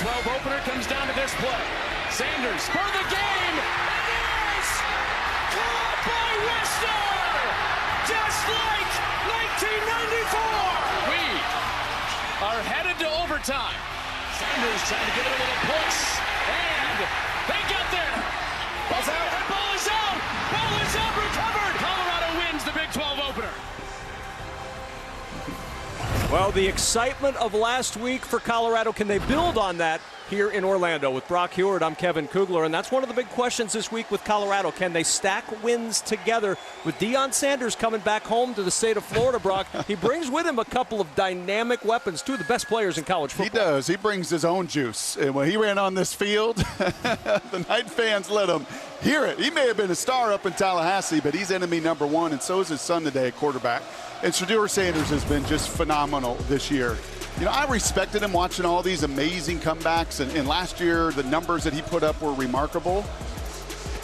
12 opener comes down to this play. Sanders for the game. It is caught by Wester, just like 1994. We are headed to overtime. Sanders trying to give it a little push, and they get there. Ball's out. Ball is out. Ball is out. Recovered. Colorado wins the Big 12 opener. Well, the excitement of last week for Colorado, can they build on that here in Orlando? With Brock Heward, I'm Kevin Kugler, and that's one of the big questions this week with Colorado. Can they stack wins together? With Deion Sanders coming back home to the state of Florida, Brock, he brings with him a couple of dynamic weapons, two of the best players in college football. He does. He brings his own juice. And when he ran on this field, the Knight fans let him hear it. He may have been a star up in Tallahassee, but he's enemy number one, and so is his son today at quarterback. And Shedeur Sanders has been just phenomenal this year. You know, I respected him watching all these amazing comebacks, and last year the numbers that he put up were remarkable.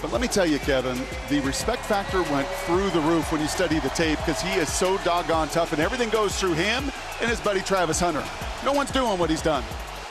But let me tell you, Kevin, the respect factor went through the roof when you study the tape because he is so doggone tough, and everything goes through him and his buddy Travis Hunter. No one's doing what he's done.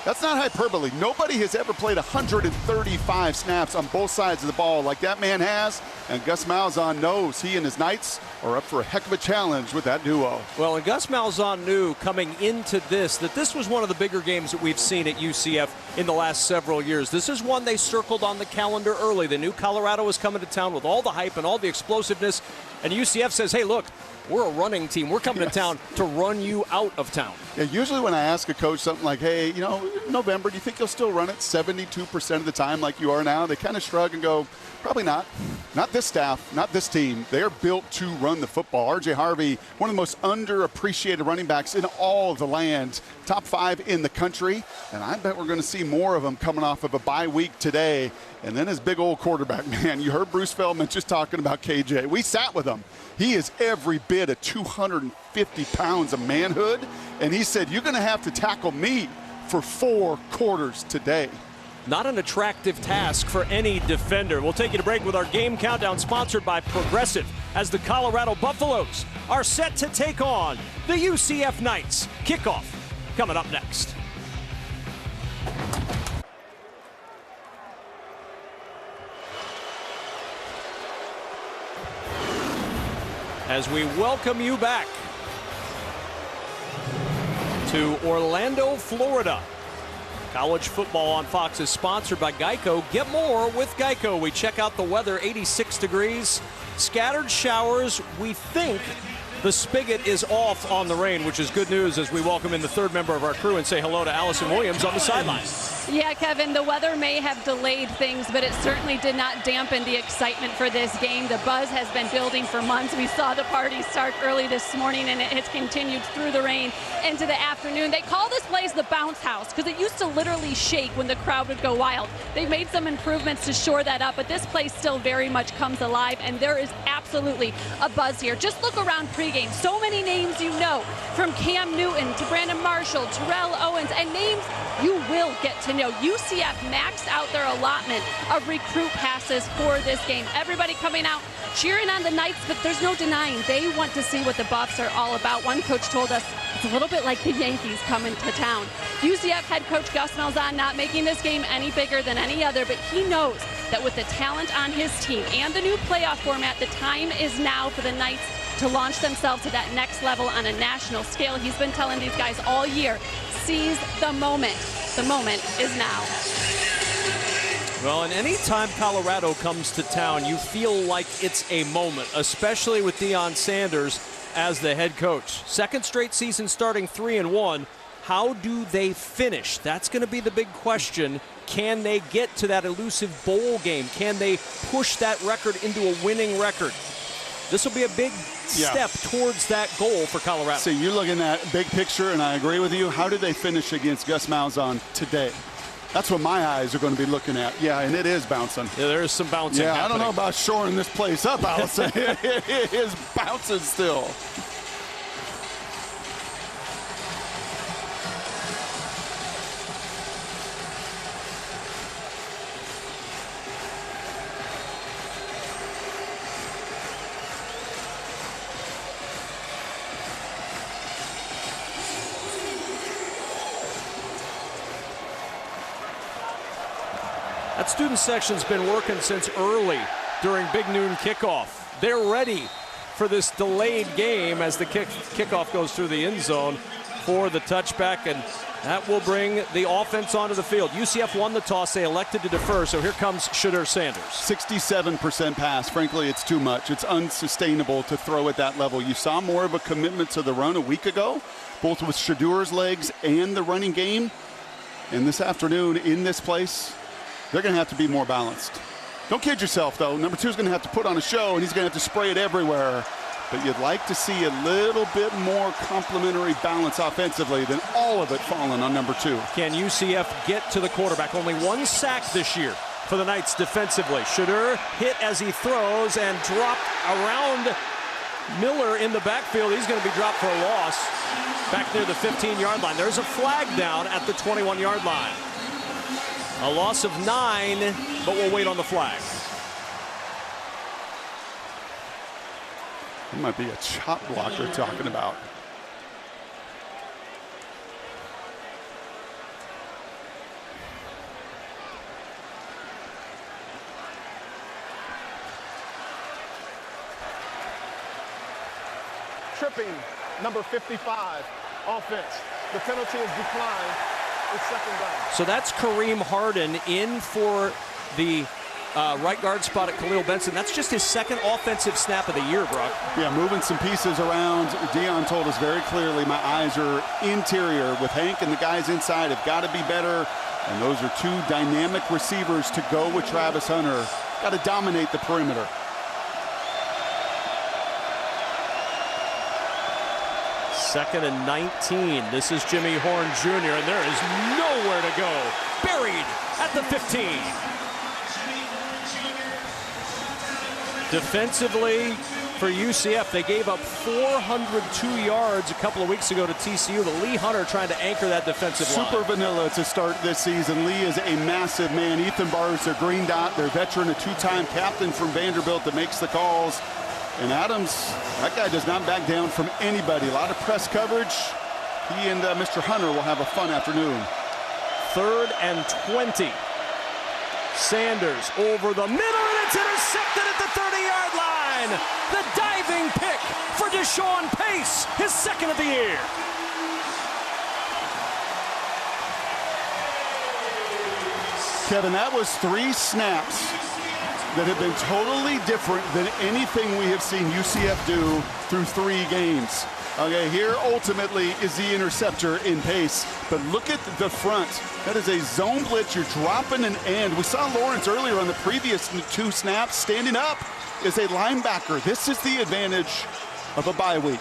That's not hyperbole. Nobody has ever played 135 snaps on both sides of the ball like that man has, and Gus Malzahn knows he and his Knights are up for a heck of a challenge with that duo. Well, and Gus Malzahn knew coming into this that this was one of the bigger games that we've seen at UCF in the last several years. This is one they circled on the calendar early. They knew Colorado was coming to town with all the hype and all the explosiveness, and UCF says, hey, look, we're a running team. We're coming to town to run you out of town. Yeah, usually when I ask a coach something like, hey, you know, November, do you think you'll still run it 72% of the time like you are now? They kind of shrug and go, probably not. Not this staff, not this team. They are built to run the football. R.J. Harvey, one of the most underappreciated running backs in all of the land, top 5 in the country. And I bet we're going to see more of them coming off of a bye week today. And then his big old quarterback, man. You heard Bruce Feldman just talking about KJ. We sat with him. He is every bit of 250 pounds of manhood. And he said, you're going to have to tackle me for 4 quarters today. Not an attractive task for any defender. We'll take you to break with our game countdown sponsored by Progressive as the Colorado Buffaloes are set to take on the UCF Knights. Kickoff coming up next. As we welcome you back to Orlando, Florida. College football on Fox is sponsored by Geico. Get more with Geico. We check out the weather, 86 degrees, scattered showers. We think the spigot is off on the rain, which is good news as we welcome in the third member of our crew and say hello to Allison Williams on the sideline. Yeah, Kevin, the weather may have delayed things, but it certainly did not dampen the excitement for this game. The buzz has been building for months. We saw the party start early this morning, and it has continued through the rain into the afternoon. They call this place the bounce house because it used to literally shake when the crowd would go wild. They've made some improvements to shore that up, but this place still very much comes alive, and there is absolutely a buzz here. Just look around pregame. So many names you know, from Cam Newton to Brandon Marshall, Terrell Owens, and names you will get to know. UCF maxed out their allotment of recruit passes for this game. Everybody coming out cheering on the Knights, but there's no denying they want to see what the Buffs are all about. One coach told us it's a little bit like the Yankees coming to town. UCF head coach Gus Malzahn not making this game any bigger than any other, but he knows that with the talent on his team and the new playoff format, the time is now for the Knights to launch themselves to that next level on a national scale. He's been telling these guys all year, seize the moment. The moment is now. Well, and any time Colorado comes to town, you feel like it's a moment, especially with Deion Sanders as the head coach. Second straight season starting 3-1. How do they finish? That's going to be the big question. Can they get to that elusive bowl game? Can they push that record into a winning record? This will be a big step towards that goal for Colorado. So you're looking at big picture, and I agree with you. How did they finish against Gus Malzahn today? That's what my eyes are going to be looking at. Yeah, and it is bouncing. Yeah, there is some bouncing happening. I don't know about shoring this place up, Allison. It is bouncing still. That student section's been working since early during Big Noon kickoff. They're ready for this delayed game as the kickoff goes through the end zone for the touchback, and that will bring the offense onto the field. UCF won the toss. They elected to defer, so here comes Shedeur Sanders. 67% pass. Frankly, it's too much. It's unsustainable to throw at that level. You saw more of a commitment to the run a week ago, both with Shedeur's legs and the running game. And this afternoon in this place, they're going to have to be more balanced. Don't kid yourself, though. Number 2 is going to have to put on a show, and he's going to have to spray it everywhere. But you'd like to see a little bit more complementary balance offensively than all of it falling on number 2. Can UCF get to the quarterback? Only 1 sack this year for the Knights defensively. Shedeur hit as he throws and dropped around Miller in the backfield. He's going to be dropped for a loss back near the 15-yard line. There's a flag down at the 21-yard line. A loss of 9, but we'll wait on the flag. It might be a chop block they're talking about. Tripping, number 55, offense. The penalty is declined. It's second down. So that's Kareem Harden in for the right guard spot at Khalil Benson. That's just his second offensive snap of the year, Brock. Yeah, moving some pieces around. Deion told us very clearly, my eyes are interior with Hank and the guys inside have got to be better. And those are 2 dynamic receivers to go with Travis Hunter. Got to dominate the perimeter. Second and 19. This is Jimmy Horn Jr., and there is nowhere to go. Buried at the 15. Defensively for UCF, they gave up 402 yards a couple of weeks ago to TCU. But Lee Hunter trying to anchor that defensive line. Super vanilla to start this season. Lee is a massive man. Ethan Barr is their green dot, their veteran, a 2-time captain from Vanderbilt that makes the calls. And Adams, that guy does not back down from anybody. A lot of press coverage. He and Mr. Hunter will have a fun afternoon. 3rd and 20. Sanders over the middle, and it's intercepted at the 30-yard line. The diving pick for Deshaun Pace, his 2nd of the year. Kevin, that was 3 snaps that have been totally different than anything we have seen UCF do through 3 games. Okay, here ultimately is the interceptor in Pace, but look at the front. That is a zone blitz. You're dropping an end. We saw Lawrence earlier on the previous 2 snaps standing up as a linebacker. This is the advantage of a bye week.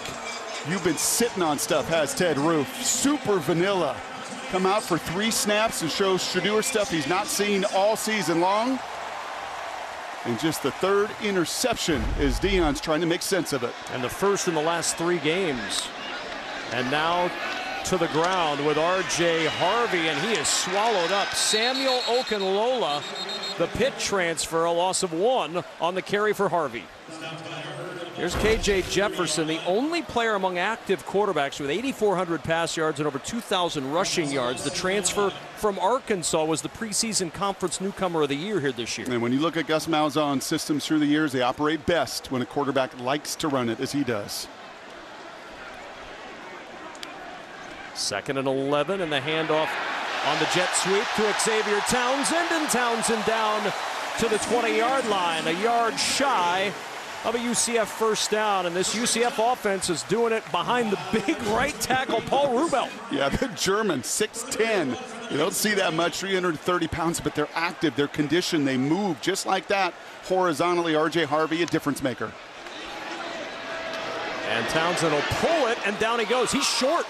You've been sitting on stuff, has Ted Roof. Super vanilla. Come out for 3 snaps and shows Shedeur stuff he's not seen all season long. And just the 3rd interception as Deion's trying to make sense of it. And the first in the last 3 games. And now to the ground with R.J. Harvey, and he is swallowed up. Samuel Okunlola, the Pitt transfer, a loss of 1 on the carry for Harvey. Here's K.J. Jefferson, the only player among active quarterbacks with 8,400 pass yards and over 2,000 rushing yards. The transfer from Arkansas was the preseason conference newcomer of the year here this year. And when you look at Gus Malzahn's systems through the years, they operate best when a quarterback likes to run it as he does. 2nd and 11, and the handoff on the jet sweep to Xavier Townsend, and Townsend down to the 20-yard line, a yard shy of a UCF first down, and this UCF offense is doing it behind the big right tackle, Paul Rubel. Yeah, the German, 6'10". You don't see that much, 330 pounds, but they're active, they're conditioned, they move just like that. Horizontally, R.J. Harvey, a difference maker. And Townsend will pull it, and down he goes. He's short.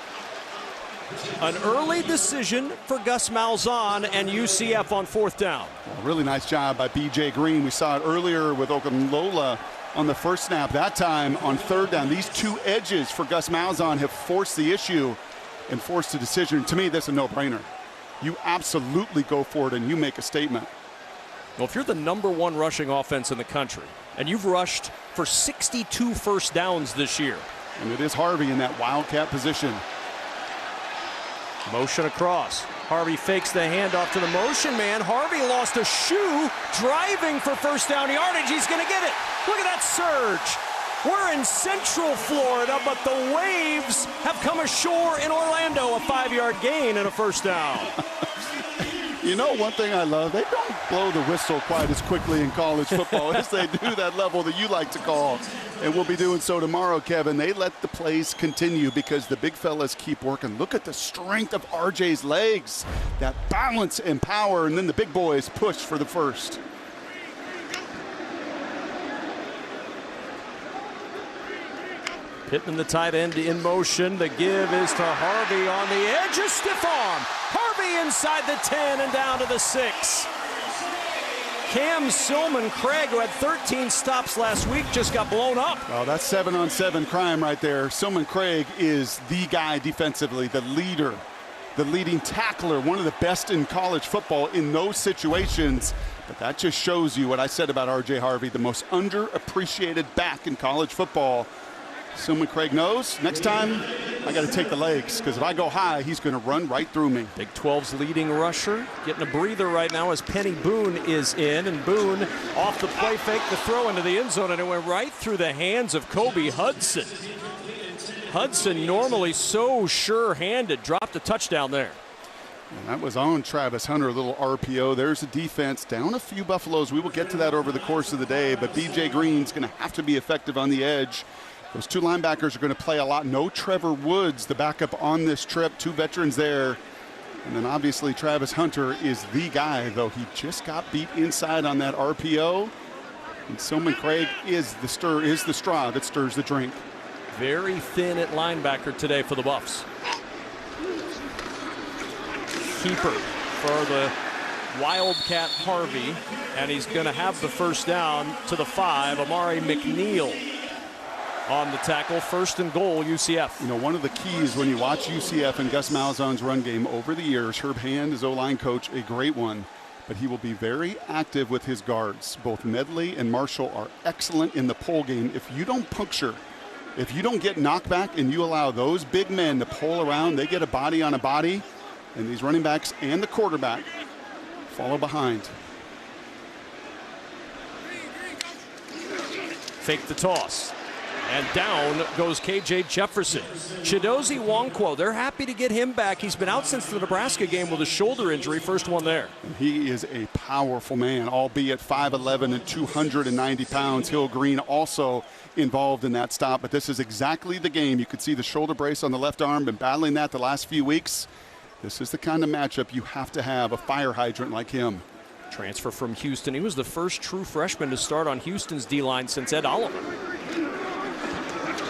An early decision for Gus Malzahn and UCF on 4th down. Well, really nice job by B.J. Green. We saw it earlier with Okunlola on the first snap. That time on 3rd down, these 2 edges for Gus Malzahn have forced the issue and forced a decision. To me, that's a no-brainer. You absolutely go for it and you make a statement. Well, if you're the #1 rushing offense in the country and you've rushed for 62 first downs this year. And it is Harvey in that wildcat position. Motion across. Harvey fakes the handoff to the motion man. Harvey lost a shoe driving for first down yardage. He's going to get it. Look at that surge. We're in Central Florida, but the Waves have come ashore in Orlando. A 5-yard gain and a first down. You know, one thing I love, they don't blow the whistle quite as quickly in college football as they do that level that you like to call. And we'll be doing so tomorrow, Kevin. They let the plays continue because the big fellas keep working. Look at the strength of RJ's legs, that balance and power, and then the big boys push for the first. Pittman, the tight end, in motion. The give is to Harvey on the edge. A stiff arm. Harvey inside the 10 and down to the 6. Cam Silman-Craig, who had 13 stops last week, just got blown up. Oh, that's 7-on-7 crime right there. Silman-Craig is the guy defensively, the leader, the leading tackler, one of the best in college football in those situations. But that just shows you what I said about R.J. Harvey, the most underappreciated back in college football. Silman-Craig knows next time I got to take the legs, because if I go high, he's going to run right through me. Big 12's leading rusher getting a breather right now as Penny Boone is in, and Boone off the play fake, the throw into the end zone, and it went right through the hands of Kobe Hudson. Hudson, normally so sure-handed, dropped a touchdown there. And that was on Travis Hunter, a little RPO. There's the defense down a few Buffaloes. We will get to that over the course of the day, but BJ Green's going to have to be effective on the edge. Those two linebackers are going to play a lot. No Trevor Woods, the backup on this trip. Two veterans there. And then obviously Travis Hunter is the guy, though he just got beat inside on that RPO. And Silman-Craig is the straw that stirs the drink. Very thin at linebacker today for the Buffs. Keeper for the Wildcat Harvey, and he's going to have the first down to the 5. Amari McNeil on the tackle. First and goal, UCF. You know, one of the keys when you watch UCF and Gus Malzahn's run game over the years, Herb Hand is O-line coach, a great one, but he will be very active with his guards. Both Medley and Marshall are excellent in the pull game. If you don't puncture, if you don't get knockback and you allow those big men to pull around, they get a body on a body, and these running backs and the quarterback follow behind. Fake the toss. And down goes KJ Jefferson. Chidozie Nwankwo, they're happy to get him back. He's been out since the Nebraska game with a shoulder injury. First one there. He is a powerful man, albeit 5'11" and 290 pounds. Hill Green also involved in that stop, but this is exactly the game. You could see the shoulder brace on the left arm, been battling that the last few weeks. This is the kind of matchup you have to have a fire hydrant like him. Transfer from Houston. He was the first true freshman to start on Houston's D-line since Ed Oliver.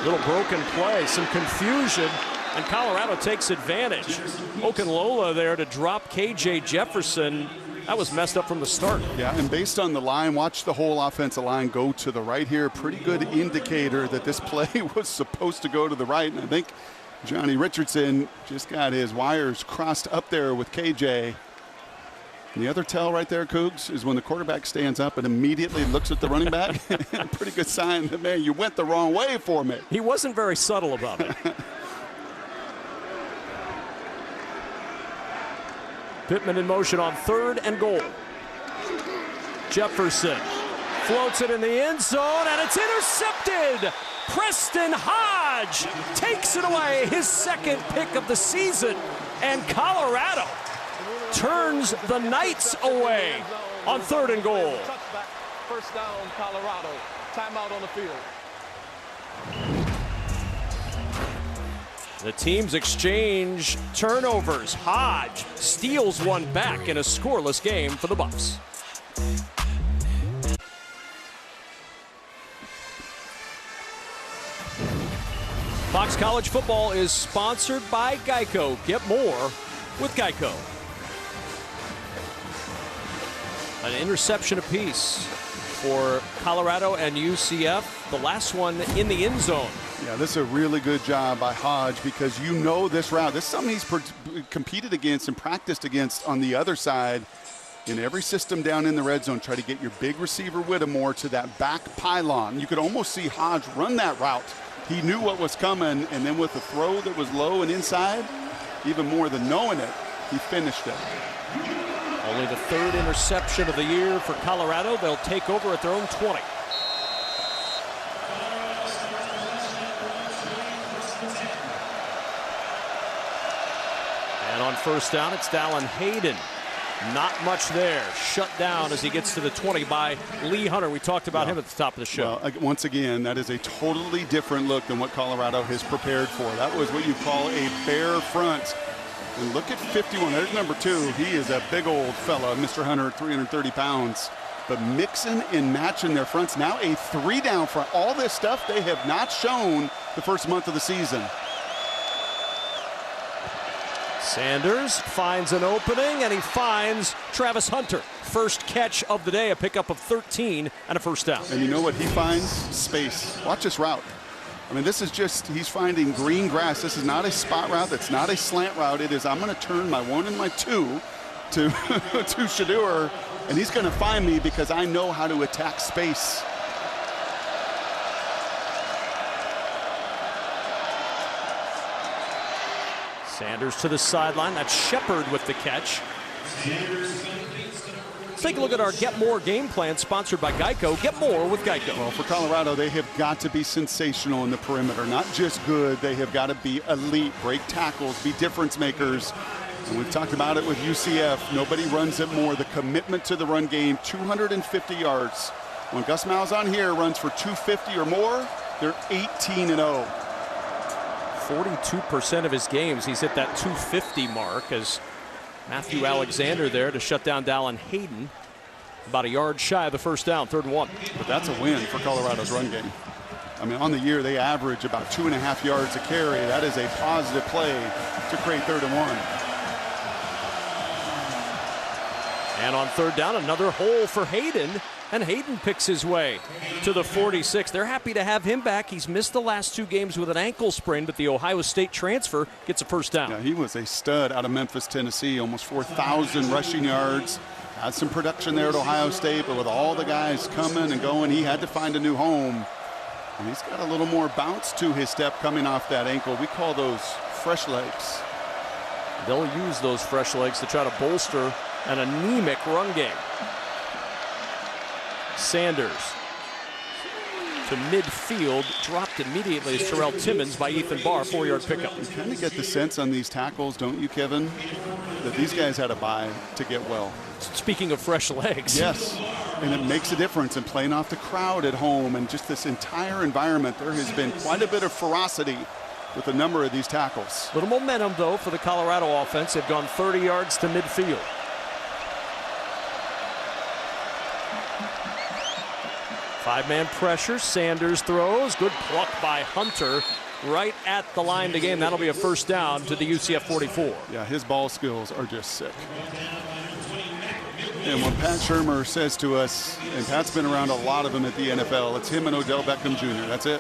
Little broken play, some confusion, and Colorado takes advantage. Okunlola there to drop KJ Jefferson. That was messed up from the start. Yeah, and based on the line, watch the whole offensive line go to the right here. Pretty good indicator that this play was supposed to go to the right. And I think Johnny Richardson just got his wires crossed up there with KJ. And the other tell right there, Cougs, is when the quarterback stands up and immediately looks at the running back. A pretty good sign that, man, you went the wrong way for me. He wasn't very subtle about it. Pittman in motion on 3rd and goal. Jefferson floats it in the end zone, and it's intercepted. Preston Hodge takes it away, his second pick of the season, and Colorado turns the Knights away on 3rd and goal. First down, Colorado. Timeout on the field. The teams exchange turnovers. Hodge steals one back in a scoreless game for the Buffs. Fox College Football is sponsored by Geico. Get more with Geico. An interception apiece for Colorado and UCF. The last one in the end zone. Yeah, this is a really good job by Hodge, because you know this route. This is something he's competed against and practiced against on the other side. In every system down in the red zone, try to get your big receiver Whittemore to that back pylon. You could almost see Hodge run that route. He knew what was coming, and then with the throw that was low and inside, even more than knowing it, he finished it. Only the third interception of the year for Colorado. They'll take over at their own 20. And on first down, it's Dallin Hayden. Not much there. Shut down as he gets to the 20 by Lee Hunter. We talked about him at the top of the show. Well, once again, that is a totally different look than what Colorado has prepared for. That was what you call a bare front. And look at 51. There's number 2. He is a big old fella, Mr. Hunter, 330 pounds. But mixing and matching their fronts. Now a 3-down front. All this stuff they have not shown the first month of the season. Sanders finds an opening, and he finds Travis Hunter. First catch of the day, a pickup of 13 and a first down. And you know what he finds? Space. Watch this route. I mean, this is just, he's finding green grass. This is not a spot route. That's not a slant route. It is, I'm going to turn my 1 and my 2 to Shedeur, and he's going to find me because I know how to attack space. Sanders to the sideline. That's Shepard with the catch. Let's take a look at our Get More game plan, sponsored by Geico. Get more with Geico. Well, for Colorado, they have got to be sensational in the perimeter. Not just good, they have got to be elite, break tackles, be difference makers. And we've talked about it with UCF. Nobody runs it more. The commitment to the run game, 250 yards. When Gus Malzahn here runs for 250 or more, they're 18-0. 42% of his games, he's hit that 250 mark as Matthew Alexander there to shut down Dallin Hayden. About a yard shy of the first down, 3rd and 1. But that's a win for Colorado's run game. I mean, on the year, they average about 2.5 yards a carry. That is a positive play to create 3rd and 1. And on 3rd down, another hole for Hayden. And Hayden picks his way to the 46. They're happy to have him back. He's missed the last 2 games with an ankle sprain, but the Ohio State transfer gets a first down. Yeah, he was a stud out of Memphis, Tennessee. Almost 4,000 rushing yards. Had some production there at Ohio State, but with all the guys coming and going, he had to find a new home. And he's got a little more bounce to his step coming off that ankle. We call those fresh legs. They'll use those fresh legs to try to bolster an anemic run game. Sanders to midfield, dropped immediately as Terrell Timmons by Ethan Barr, 4-yard pickup. You kind of get the sense on these tackles, don't you, Kevin, that these guys had a bye to get well. Speaking of fresh legs. Yes, and it makes a difference in playing off the crowd at home and just this entire environment. There has been quite a bit of ferocity with a number of these tackles. Little momentum, though, for the Colorado offense. They've gone 30 yards to midfield. Five-man pressure. Sanders throws. Good pluck by Hunter right at the line of the game. That'll be a first down to the UCF 44. Yeah, his ball skills are just sick. And when Pat Shurmur says to us, and Pat's been around a lot of them at the NFL, it's him and Odell Beckham Jr. That's it.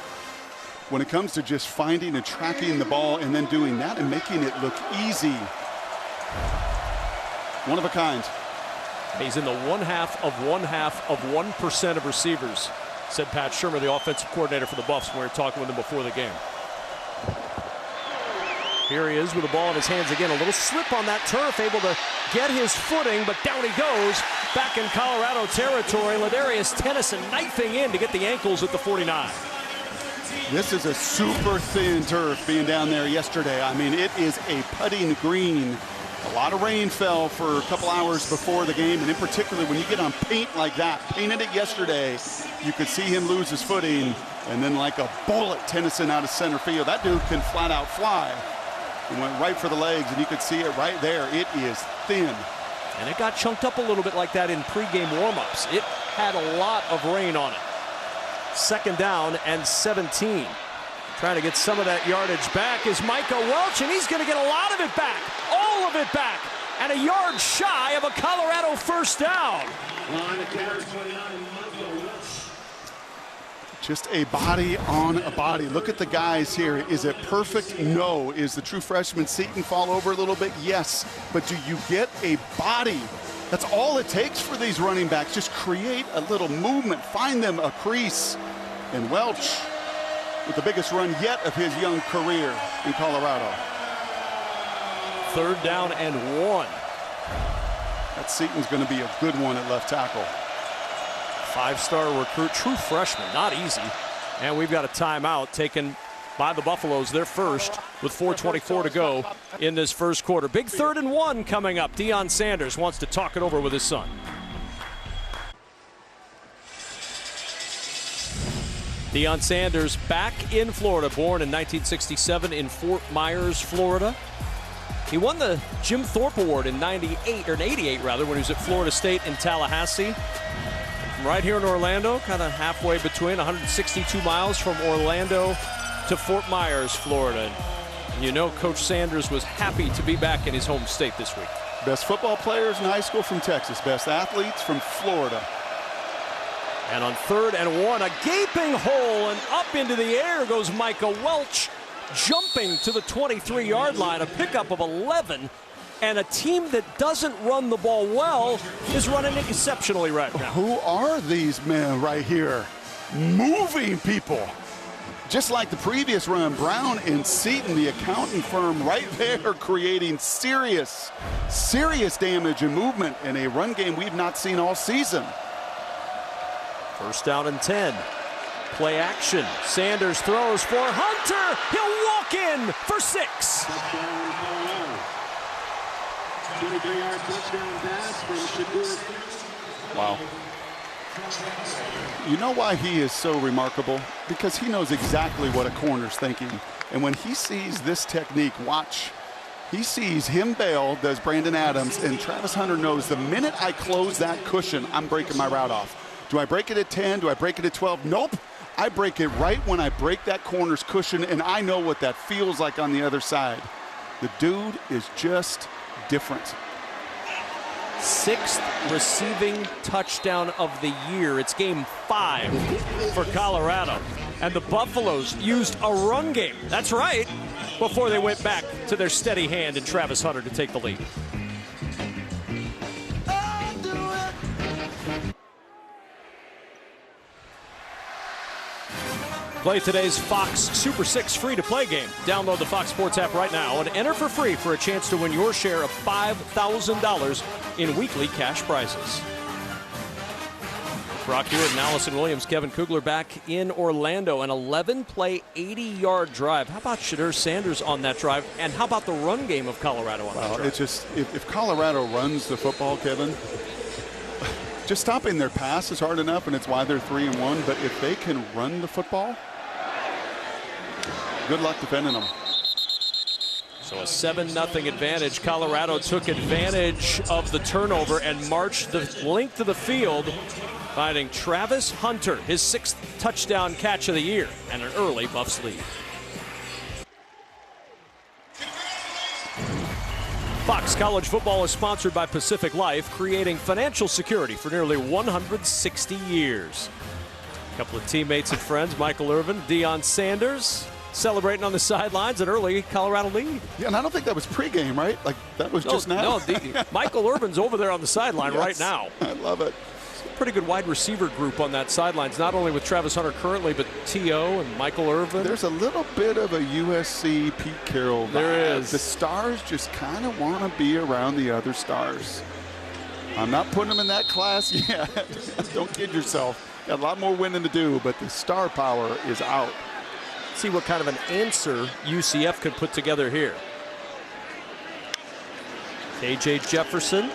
When it comes to just finding and tracking the ball and then doing that and making it look easy. One of a kind. He's in the 1/2% of receivers, said Pat Shurmur, the offensive coordinator for the Buffs, when we were talking with him before the game. Here he is with the ball in his hands again. A little slip on that turf, able to get his footing, but down he goes. Back in Colorado territory, Ladarius Tennyson knifing in to get the ankles at the 49. This is a super thin turf being down there yesterday. I mean, it is a putting green. A lot of rain fell for a couple hours before the game, and in particular, when you get on paint like that, painted it yesterday, you could see him lose his footing, and then like a bullet, Tennyson out of center field. That dude can flat out fly. He went right for the legs, and you could see it right there. It is thin. And it got chunked up a little bit like that in pregame warmups. It had a lot of rain on it. 2nd down and 17. Trying to get some of that yardage back is Micah Welch, and he's going to get a lot of it back. All of it back. And a yard shy of a Colorado first down. Just a body on a body. Look at the guys here. Is it perfect? No. Is the true freshman Seton fall over a little bit? Yes. But do you get a body? That's all it takes for these running backs. Just create a little movement. Find them a crease. And Welch with the biggest run yet of his young career in Colorado. 3rd down and 1. That Seaton's going to be a good one at left tackle. 5-star recruit, true freshman, not easy. And we've got a timeout taken by the Buffaloes, their first, with 4:24 to go in this first quarter. Big 3rd and 1 coming up. Deion Sanders wants to talk it over with his son. Deion Sanders back in Florida, born in 1967 in Fort Myers, Florida. He won the Jim Thorpe Award in 88 when he was at Florida State in Tallahassee. Right here in Orlando, kind of halfway between, 162 miles from Orlando to Fort Myers, Florida. And you know Coach Sanders was happy to be back in his home state this week. Best football players in high school from Texas, best athletes from Florida. And on 3rd and 1, a gaping hole, and up into the air goes Micah Welch, jumping to the 23-yard line, a pickup of 11. And a team that doesn't run the ball well is running exceptionally right now. Who are these men right here? Moving people. Just like the previous run, Brown and Seaton, the accounting firm, right there creating serious damage and movement in a run game we've not seen all season. 1st down and 10. Play action. Sanders throws for Hunter. He'll walk in for 6. 23-yard touchdown pass from Shakur. Wow. You know why he is so remarkable? Because he knows exactly what a corner's thinking. And when he sees this technique, watch. He sees him bail, does Brandon Adams, and Travis Hunter knows the minute I close that cushion, I'm breaking my route off. Do I break it at 10? Do I break it at 12? Nope. I break it right when I break that corner's cushion, and I know what that feels like on the other side. The dude is just different. 6th receiving touchdown of the year. It's game 5 for Colorado. And the Buffaloes used a run game. That's right. Before they went back to their steady hand and Travis Hunter to take the lead. Play today's Fox Super 6 free-to-play game. Download the Fox Sports app right now and enter for free for a chance to win your share of $5,000 in weekly cash prizes. Brock Hewitt and Allison Williams, Kevin Kugler back in Orlando. An 11-play, 80-yard drive. How about Shadur Sanders on that drive? And how about the run game of Colorado on that drive? It's just, if Colorado runs the football, Kevin, just stopping their pass is hard enough, and it's why they're 3-1. But if they can run the football, good luck defending them. So a 7-0 advantage. Colorado took advantage of the turnover and marched the length of the field, finding Travis Hunter, his 6th touchdown catch of the year, and an early Buffs lead. Fox College Football is sponsored by Pacific Life, creating financial security for nearly 160 years. A couple of teammates and friends, Michael Irvin, Deion Sanders, celebrating on the sidelines, an early Colorado lead. Yeah, and I don't think that was pregame, right? Like, that was just now. No, Michael Irvin's over there on the sideline right now. I love it. Pretty good wide receiver group on that sidelines, not only with Travis Hunter currently, but T.O. and Michael Irvin. There's a little bit of a USC Pete Carroll vibe. There is. The stars just kind of want to be around the other stars. I'm not putting them in that class yet. Don't kid yourself. Got a lot more winning to do, but the star power is out. See what kind of an answer UCF could put together here. K.J. Jefferson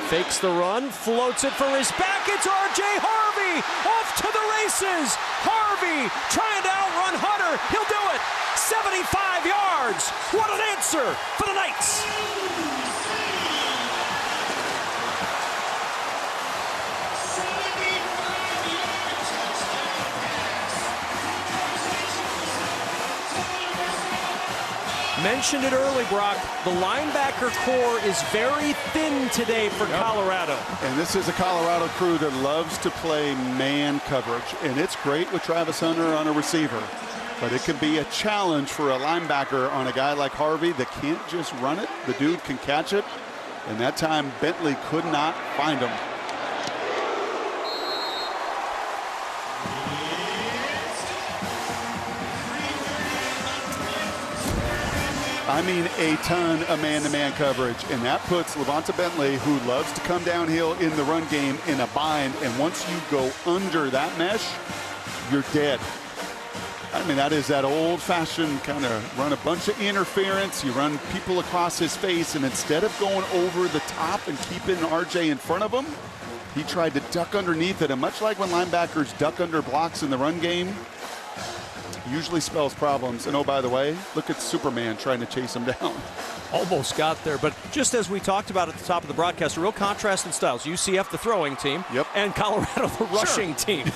fakes the run, floats it for his back. It's R.J. Harvey off to the races. Harvey trying to outrun Hunter. He'll do it. 75 yards. What an answer for the Knights. Mentioned it early, Brock. The linebacker core is very thin today for Colorado. And this is a Colorado crew that loves to play man coverage. And it's great with Travis Hunter on a receiver. But it can be a challenge for a linebacker on a guy like Harvey that can't just run it. The dude can catch it. And that time, Bentley could not find him. I mean a ton of man-to-man coverage, and that puts Levanta Bentley, who loves to come downhill in the run game, in a bind. And once you go under that mesh, you're dead. I mean, that is that old-fashioned kind of run a bunch of interference. You run people across his face, and instead of going over the top and keeping RJ in front of him, he tried to duck underneath it. And much like when linebackers duck under blocks in the run game, usually spells problems. And oh, by the way, look at Superman trying to chase him down. Almost got there, but just as we talked about at the top of the broadcast, a real contrast in styles. UCF, the throwing team, and Colorado, the rushing team.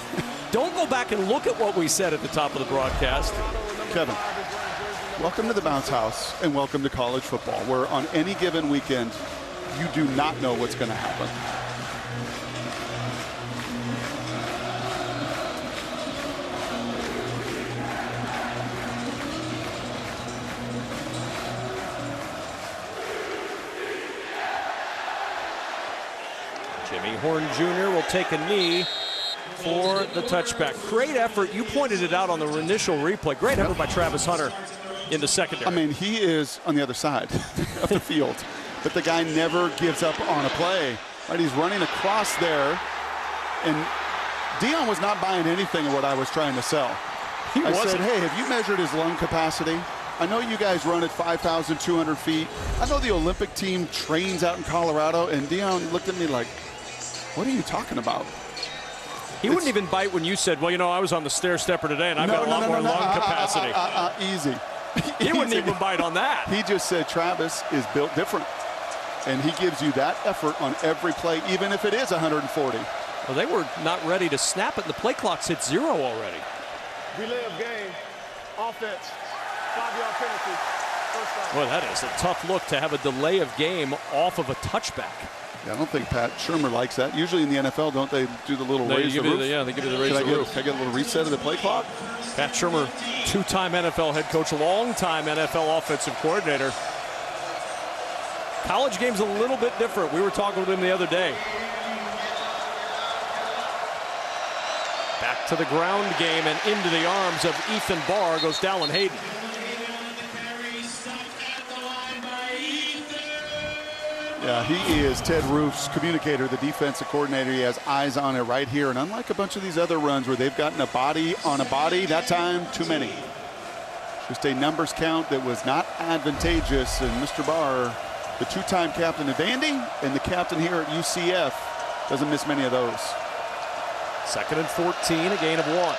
Don't go back and look at what we said at the top of the broadcast. Kevin, welcome to the Bounce House, and welcome to college football, where on any given weekend, you do not know what's going to happen. Jimmy Horn Jr. will take a knee for the touchback. Great effort. You pointed it out on the initial replay. Great effort by Travis Hunter in the secondary. I mean, he is on the other side of the field, but the guy never gives up on a play. Right, he's running across there, and Dion was not buying anything of what I was trying to sell. I said, hey, have you measured his lung capacity? I know you guys run at 5,200 feet. I know the Olympic team trains out in Colorado, and Dion looked at me like, what are you talking about? He wouldn't even bite when you said, well, you know, I was on the stair stepper today, and I've got a lot more lung capacity. Easy. He wouldn't even bite on that. He just said Travis is built different, and he gives you that effort on every play, even if it is 140. Well, they were not ready to snap it. The play clock's hit 0 already. Delay of game, offense, 5-yard penalty, first down. Boy, that is a tough look to have a delay of game off of a touchback. Yeah, I don't think Pat Shurmur likes that. Usually in the NFL, don't they do the little raise the roof? Yeah, they give you the raise the roof. Can I get a little reset of the play clock? Pat Shurmur, two-time NFL head coach, long-time NFL offensive coordinator. College game's a little bit different. We were talking with him the other day. Back to the ground game and into the arms of Ethan Barr goes Dallin Hayden. Yeah, he is Ted Roof's communicator, the defensive coordinator. He has eyes on it right here. And unlike a bunch of these other runs where they've gotten a body on a body, that time, too many. Just a numbers count that was not advantageous. And Mr. Barr, the two-time captain of Vandy and the captain here at UCF, doesn't miss many of those. 2nd and 14, a gain of 1.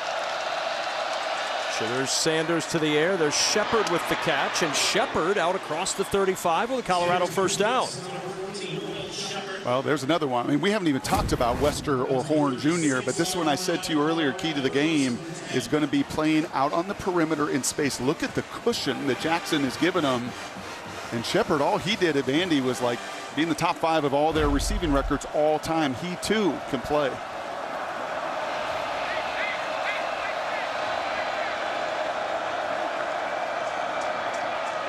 So there's Sanders to the air. There's Shepard with the catch, and Shepard out across the 35 with a Colorado first down. Well, there's another one. I mean, we haven't even talked about Wester or Horn Jr., but this one I said to you earlier, key to the game, is going to be playing out on the perimeter in space. Look at the cushion that Jackson has given him. And Shepard, all he did at Vandy was like be in the top 5 of all their receiving records all time. He, too, can play.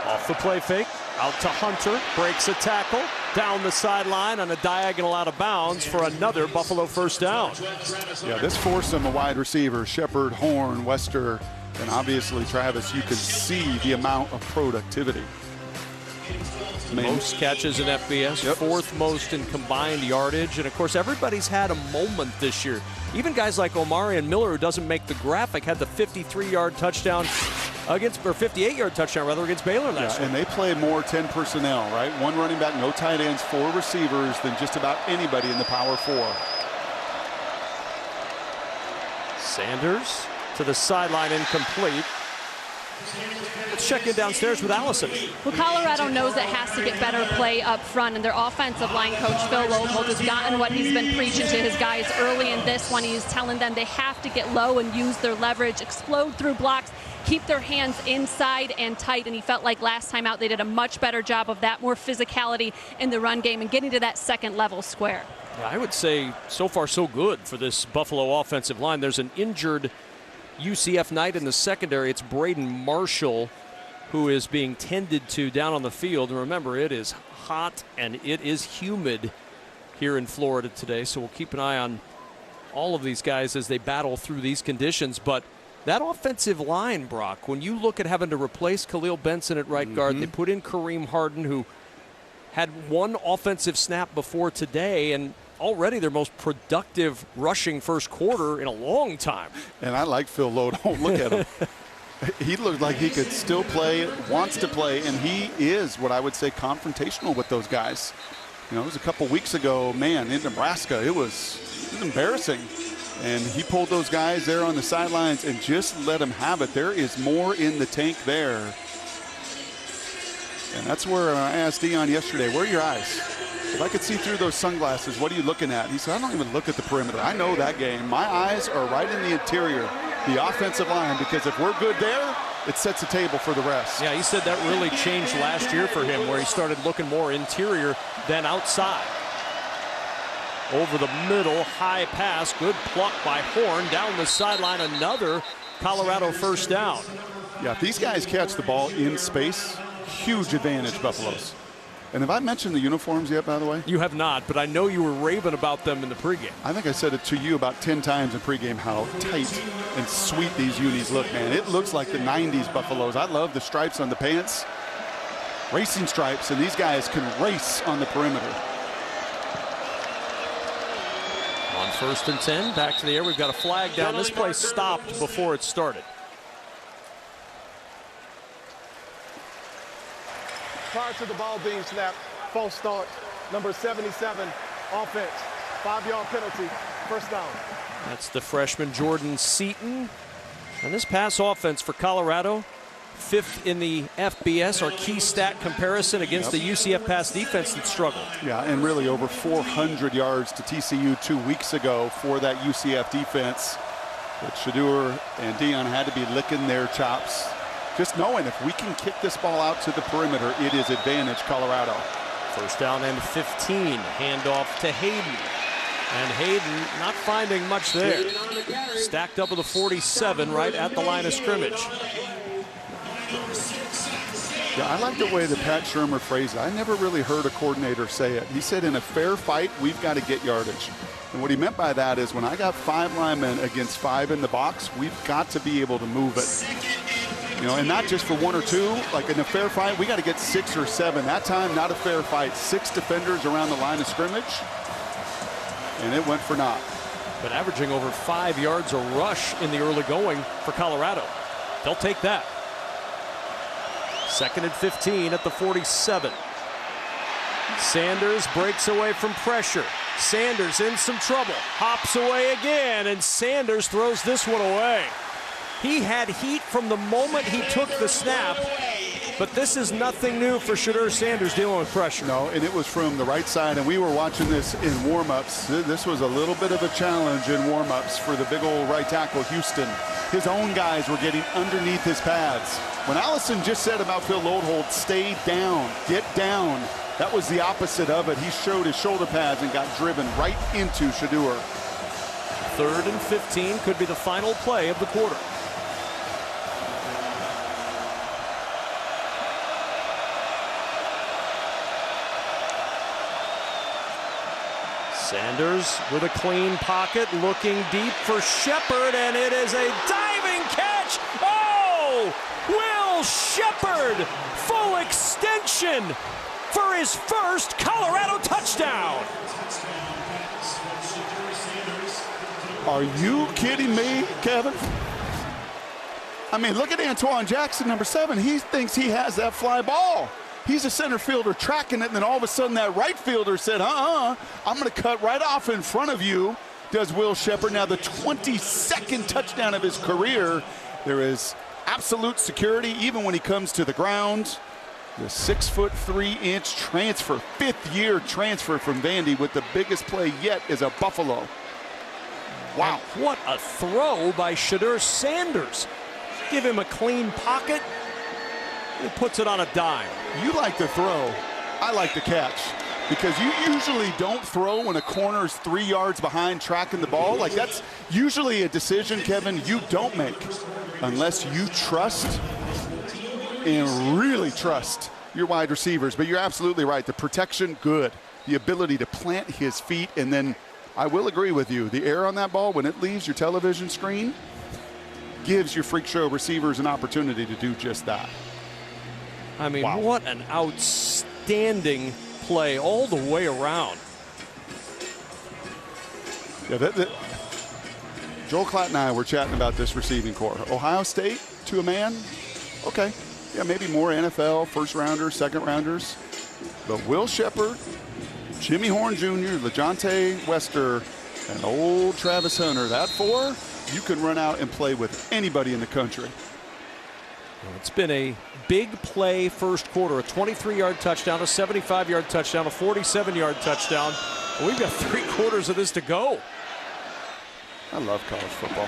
Off the play fake, out to Hunter, breaks a tackle, down the sideline on a diagonal out of bounds for another Buffalo first down. Yeah, this foursome of wide receivers, Shepard, Horn, Wester, and obviously Travis, you can see the amount of productivity. Most catches in FBS, 4th most in combined yardage, and of course everybody's had a moment this year. Even guys like Omarion Miller, who doesn't make the graphic, had the 53-yard touchdown against, or 58-yard touchdown rather, against Baylor last week. And they play more 10 personnel, right? 1 running back, no tight ends, 4 receivers than just about anybody in the Power 4. Sanders to the sideline, incomplete. Let's check in downstairs with Allison. Well, Colorado knows it has to get better play up front, and their offensive line coach, Phil Lobold, has gotten what he's been preaching to his guys early in this one. He's telling them they have to get low and use their leverage, explode through blocks, keep their hands inside and tight, and he felt like last time out they did a much better job of that, more physicality in the run game and getting to that second level square. Yeah, I would say so far so good for this Buffalo offensive line. There's an injured UCF Knight in the secondary. It's Braden Marshall who is being tended to down on the field. And remember, it is hot and it is humid here in Florida today, so we'll keep an eye on all of these guys as they battle through these conditions. But That offensive line, Brock, when you look at having to replace Khalil Benson at right guard, they put in Kareem Harden, who had one offensive snap before today, and already their most productive rushing first quarter in a long time. And I like Phil Lodeholdt. Look at him. He looked like he could still play, wants to play, and he is what I would say confrontational with those guys. You know, it was a couple weeks ago, man, in Nebraska, it was embarrassing. And he pulled those guys there on the sidelines and just let them have it. There is more in the tank there. And that's where I asked Deion yesterday, where are your eyes? If I could see through those sunglasses, what are you looking at? He said, I don't even look at the perimeter. I know that game. My eyes are right in the interior, the offensive line, because if we're good there, it sets the table for the rest. Yeah, he said that really changed last year for him, where he started looking more interior than outside. Over the middle, high pass, good pluck by Horn, down the sideline, another Colorado first down. Yeah, if these guys catch the ball in space, huge advantage, Buffaloes. And have I mentioned the uniforms yet, by the way? You have not, but I know you were raving about them in the pregame. I think I said it to you about 10 times in pregame, how tight and sweet these unis look, man. It looks like the 90s Buffaloes. I love the stripes on the pants, racing stripes, and these guys can race on the perimeter. On 1st and 10, back to the air. We've got a flag down. This play stopped before it started. Prior to the ball being snapped, false start, number 77, offense, 5-yard penalty, first down. That's the freshman Jordan Seaton. And this pass offense for Colorado, 5th in the FBS, our key stat comparison against the UCF pass defense that struggled. Yeah, and really over 400 yards to TCU 2 weeks ago for that UCF defense. But Shedeur and Deion had to be licking their chops, just knowing if we can kick this ball out to the perimeter, it is advantage Colorado. First down and 15, handoff to Hayden. And Hayden not finding much there. Stacked up with a 47 right at the line of scrimmage. Yeah, I like the way that Pat Shurmur phrased it. I never really heard a coordinator say it. He said in a fair fight, we've got to get yardage. And what he meant by that is when I got 5 linemen against 5 in the box, we've got to be able to move it. You know, and not just for 1 or 2. Like in a fair fight, we got to get 6 or 7. That time, not a fair fight. 6 defenders around the line of scrimmage, and it went for naught. But averaging over 5 yards a rush in the early going for Colorado. They'll take that. 2nd and 15 at the 47. Sanders breaks away from pressure. Sanders in some trouble. Hops away again, and Sanders throws this one away. He had heat from the moment he took the snap, but this is nothing new for Shedeur Sanders dealing with pressure. No, and it was from the right side, and we were watching this in warm-ups. This was a little bit of a challenge in warm-ups for the big old right tackle, Houston. His own guys were getting underneath his pads. When Allison just said about Phil Lodeholdt, stay down, get down, that was the opposite of it. He showed his shoulder pads and got driven right into Shedeur. 3rd and 15 could be the final play of the quarter. Sanders with a clean pocket, looking deep for Shepard, and it is a diving catch. Oh! Will Shepard, full extension for his first Colorado touchdown. Are you kidding me, Kevin? I mean, look at Antoine Jackson, number 7. He thinks he has that fly ball. He's a center fielder tracking it, and then all of a sudden that right fielder said, I'm going to cut right off in front of you, does Will Shepard. Now the 22nd touchdown of his career. There is absolute security even when he comes to the ground. The 6'3" transfer, 5th-year transfer from Vandy with the biggest play yet is a Buffalo. Wow. And what a throw by Shedeur Sanders. Give him a clean pocket. He puts it on a dime. You like the throw. I like the catch. Because you usually don't throw when a corner's 3 yards behind tracking the ball. Like, that's usually a decision, Kevin, you don't make unless you trust and really trust your wide receivers. But you're absolutely right. The protection, good. The ability to plant his feet, and then I will agree with you. The air on that ball, when it leaves your television screen, gives your freak show receivers an opportunity to do just that. I mean, Wow. what an outstanding play all the way around. Yeah, Joel Klatt and I were chatting about this receiving core. Ohio State to a man, okay. Yeah, maybe more NFL first rounders, second rounders. But Will Shepard, Jimmy Horn Jr., LeJontay Wester, and old Travis Hunter, that four, you can run out and play with anybody in the country. Well, it's been a big play first quarter, a 23-yard touchdown, a 75-yard touchdown, a 47-yard touchdown. We've got 3 quarters of this to go. I love college football.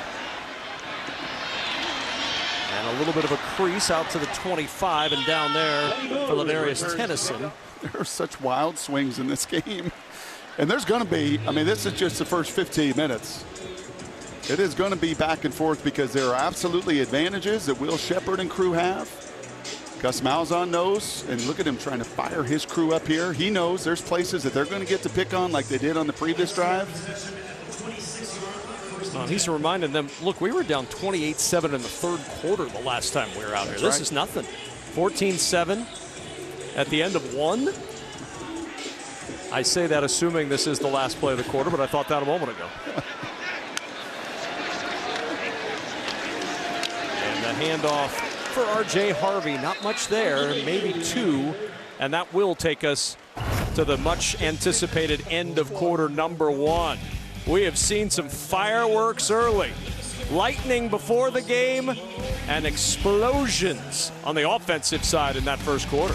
And a little bit of a crease out to the 25 and down there for Ladarius Tennyson. There are such wild swings in this game. And there's going to be, I mean, this is just the first 15 minutes. It is going to be back and forth because there are absolutely advantages that Will Shepard and crew have. Gus Malzahn knows, and look at him trying to fire his crew up here. He knows there's places that they're going to get to pick on like they did on the previous drive. He's reminding them, look, we were down 28-7 in the third quarter the last time we were out here. This is nothing. 14-7 at the end of 1. I say that assuming this is the last play of the quarter, but I thought that a moment ago. And the handoff for R.J. Harvey. Not much there, maybe 2. And that will take us to the much anticipated end of quarter number 1. We have seen some fireworks early. Lightning before the game and explosions on the offensive side in that first quarter.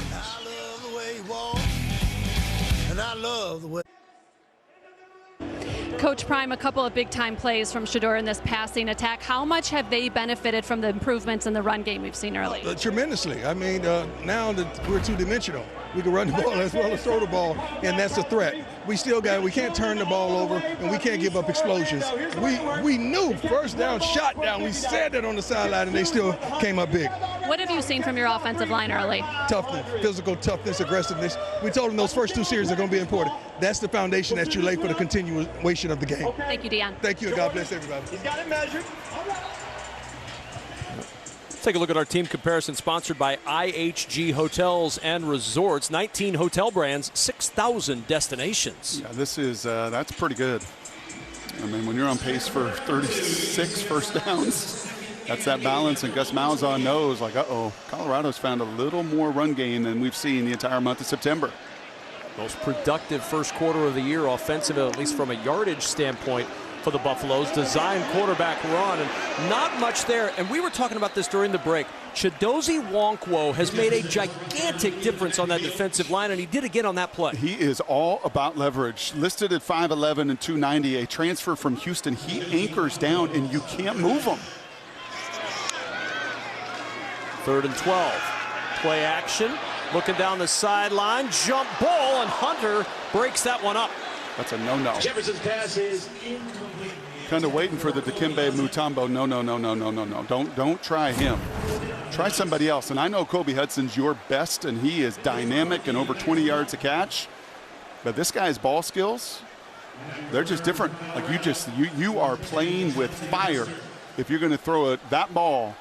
Coach Prime, a couple of big-time plays from Shedeur in this passing attack. How much have they benefited from the improvements in the run game we've seen early? Tremendously. I mean, now that we're two-dimensional. We can run the ball as well as throw the ball, and that's a threat. We can't turn the ball over, and we can't give up explosions. We knew first down, shot down. We said that on the sideline, and they still came up big. What have you seen from your offensive line early? Toughness, physical toughness, aggressiveness. We told them those first 2 series are going to be important. That's the foundation that you lay for the continuation of the game. Thank you, Deion. Thank you, and God bless everybody. He's got it measured. Take a look at our team comparison sponsored by IHG Hotels and Resorts. 19 hotel brands, 6,000 destinations. Yeah, this is, that's pretty good. I mean, when you're on pace for 36 first downs, that's that balance. And Gus Malzahn knows, like, uh-oh, Colorado's found a little more run game than we've seen the entire month of September. Most productive first quarter of the year offensive, at least from a yardage standpoint for the Buffaloes. Design quarterback run, and not much there. And we were talking about this during the break. Chidozie Nwankwo has made a gigantic difference on that defensive line, and he did again on that play. He is all about leverage. Listed at 5'11" and 290, a transfer from Houston. He anchors down, and you can't move him. 3rd and 12. Play action. Looking down the sideline. Jump ball, and Hunter breaks that one up. That's a no-no. Jefferson's pass is incomplete. Kind of waiting for the Dikembe Mutombo. No. Don't try him. Try somebody else. And I know Kobe Hudson's your best, and he is dynamic and over 20 yards a catch. But this guy's ball skills, they're just different. Like you are playing with fire if you're going to throw that ball.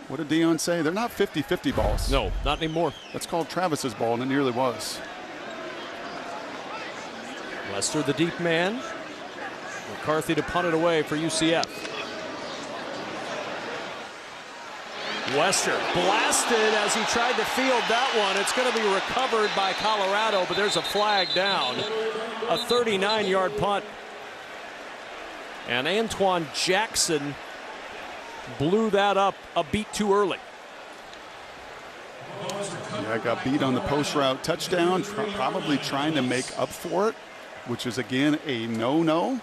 What did Deion say? They're not 50-50 balls. No, not anymore. That's called Travis's ball, and it nearly was. Lester, the deep man. McCarthy to punt it away for UCF. Wester blasted as he tried to field that one. It's going to be recovered by Colorado, but there's a flag down. A 39-yard punt. And Antoine Jackson blew that up a beat too early. Yeah, got beat on the post route touchdown, probably trying to make up for it, which is, again, a no-no.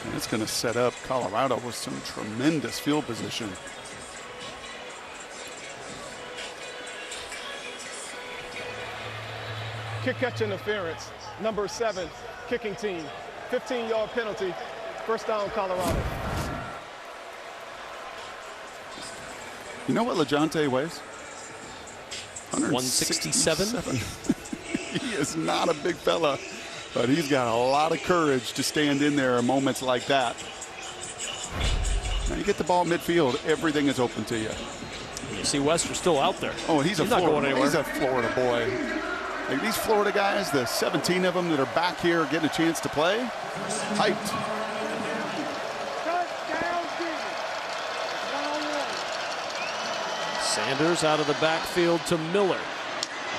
And it's going to set up Colorado with some tremendous field position. Kick catch interference, number 7, kicking team. 15-yard penalty, first down Colorado. You know what LeJontay weighs? 167. He is not a big fella. But he's got a lot of courage to stand in there in moments like that. Now you get the ball midfield, everything is open to you. You see Wester still out there. Oh, he's not going anywhere. He's a Florida boy. Like these Florida guys, the 17 of them that are back here getting a chance to play, hyped. Sanders out of the backfield to Miller.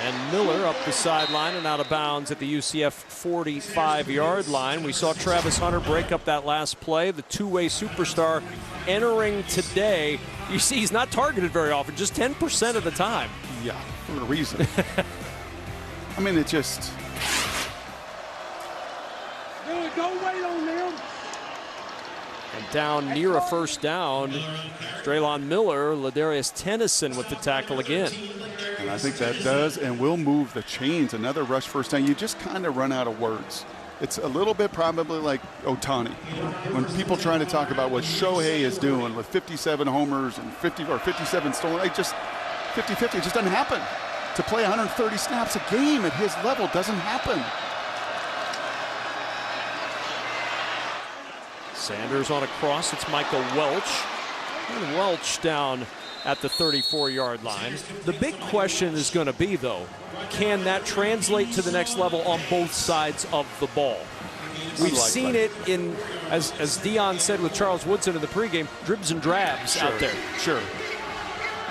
And Miller up the sideline and out of bounds at the UCF 45-yard line. We saw Travis Hunter break up that last play. The two-way superstar entering today. You see he's not targeted very often, just 10% of the time. Yeah, for a reason. I mean, it just... Don't wait on them. And down near a first down, Draylon Miller, Ladarius Tennyson with the tackle again. And I think that does and will move the chains. Another rush first down. You just kind of run out of words. It's a little bit probably like Ohtani. When people trying to talk about what Shohei is doing with 57 homers and 57 stolen, it just 50-50, it just doesn't happen. To play 130 snaps a game at his level doesn't happen. Sanders on a cross, it's Michael Welch. And Welch down at the 34-yard line. The big question is going to be, though, can that translate to the next level on both sides of the ball? We've seen it in, as Dion said with Charles Woodson in the pregame, dribs and drabs out there. Sure.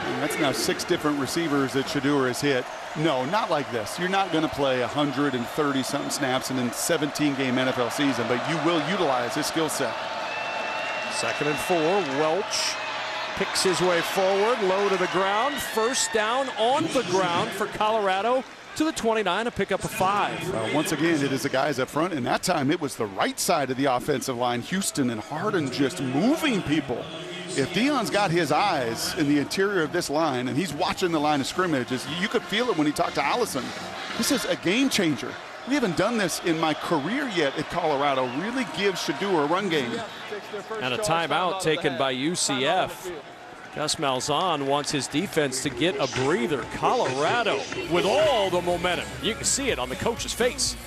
And that's now 6 different receivers that Shedeur has hit. No, not like this. You're not going to play 130-something snaps in a 17-game NFL season, but you will utilize his skill set. 2nd and 4, Welch picks his way forward, low to the ground. First down on the ground for Colorado to the 29, a pickup of 5. Once again, it is the guys up front, and that time it was the right side of the offensive line. Houston and Harden just moving people. If Dion's got his eyes in the interior of this line and he's watching the line of scrimmage, you could feel it when he talked to Allison. This is a game changer. We haven't done this in my career yet at Colorado. Really gives Shedeur a run game. And a timeout taken by UCF. Gus Malzahn wants his defense to get a breather. Colorado with all the momentum. You can see it on the coach's face.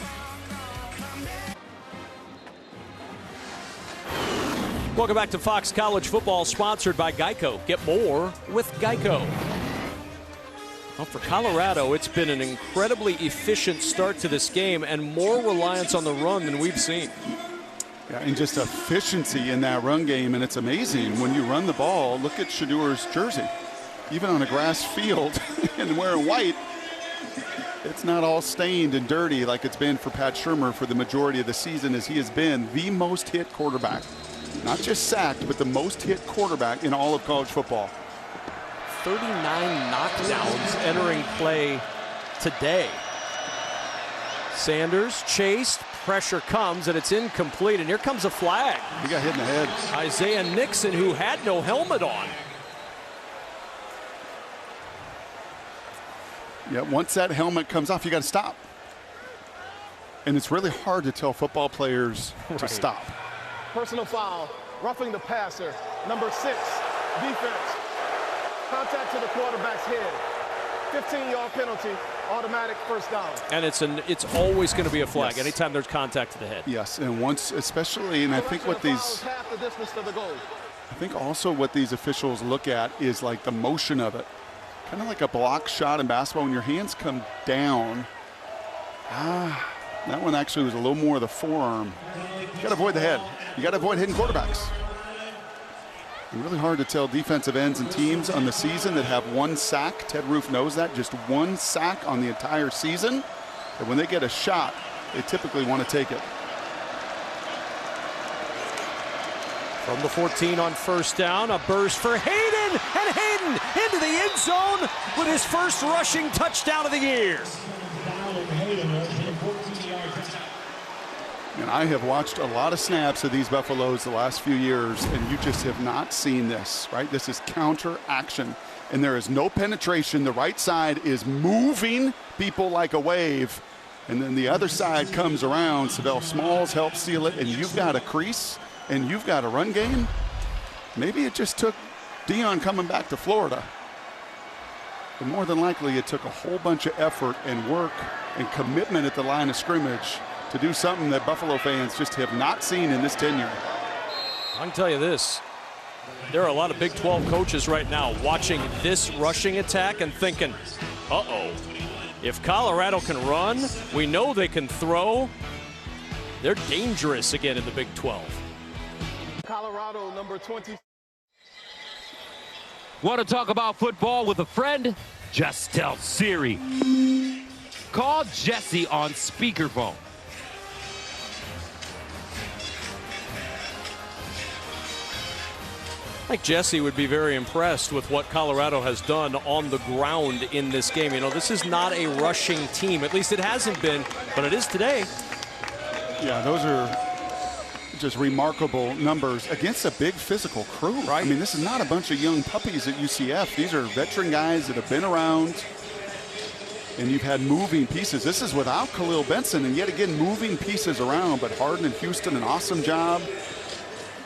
Welcome back to Fox College Football, sponsored by Geico. Get more with Geico. Well, for Colorado, it's been an incredibly efficient start to this game and more reliance on the run than we've seen. Yeah, and just efficiency in that run game, and it's amazing when you run the ball. Look at Shedeur's jersey. Even on a grass field and wearing white, it's not all stained and dirty like it's been for Pat Shurmur for the majority of the season, as he has been the most hit quarterback. Not just sacked, but the most hit quarterback in all of college football. 39 knockdowns entering play today. Sanders chased, pressure comes, and it's incomplete, and here comes a flag. He got hit in the head. Isaiah Nixon, who had no helmet on. Yeah, once that helmet comes off, you got to stop. And it's really hard to tell football players to stop. Personal foul, roughing the passer, number 6, defense. Contact to the quarterback's head. 15-yard penalty, automatic first down. And it's always going to be a flag, yes, anytime there's contact to the head. Yes, and once, especially, and I think what these, half the distance to the goal. I think also what these officials look at is like the motion of it. Kind of like a block shot in basketball when your hands come down. That one actually was a little more of the forearm. You got to avoid the head. You got to avoid hitting quarterbacks. It's really hard to tell defensive ends and teams on the season that have 1 sack. Ted Roof knows that, just 1 sack on the entire season. And when they get a shot, they typically want to take it. From the 14 on first down, a burst for Hayden, and Hayden into the end zone with his first rushing touchdown of the year. And I have watched a lot of snaps of these Buffaloes the last few years, and you just have not seen this, right? This is counter action, and there is no penetration. The right side is moving people like a wave, and then the other side comes around. Savell Smalls helps seal it, and you've got a crease, and you've got a run game. Maybe it just took Dion coming back to Florida. But more than likely, it took a whole bunch of effort and work and commitment at the line of scrimmage to do something that Buffalo fans just have not seen in this tenure. I can tell you this. There are a lot of Big 12 coaches right now watching this rushing attack and thinking, uh-oh, if Colorado can run, we know they can throw. They're dangerous again in the Big 12. Colorado, number 20. Want to talk about football with a friend? Just tell Siri. Call Jesse on speakerphone. I think Jesse would be very impressed with what Colorado has done on the ground in this game. You know, this is not a rushing team. At least it hasn't been, but it is today. Yeah, those are just remarkable numbers against a big physical crew. Right. I mean, this is not a bunch of young puppies at UCF. These are veteran guys that have been around, and you've had moving pieces. This is without Khalil Benson, and yet again, moving pieces around, but Hardin and Houston, an awesome job.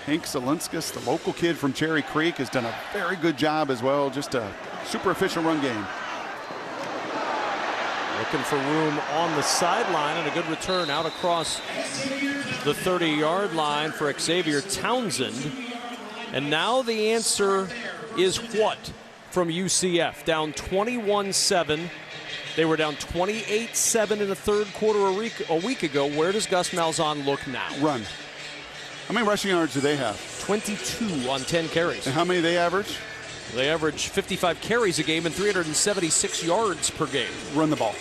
Hank Zelinskas, the local kid from Cherry Creek, has done a very good job as well. Just a super efficient run game. Looking for room on the sideline, and a good return out across the 30-yard line for Xavier Townsend. And now the answer is what from UCF? Down 21-7. They were down 28-7 in the third quarter a week ago. Where does Gus Malzahn look now? Run. How many rushing yards do they have? 22 on 10 carries. And how many they average? They average 55 carries a game and 376 yards per game. Run the ball.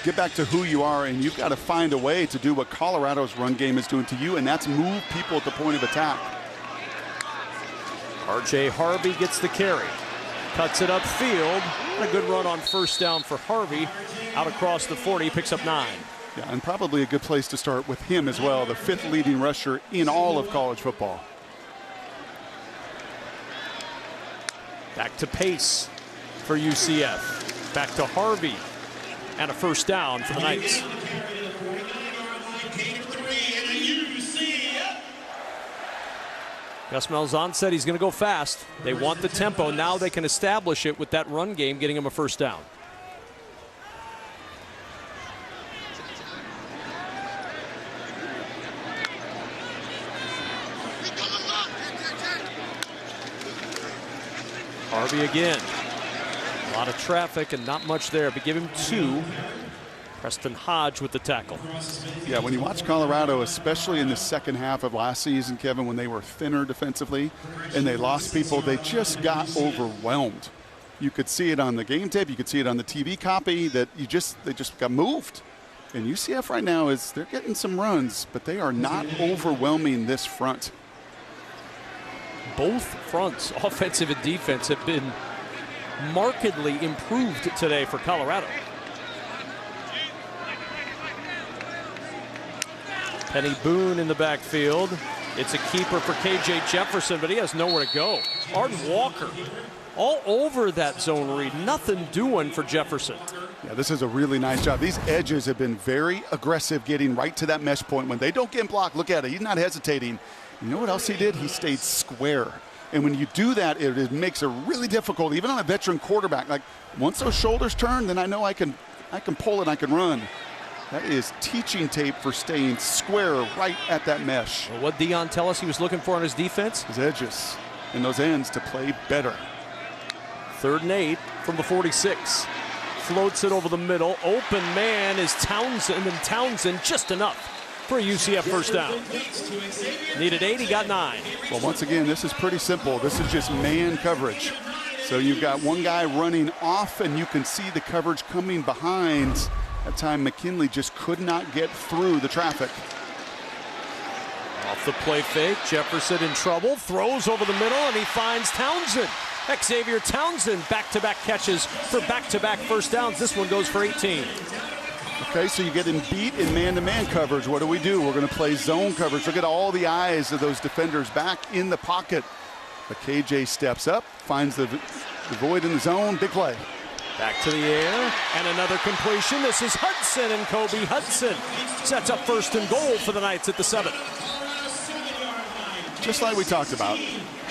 Get back to who you are, and you've got to find a way to do what Colorado's run game is doing to you, and that's move people at the point of attack. R.J. Harvey gets the carry. Cuts it upfield. And a good run on first down for Harvey. Out across the 40, picks up 9. Yeah, and probably a good place to start with him as well, the 5th leading rusher in all of college football. Back to Pace for UCF. Back to Harvey. And a first down for the Knights. Gus Malzahn said he's going to go fast. They want the tempo. Now they can establish it with that run game, getting him a first down. Harvey again. A lot of traffic and not much there, but give him 2. Preston Hodge with the tackle. Yeah, when you watch Colorado, especially in the second half of last season, Kevin, when they were thinner defensively and they lost people, they just got overwhelmed. You could see it on the game tape. You could see it on the TV copy that they just got moved. And UCF right now they're getting some runs, but they are not overwhelming this front. Both fronts, offensive and defense, have been markedly improved today for Colorado. Penny Boone in the backfield. It's a keeper for K.J. Jefferson, but he has nowhere to go. Arden Walker all over that zone read. Nothing doing for Jefferson. Yeah, this is a really nice job. These edges have been very aggressive getting right to that mesh point. When they don't get blocked, look at it. He's not hesitating. You know what else he did? He stayed square. And when you do that, it makes it really difficult, even on a veteran quarterback. Like, once those shoulders turn, then I know I can pull it, I can run. That is teaching tape for staying square right at that mesh. Well, what Dion tell us he was looking for on his defense? His edges and those ends to play better. 3rd and 8 from the 46. Floats it over the middle. Open man is Townsend, and Townsend just enough for a UCF first down. Needed 8, he got 9. Well, once again, this is pretty simple. This is just man coverage. So you've got one guy running off, and you can see the coverage coming behind. That time, McKinley just could not get through the traffic. Off the play fake, Jefferson in trouble, throws over the middle, and he finds Townsend. Xavier Townsend, back-to-back catches for back-to-back first downs. This one goes for 18. Okay, so you get him beat in man-to-man coverage. What do? We're going to play zone coverage. Look at all the eyes of those defenders back in the pocket. But KJ steps up, finds the void in the zone. Big play. Back to the air, and another completion. This is Hudson, and Kobe Hudson sets up 1st and goal for the Knights at the 7. Just like we talked about.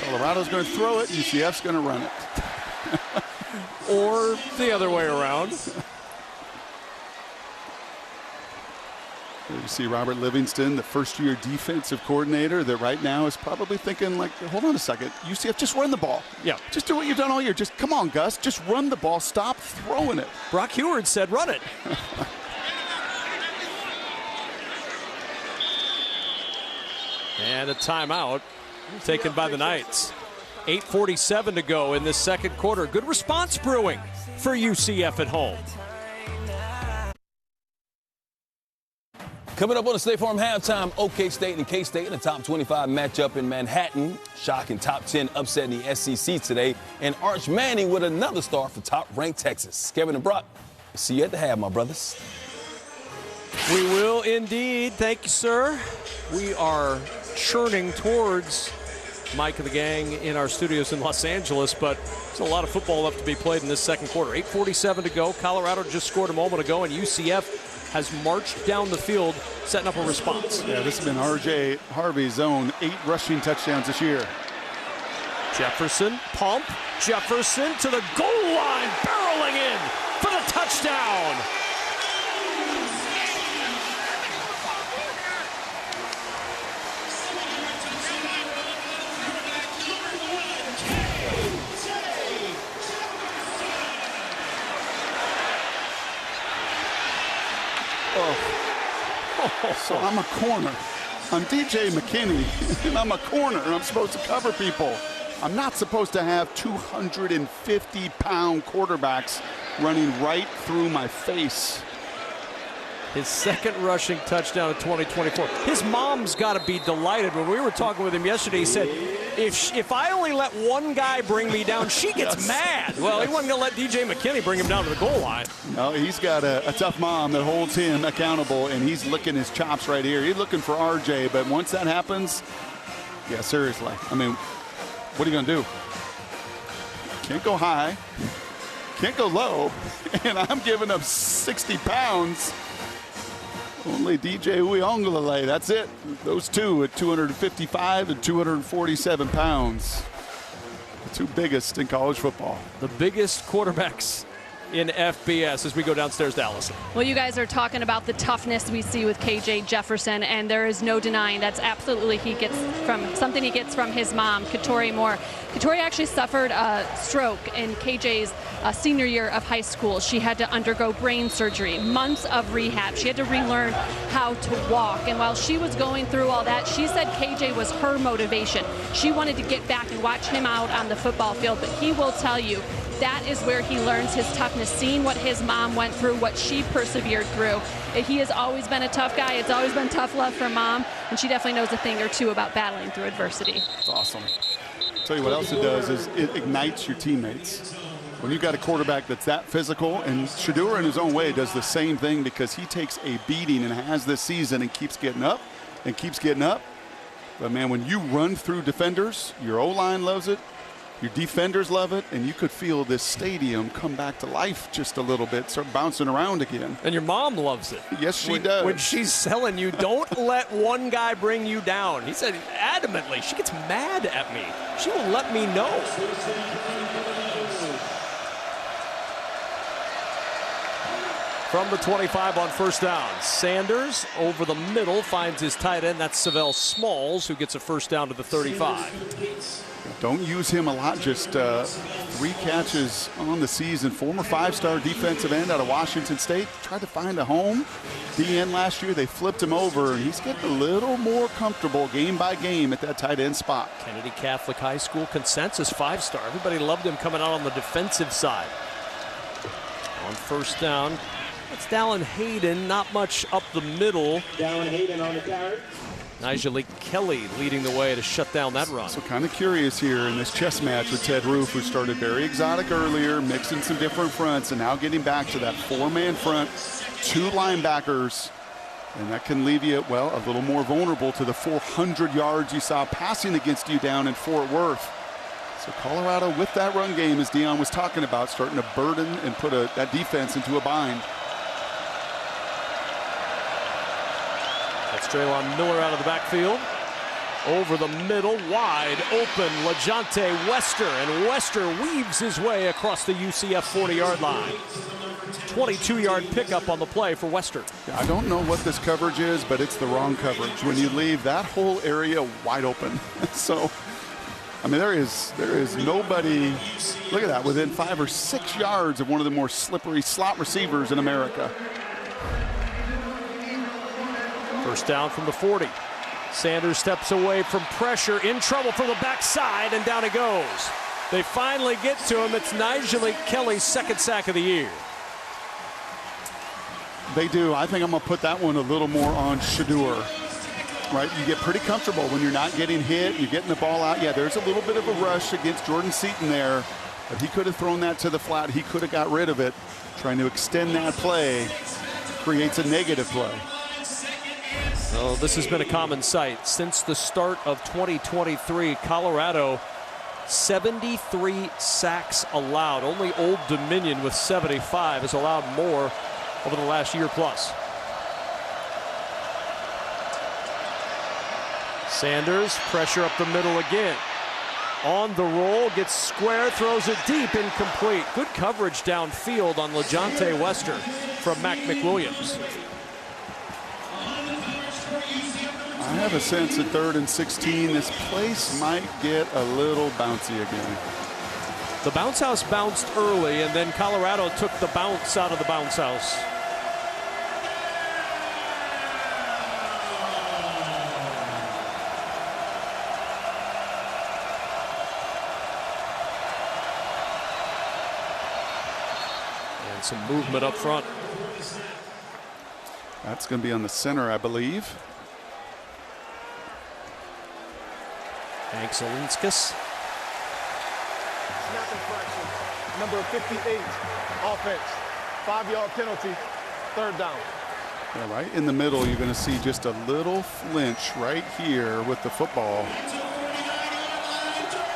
Colorado's going to throw it, UCF's going to run it. Or the other way around. You see Robert Livingston, the first-year defensive coordinator, that right now is probably thinking, like, hold on a second, UCF, just run the ball. Yeah. Just do what you've done all year. Just come on, Gus. Just run the ball. Stop throwing it. Brock Heward said run it. And a timeout taken by the Knights. 8:47 to go in this second quarter. Good response brewing for UCF at home. Coming up on the State Farm halftime, OK State and K-State in a top 25 matchup in Manhattan. Shocking top 10 upset in the SEC today. And Arch Manning with another star for top-ranked Texas. Kevin and Brock, see you at the half, my brothers. We will indeed. Thank you, sir. We are churning towards Mike and the gang in our studios in Los Angeles, but there's a lot of football left to be played in this second quarter. 8:47 to go. Colorado just scored a moment ago, and UCF has marched down the field, setting up a response. Yeah, this has been R.J. Harvey's own 8 rushing touchdowns this year. Jefferson, pump. Jefferson to the goal line, barreling in for the touchdown. So I'm a corner. I'm DJ McKinney, and I'm a corner, and I'm supposed to cover people. I'm not supposed to have 250-pound quarterbacks running right through my face. His second rushing touchdown of 2024. His mom's got to be delighted. When we were talking with him yesterday, he said, if I only let one guy bring me down, she gets mad. Well, he wasn't going to let DJ McKinney bring him down to the goal line. No, he's got a tough mom that holds him accountable, and he's licking his chops right here. He's looking for RJ, but once that happens, yeah, seriously. I mean, what are you going to do? Can't go high, can't go low, and I'm giving up 60 pounds. Only DJ Uiagalelei, that's it. Those two at 255 and 247 pounds. The two biggest in college football. The biggest quarterbacks in FBS as we go downstairs to Allison. Well, you guys are talking about the toughness we see with KJ Jefferson, and there is no denying that's absolutely something he gets from his mom, Katori Moore. Katori actually suffered a stroke in KJ's senior year of high school. She had to undergo brain surgery, months of rehab. She had to relearn how to walk, and while she was going through all that, she said KJ was her motivation. She wanted to get back and watch him out on the football field, but he will tell you that is where he learns his toughness, seeing what his mom went through, what she persevered through. He has always been a tough guy. It's always been tough love from mom, and she definitely knows a thing or two about battling through adversity. That's awesome. I'll tell you what else it does is it ignites your teammates. When you've got a quarterback that's that physical, and Shedeur in his own way does the same thing because he takes a beating and has this season and keeps getting up and keeps getting up. But, man, when you run through defenders, your O-line loves it. Your defenders love it, and you could feel this stadium come back to life just a little bit, start bouncing around again. And your mom loves it. Yes, she does. When she's telling you, don't let one guy bring you down. He said adamantly, she gets mad at me. She will let me know. From the 25 on first down, Sanders over the middle finds his tight end. That's Savell Smalls, who gets a first down to the 35. Don't use him a lot, just 3 catches on the season. Former 5-star defensive end out of Washington State. Tried to find a home. DN last year, they flipped him over, and he's getting a little more comfortable game by game at that tight end spot. Kennedy Catholic High School consensus 5-star. Everybody loved him coming out on the defensive side. On first down, it's Dallin Hayden, not much up the middle. Dallin Hayden on the carry. Nigel Kelly leading the way to shut down that run. So kind of curious here in this chess match with Ted Roof, who started very exotic earlier, mixing some different fronts, and now getting back to that 4-man front, 2 linebackers. And that can leave you, well, a little more vulnerable to the 400 yards you saw passing against you down in Fort Worth. So Colorado with that run game, as Dion was talking about, starting to burden and put that defense into a bind. That's Traylon Miller out of the backfield. Over the middle, wide open, LaJohntay Wester, and Wester weaves his way across the UCF 40-yard line. 22-yard pickup on the play for Wester. I don't know what this coverage is, but it's the wrong coverage when you leave that whole area wide open. So, I mean, there is nobody, look at that, within 5 or 6 yards of one of the more slippery slot receivers in America. First down from the 40. Sanders steps away from pressure, in trouble from the backside, and down he goes. They finally get to him. It's Nigel Kelly's second sack of the year. They do. I think I'm going to put that one a little more on Shedeur. Right? You get pretty comfortable when you're not getting hit. You're getting the ball out. Yeah, there's a little bit of a rush against Jordan Seaton there, but he could have thrown that to the flat. He could have got rid of it. Trying to extend that play creates a negative play. Well, this has been a common sight since the start of 2023. Colorado, 73 sacks allowed. Only Old Dominion with 75 has allowed more over the last year plus. Sanders, pressure up the middle again. On the roll, gets square, throws it deep, incomplete. Good coverage downfield on LaJohntay Wester from Mac McWilliams. I have a sense at 3rd and 16, this place might get a little bouncy again. The bounce house bounced early, and then Colorado took the bounce out of the bounce house. And some movement up front. That's going to be on the center, I believe. Hank Zelinskas. Snap infraction, number 58, offense. 5-yard penalty, 3rd down. Yeah, right in the middle, you're going to see just a little flinch right here with the football.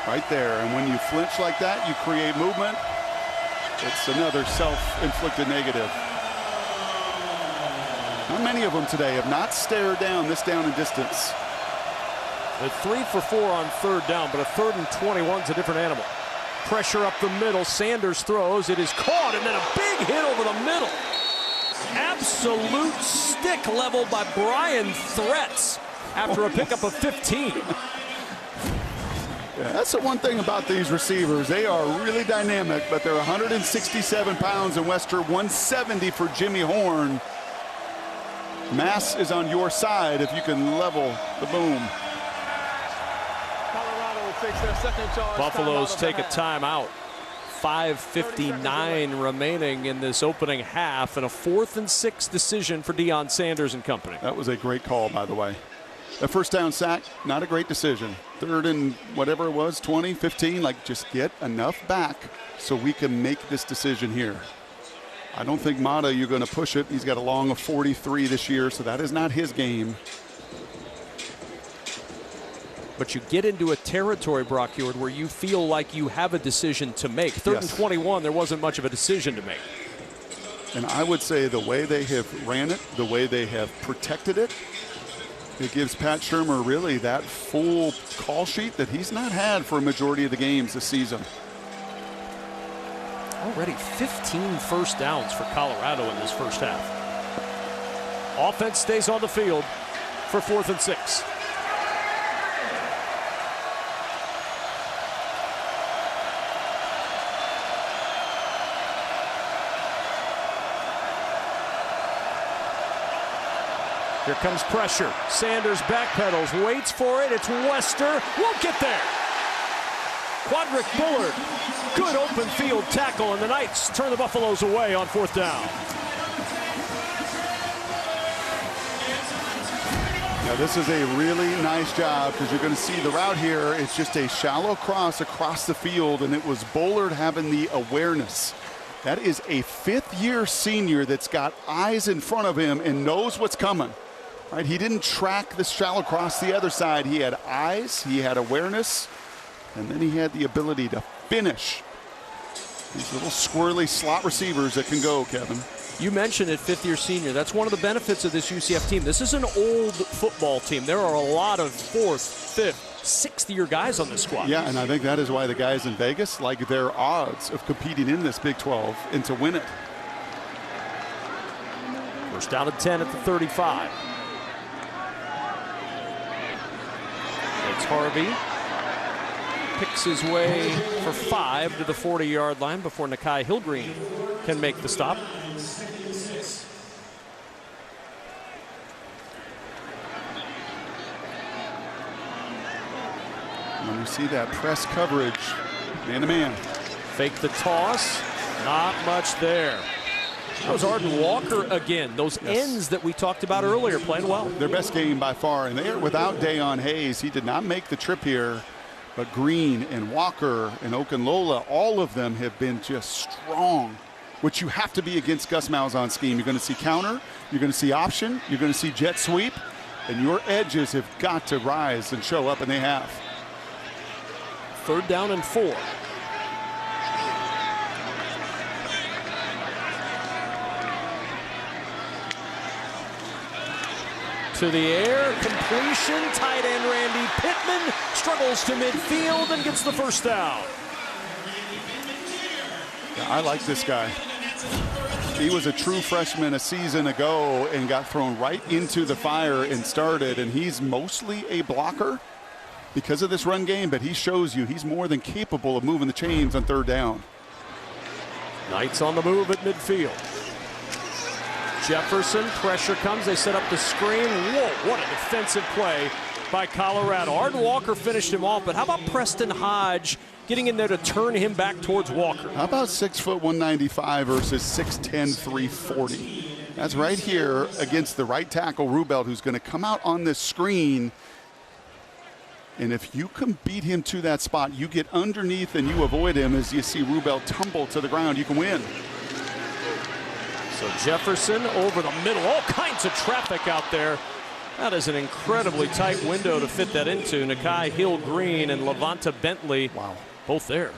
Right there. And when you flinch like that, you create movement. It's another self-inflicted negative. Not many of them today have not stared down this down and distance. They're 3 for 4 on 3rd down, but a 3rd and 21 is a different animal. Pressure up the middle. Sanders throws. It is caught, and then a big hit over the middle. Absolute stick leveled by Brian Threats after a pickup of 15. Yeah, that's the one thing about these receivers. They are really dynamic, but they're 167 pounds, and Wester 170 for Jimmy Horn. Mass is on your side if you can level the boom. Takes their second charge. Buffaloes take a timeout. 5:59 remaining in this opening half, and a 4th and 6 decision for Deion Sanders and company. That was a great call, by the way. The first down sack, not a great decision. 3rd and whatever it was, 20, 15, like just get enough back so we can make this decision here. I don't think Mata, you're going to push it. He's got a long of 43 this year, so that is not his game. But you get into a territory, Brock Heward, where you feel like you have a decision to make. 3rd and 21, there wasn't much of a decision to make. And I would say the way they have ran it, the way they have protected it, it gives Pat Shurmur really that full call sheet that he's not had for a majority of the games this season. Already 15 first downs for Colorado in this first half. Offense stays on the field for 4th and 6. Here comes pressure. Sanders backpedals, waits for it. It's Wester. Won't get there. Quadric Bullard. Good open field tackle, and the Knights turn the Buffaloes away on 4th down. Now this is a really nice job because you're going to see the route here. It's just a shallow cross across the field, and it was Bullard having the awareness. That is a 5th-year senior that's got eyes in front of him and knows what's coming. Right, he didn't track the shallow cross the other side. He had eyes, he had awareness, and then he had the ability to finish. These little squirrely slot receivers that can go, Kevin. You mentioned it, fifth-year senior. That's one of the benefits of this UCF team. This is an old football team. There are a lot of fourth, fifth, sixth-year guys on this squad. Yeah, and I think that is why the guys in Vegas like their odds of competing in this Big 12 and to win it. First down and 10 at the 35. It's Harvey. Picks his way for 5 to the 40-yard line before Nakai Hillgreen can make the stop. When you see that press coverage, man-to-man. Fake the toss, not much there. That was Arden Walker again. Those ends that we talked about earlier playing well. Their best game by far, and they are without Dayon Hayes. He did not make the trip here, but Green and Walker and Okunlola, all of them have been just strong, which you have to be against Gus Malzahn's scheme. You're going to see counter, you're going to see option, you're going to see jet sweep, and your edges have got to rise and show up, and they have. Third down and 4. To the air, completion, tight end Randy Pittman struggles to midfield and gets the first down. Yeah, I like this guy. He was a true freshman a season ago and got thrown right into the fire and started, and he's mostly a blocker because of this run game, but he shows you he's more than capable of moving the chains on third down. Knights on the move at midfield. Jefferson, pressure comes, they set up the screen. Whoa, what a defensive play by Colorado. Arden Walker finished him off, but how about Preston Hodge getting in there to turn him back towards Walker? How about 6 foot 195 versus 6'10", 340? That's right here against the right tackle, Rubelt, who's going to come out on this screen. And if you can beat him to that spot, you get underneath and you avoid him as you see Rubelt tumble to the ground, you can win. So Jefferson over the middle, all kinds of traffic out there. That is an incredibly tight window to fit that into. Nakai Hillgreen and Levanta Bentley, wow, both there.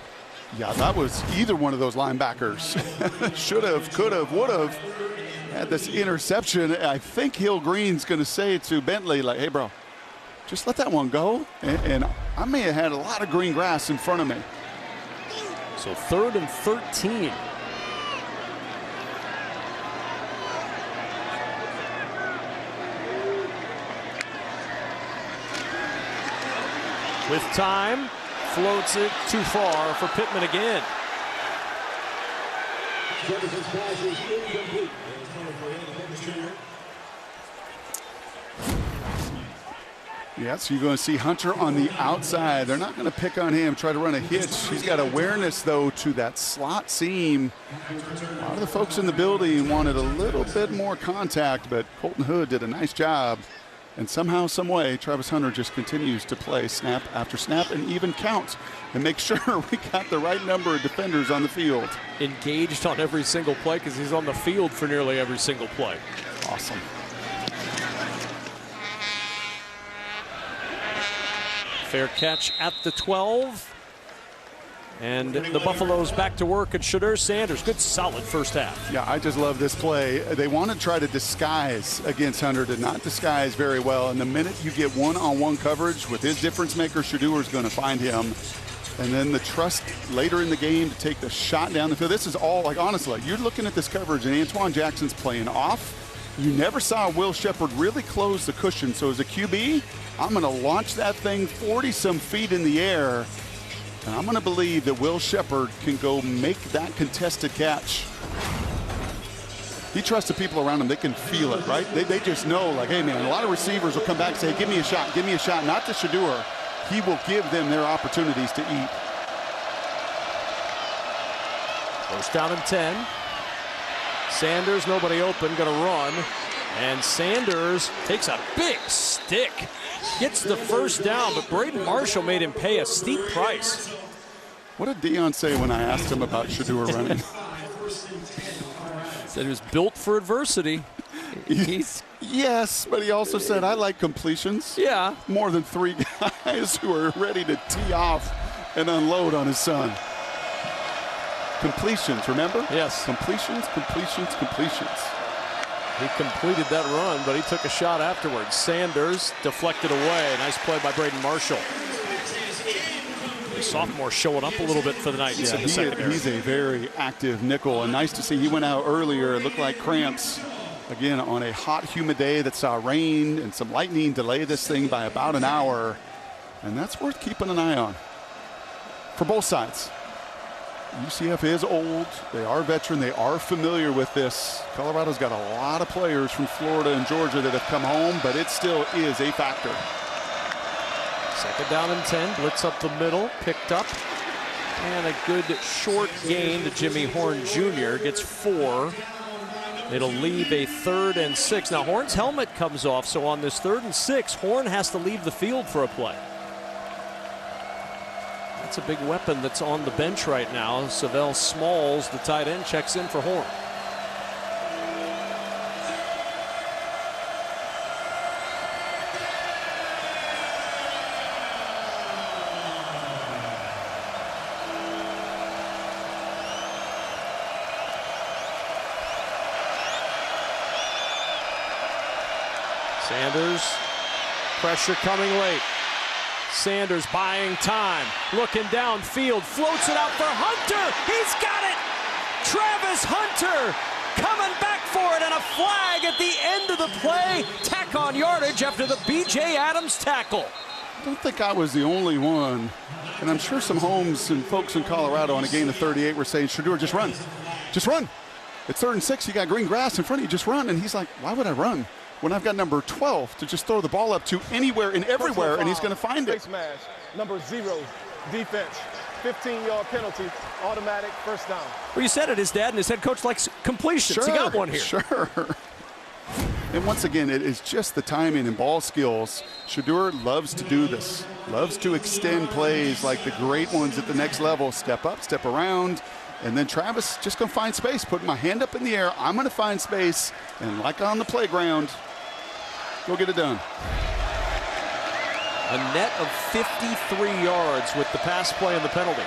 Yeah, that was either one of those linebackers. Should have, could have, would have. Had this interception. I think Hillgreen's going to say to Bentley, like, hey, bro, just let that one go. And I may have had a lot of green grass in front of me. So 3rd and 13. With time, floats it too far for Pittman again. Yeah, so you're going to see Hunter on the outside. They're not going to pick on him, try to run a hitch. He's got awareness, though, to that slot seam. A lot of the folks in the building wanted a little bit more contact, but Colton Hood did a nice job. And somehow, some way, Travis Hunter just continues to play snap after snap and even count and make sure we got the right number of defenders on the field. Engaged on every single play because he's on the field for nearly every single play. Awesome. Fair catch at the 12. And the Buffaloes back to work at Shedeur Sanders. Good, solid first half. Yeah, I just love this play. They want to try to disguise against Hunter, did not disguise very well. And the minute you get one-on-one coverage with his difference maker, Shedeur is going to find him. And then the trust later in the game to take the shot down the field. This is all, like, honestly, you're looking at this coverage and Antoine Jackson's playing off. You never saw Will Shepard really close the cushion. So as a QB, I'm going to launch that thing 40-some feet in the air. And I'm going to believe that Will Shepard can go make that contested catch. He trusts the people around him. They can feel it, right? They just know, like, hey, man, a lot of receivers will come back and say, give me a shot, give me a shot. Not to Shedeur. He will give them their opportunities to eat. First down and 10. Sanders, nobody open, going to run. And Sanders takes a big stick. Gets the first down, but Braden Marshall made him pay a steep price. What did Deion say when I asked him about Shedeur running? Said he was built for adversity. Yes, but he also said, I like completions. Yeah. More than 3 guys who are ready to tee off and unload on his son. completions, remember? Yes. Completions. He completed that run, but he took a shot afterwards. Sanders deflected away. Nice play by Braden Marshall. The sophomore showing up a little bit for the night. Yeah, he's a very active nickel, and nice to see he went out earlier. It looked like cramps. Again, on a hot, humid day that saw rain and some lightning delay this thing by about an hour. And that's worth keeping an eye on for both sides. UCF is old. They are veteran. They are familiar with this. Colorado's got a lot of players from Florida and Georgia that have come home, but it still is a factor. Second down and 10. Blitz up the middle. Picked up. And a good short gain to Jimmy Horn Jr. Gets 4. It'll leave a 3rd and 6. Now, Horn's helmet comes off, so on this 3rd and 6, Horn has to leave the field for a play. That's a big weapon that's on the bench right now. Savell Smalls, the tight end, checks in for Horn. Sanders, pressure coming late. Sanders buying time, looking downfield, floats it out for Hunter. He's got it! Travis Hunter coming back for it, and a flag at the end of the play. Tack on yardage after the B.J. Adams tackle. I don't think I was the only one, and I'm sure some homes and folks in Colorado on a gain of 38 were saying, Shedeur, just run. Just run. It's 3rd and 6, you got green grass in front of you, just run. And he's like, why would I run when I've got number 12 to just throw the ball up to anywhere and everywhere, and he's going to find it? Face mash, number 0, defense, 15-yard penalty, automatic first down. Well, you said it. His dad and his head coach likes completions. Sure, he got one here. Sure. And once again, it is just the timing and ball skills. Shedeur loves to do this, loves to extend plays like the great ones at the next level. Step up, step around. And then Travis just going to find space, put my hand up in the air. I'm going to find space, and like on the playground, go get it done. A net of 53 yards with the pass play and the penalty.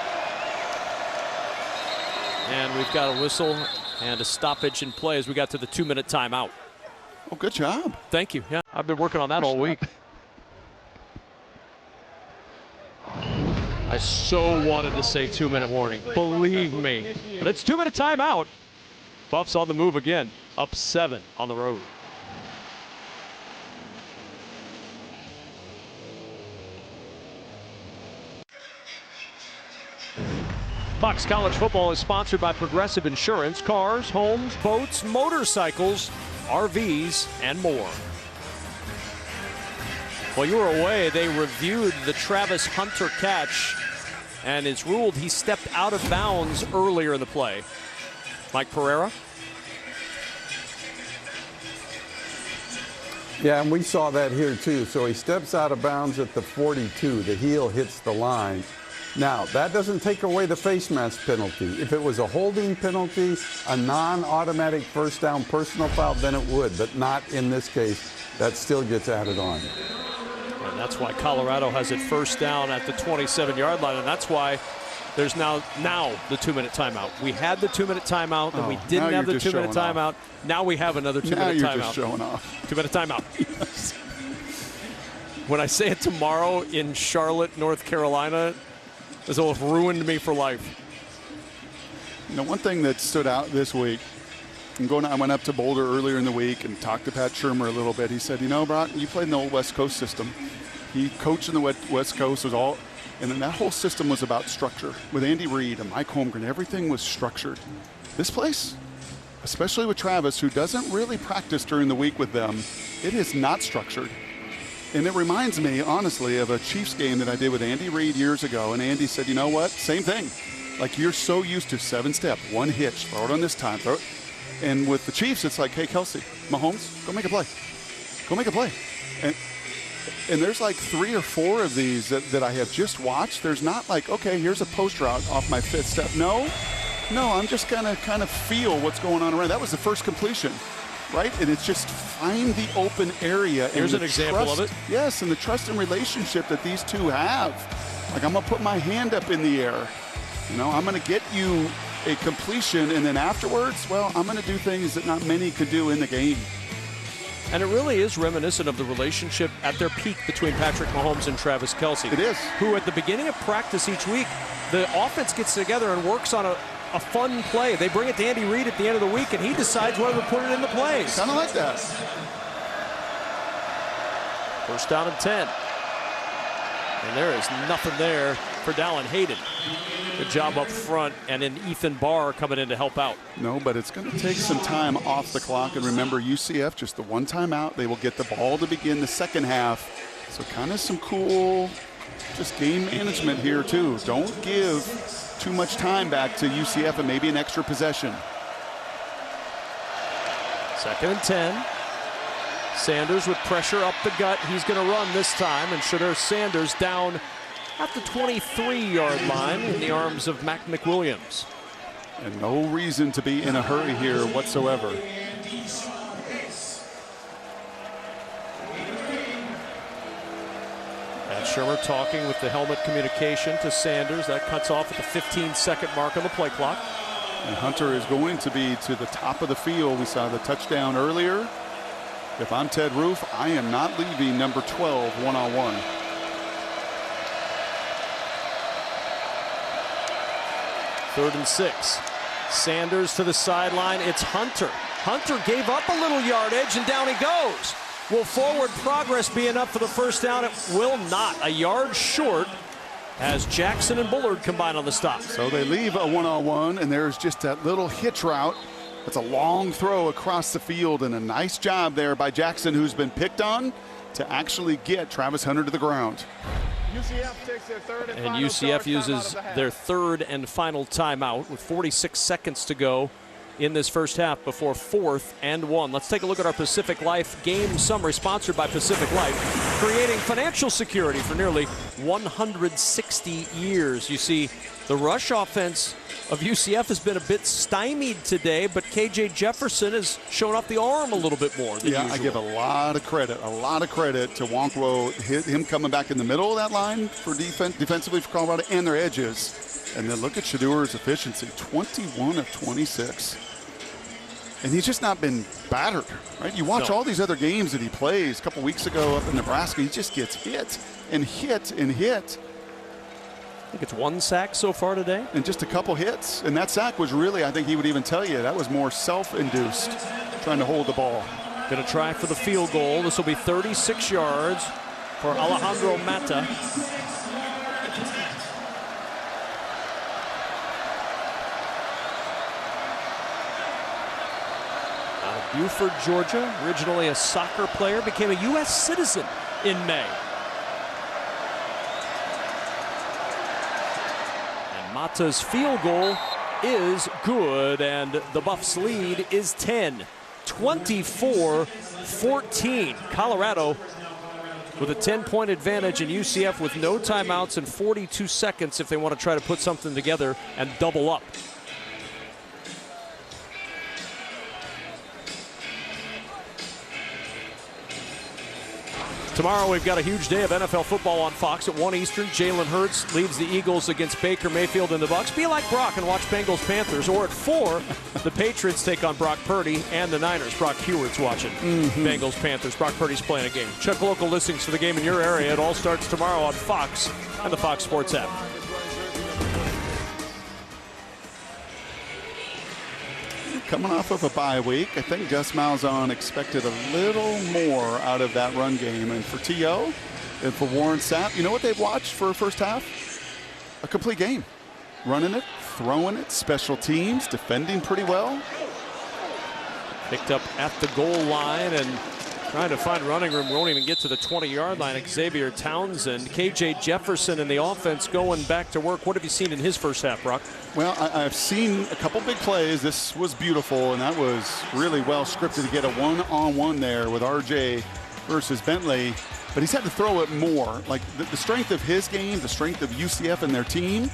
And we've got a whistle and a stoppage in play as we got to the 2-minute timeout. Oh, good job. Thank you. Yeah, I've been working on that all week. I so wanted to say 2-minute warning. Believe me. But it's 2-minute timeout. Buffs on the move again. Up 7 on the road. Fox College Football is sponsored by Progressive Insurance. Cars, homes, boats, motorcycles, RVs, and more. While you were away, they reviewed the Travis Hunter catch, and it's ruled he stepped out of bounds earlier in the play. Mike Pereira? Yeah, and we saw that here too. So he steps out of bounds at the 42. The heel hits the line. Now, that doesn't take away the face mask penalty. If it was a holding penalty, a non-automatic first down personal foul, then it would, but not in this case. That still gets added on. And that's why Colorado has it first down at the 27-yard line, and that's why there's now the 2-minute timeout. We had the 2-minute timeout, and we didn't have the 2-minute timeout. Now we have another 2-minute timeout. Now you're just showing off. 2-minute timeout. Yes. When I say it tomorrow in Charlotte, North Carolina, it's almost ruined me for life. You know, one thing that stood out this week, I went up to Boulder earlier in the week and talked to Pat Shermer a little bit. He said, you know, Brock, you played in the old West Coast system. He coached in the West Coast, and then that whole system was about structure. With Andy Reid and Mike Holmgren, everything was structured. This place, especially with Travis, who doesn't really practice during the week with them, it is not structured. And it reminds me, honestly, of a Chiefs game that I did with Andy Reid years ago. And Andy said, you know what? Same thing. Like, you're so used to 7-step, one hitch, throw it on this time, throw it. And with the Chiefs, it's like, hey, Kelsey, Mahomes, go make a play. Go make a play. And there's like 3 or 4 of these that I have just watched. There's not like, okay, here's a post route off my 5th step. No, I'm just going to kind of feel what's going on around. That was the first completion. Right? And it's just find the open area. Here's an example of it. Yes, and the trust and relationship that these two have. Like, I'm going to put my hand up in the air. You know, I'm going to get you a completion, and then afterwards, well, I'm going to do things that not many could do in the game. And it really is reminiscent of the relationship at their peak between Patrick Mahomes and Travis Kelce. It is. Who at the beginning of practice each week, the offense gets together and works on a fun play. They bring it to Andy Reid at the end of the week, and he decides whether to put it in the plays. Kind of like that. First down and 10. And there is nothing there for Dallin Hayden. Good job up front, and then Ethan Barr coming in to help out. No, but it's going to take some time off the clock. And remember, UCF, just the one timeout. They will get the ball to begin the second half. So kind of some cool just game management here, too. Don't give too much time back to UCF and maybe an extra possession. Second and 10. Sanders with pressure up the gut. He's going to run this time, and Shedeur Sanders down at the 23-yard line in the arms of Mac McWilliams. And no reason to be in a hurry here whatsoever. Pat Shermer talking with the helmet communication to Sanders. That cuts off at the 15-second mark on the play clock. And Hunter is going to be to the top of the field. We saw the touchdown earlier. If I'm Ted Roof, I am not leaving number 12 one-on-one. Third and 6. Sanders to the sideline. It's Hunter. Hunter gave up a little yardage, and down he goes. Will forward progress be enough for the first down? It will not. A yard short as Jackson and Bullard combine on the stop. So they leave a one-on-one, and there's just that little hitch route. It's a long throw across the field, and a nice job there by Jackson, who's been picked on, to actually get Travis Hunter to the ground. UCF takes their third and And final UCF charge uses timeout of the their half. third and final timeout with 46 seconds to go in this first half before 4th and 1. Let's take a look at our Pacific Life game summary, sponsored by Pacific Life, creating financial security for nearly 160 years. You see, the rush offense of UCF has been a bit stymied today, but KJ Jefferson has shown off the arm a little bit more than usual. I give a lot of credit to Wonkwo, him coming back in the middle of that line for defensively for Colorado and their edges. And then look at Shedeur's efficiency, 21 of 26. And he's just not been battered, right? You watch all these other games that he plays. A couple weeks ago up in Nebraska, he just gets hit and hit and hit. I think it's 1 sack so far today. And just a couple hits. And that sack was really, I think he would even tell you, that was more self-induced, trying to hold the ball. Going to try for the field goal. This will be 36 yards for Alejandro Mata. Out of Buford, Georgia, originally a soccer player, became a U.S. citizen in May. Mata's field goal is good, and the Buffs' lead is 10, 24-14. Colorado with a 10-point advantage, and UCF with no timeouts and 42 seconds if they want to try to put something together and double up. Tomorrow we've got a huge day of NFL football on Fox at 1 Eastern. Jalen Hurts leads the Eagles against Baker Mayfield and the Bucs. Be like Brock and watch Bengals Panthers. Or at 4, the Patriots take on Brock Purdy and the Niners. Brock Hewitt's watching Bengals Panthers. Brock Purdy's playing a game. Check local listings for the game in your area. It all starts tomorrow on Fox and the Fox Sports app. Coming off of a bye week, I think Gus Malzahn expected a little more out of that run game. And for T.O. and for Warren Sapp, you know what they've watched for a first half? A complete game. Running it, throwing it, special teams, defending pretty well. Picked up at the goal line and trying to find running room. Won't even get to the 20-yard line. Xavier Townsend, KJ Jefferson in the offense going back to work. What have you seen in his first half, Brock? Well, I've seen a couple big plays. This was beautiful, and that was really well scripted to get a one-on-one there with RJ versus Bentley. But he's had to throw it more. Like the strength of his game, the strength of UCF and their team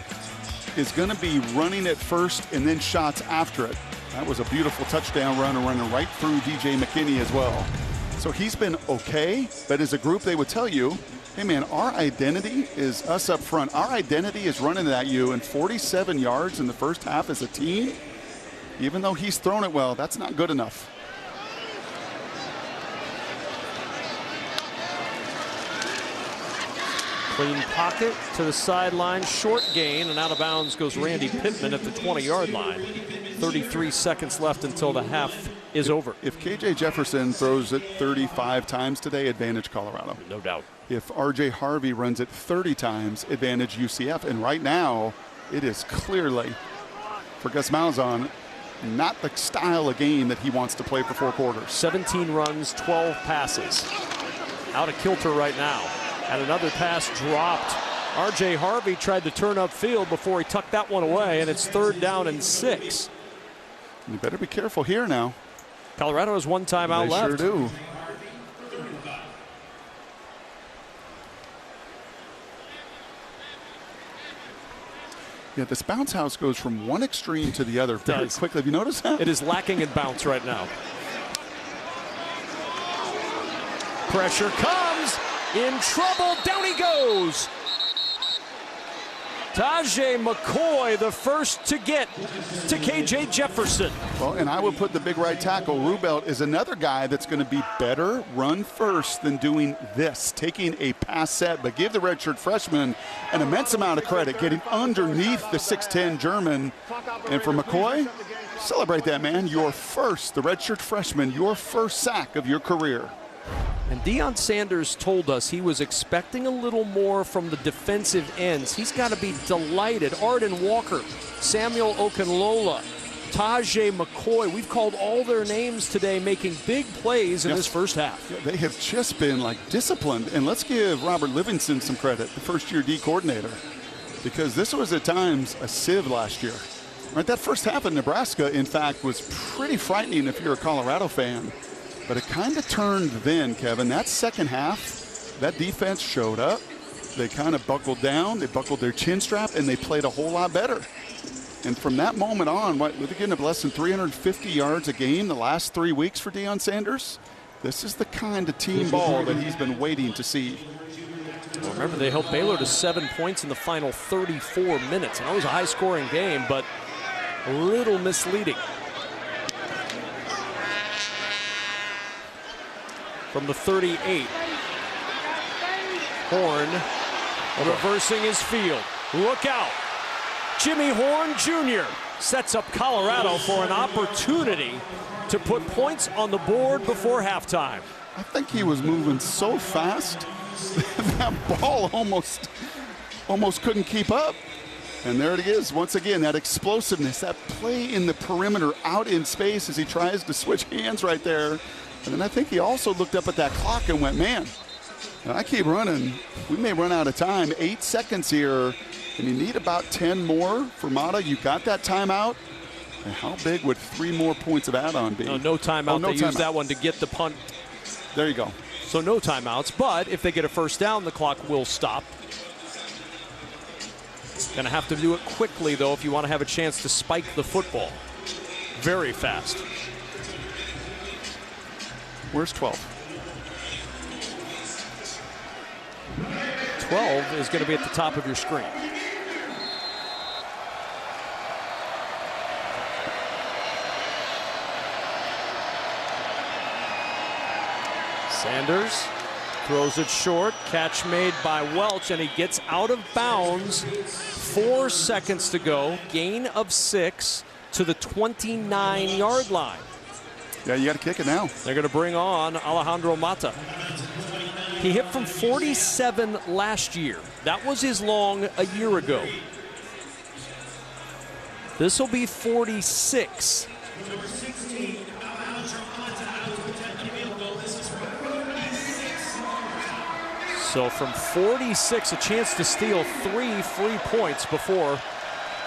is going to be running it first and then shots after it. That was a beautiful touchdown run and running right through DJ McKinney as well. So he's been okay, but as a group, they would tell you Hey, man, our identity is us up front. Our identity is running at you, and 47 yards in the first half as a team, even though he's thrown it well, that's not good enough. Clean pocket to the sideline, short gain, and out of bounds goes Randy Pittman at the 20-yard line. 33 seconds left until the half is over. If KJ Jefferson throws it 35 times today, advantage Colorado. No doubt. If RJ Harvey runs it 30 times, advantage UCF. And right now, it is clearly, for Gus Malzahn, not the style of game that he wants to play for 4 quarters. 17 runs, 12 passes. Out of kilter right now. And another pass dropped. RJ Harvey tried to turn upfield before he tucked that one away, and it's 3rd down and 6. You better be careful here now. Colorado has 1 timeout left. They sure do. Yeah, this bounce house goes from one extreme to the other very quickly. Have you noticed that? It is lacking in bounce right now. Pressure comes. In trouble. Down he goes. Tajay McCoy, the first to get to KJ Jefferson. Well, and I would put the big right tackle. Rubelt is another guy that's going to be better run first than doing this, taking a pass set, but give the redshirt freshman an immense amount of credit, getting underneath the 6'10 German. And for McCoy, celebrate that, man. Your first, the redshirt freshman, your first sack of your career. And Deion Sanders told us he was expecting a little more from the defensive ends. He's got to be delighted. Arden Walker, Samuel Okunlola, Tajay McCoy. We've called all their names today, making big plays in this first half. Yeah, they have just been like disciplined. And let's give Robert Livingston some credit, the first-year D coordinator, because this was at times a sieve last year. Right, that first half in Nebraska, in fact, was pretty frightening if you're a Colorado fan. But it kind of turned then, Kevin. That second half, that defense showed up. They kind of buckled down. They buckled their chin strap, and they played a whole lot better. And from that moment on, with again of less than 350 yards a game the last 3 weeks for Deion Sanders, this is the kind of team ball that he's been waiting to see. Well, remember, they held Baylor to 7 points in the final 34 minutes. I know it was a high-scoring game, but a little misleading. From the 38. Horn reversing his field. Look out. Jimmy Horn Jr. sets up Colorado for an opportunity to put points on the board before halftime. I think he was moving so fast that ball almost couldn't keep up. And there it is, once again, that explosiveness, that play in the perimeter out in space as he tries to switch hands right there. And then I think he also looked up at that clock and went, man, I keep running. We may run out of time. 8 seconds here, and you need about 10 more for Mata. You got that timeout. And how big would 3 more points of add-on be? No timeout. Oh, no they used that one to get the punt. There you go. So no timeouts, but if they get a first down, the clock will stop. Gonna have to do it quickly, though, if you want to have a chance to spike the football. Very fast. Where's 12? 12 is going to be at the top of your screen. Sanders throws it short. Catch made by Welch, and he gets out of bounds. 4 seconds to go. Gain of 6 to the 29-yard line. Yeah, you got to kick it now. They're going to bring on Alejandro Mata. He hit from 47 last year. That was his long a year ago. This will be 46. So from 46, a chance to steal 3 free points before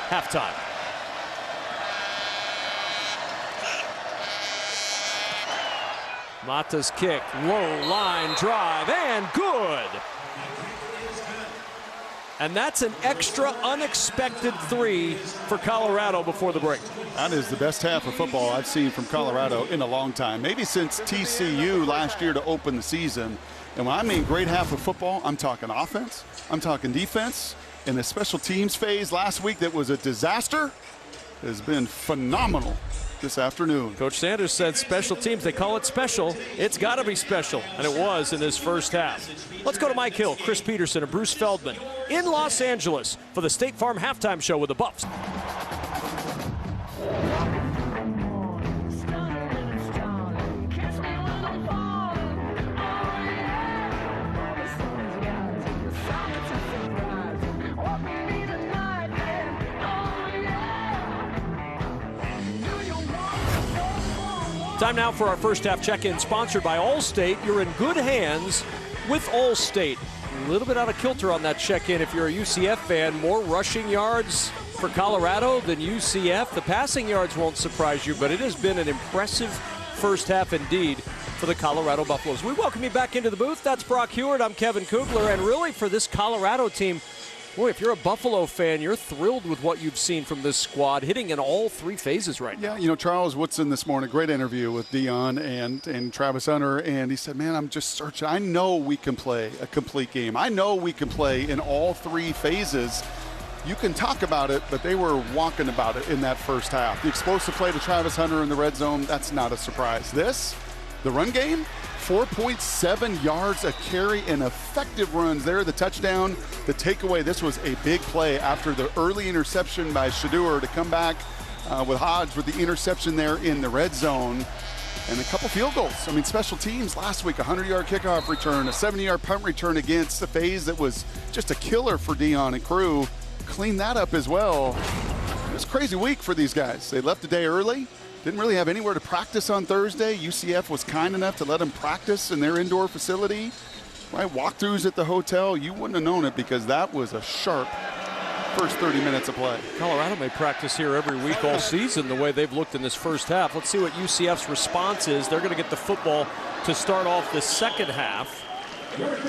halftime. Mata's kick, low line drive, and good. And that's an extra unexpected 3 for Colorado before the break. That is the best half of football I've seen from Colorado in a long time, maybe since TCU last year to open the season. And when I mean great half of football, I'm talking offense, I'm talking defense, and the special teams phase last week that was a disaster has been phenomenal this afternoon. Coach Sanders said special teams, they call it special. It's got to be special, and it was in this first half. Let's go to Mike Hill, Chris Peterson, and Bruce Feldman in Los Angeles for the State Farm Halftime Show with the Buffs. Time now for our first half check-in, sponsored by Allstate. You're in good hands with Allstate. A little bit out of kilter on that check-in if you're a UCF fan. More rushing yards for Colorado than UCF. The passing yards won't surprise you, but it has been an impressive first half indeed for the Colorado Buffaloes. We welcome you back into the booth. That's Brock Hewitt. I'm Kevin Kugler. And really for this Colorado team, boy, if you're a Buffalo fan, you're thrilled with what you've seen from this squad, hitting in all 3 phases right now. Yeah, you know, Charles Woodson this morning, great interview with Dion and Travis Hunter, and he said, man, I'm just searching. I know we can play a complete game. I know we can play in all 3 phases. You can talk about it, but they were walking about it in that first half. The explosive play to Travis Hunter in the red zone, that's not a surprise. This, the run game, 4.7 yards a carry and effective runs there. The touchdown, the takeaway. This was a big play after the early interception by Shadur to come back with Hodge with the interception there in the red zone and a couple field goals. I mean, special teams last week, a 100-yard kickoff return, a 70-yard punt return against the phase that was just a killer for Dion and crew. Clean that up as well. It was a crazy week for these guys. They left a day early. Didn't really have anywhere to practice on Thursday. UCF was kind enough to let them practice in their indoor facility. Right, walkthroughs at the hotel. You wouldn't have known it because that was a sharp first 30 minutes of play. Colorado may practice here every week all season the way they've looked in this first half. Let's see what UCF's response is. They're going to get the football to start off the second half.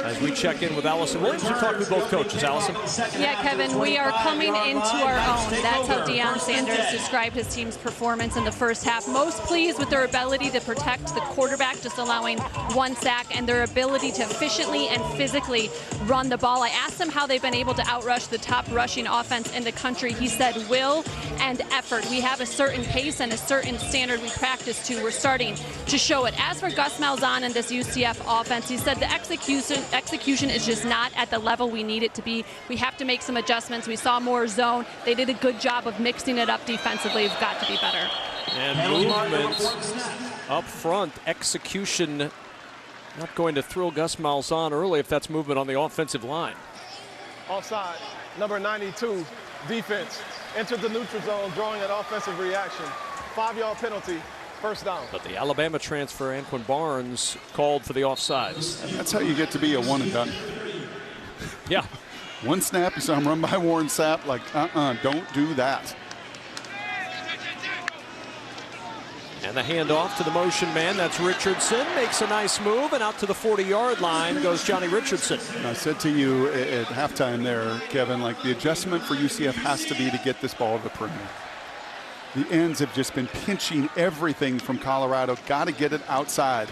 As we check in with Allison Williams, we're talking with both coaches. Allison? Yeah, Kevin, we are coming into our own. That's how Deion Sanders described his team's performance in the first half. Most pleased with their ability to protect the quarterback, just allowing 1 sack, and their ability to efficiently and physically run the ball. I asked him how they've been able to outrush the top rushing offense in the country. He said will and effort. We have a certain pace and a certain standard we practice to. We're starting to show it. As for Gus Malzahn and this UCF offense, he said the execution is just not at the level we need it to be. We have to make some adjustments. We saw more zone. They did a good job of mixing it up defensively. We've got to be better. And movement up front. Execution not going to thrill Gus Malzahn early if that's movement on the offensive line. Offside, number 92, defense. Entered the neutral zone, drawing an offensive reaction. 5-yard penalty. First down. But the Alabama transfer, Anquan Barnes, called for the offsides. That's how you get to be a one and done. Yeah. One snap, you saw him run by Warren Sapp, like, don't do that. And the handoff to the motion man, that's Richardson, makes a nice move, and out to the 40-yard line goes Johnny Richardson. I said to you at halftime there, Kevin, like the adjustment for UCF has to be to get this ball to the perimeter. The ends have just been pinching everything from Colorado. Got to get it outside.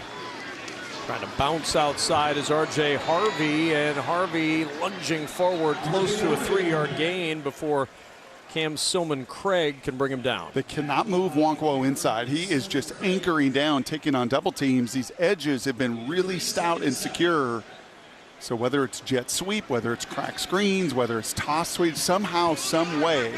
Trying to bounce outside is R.J. Harvey, and Harvey lunging forward close to a 3-yard gain before Cam Silman-Craig can bring him down. They cannot move Wonkwo inside. He is just anchoring down, taking on double teams. These edges have been really stout and secure. So whether it's jet sweep, whether it's crack screens, whether it's toss sweep, somehow, some way,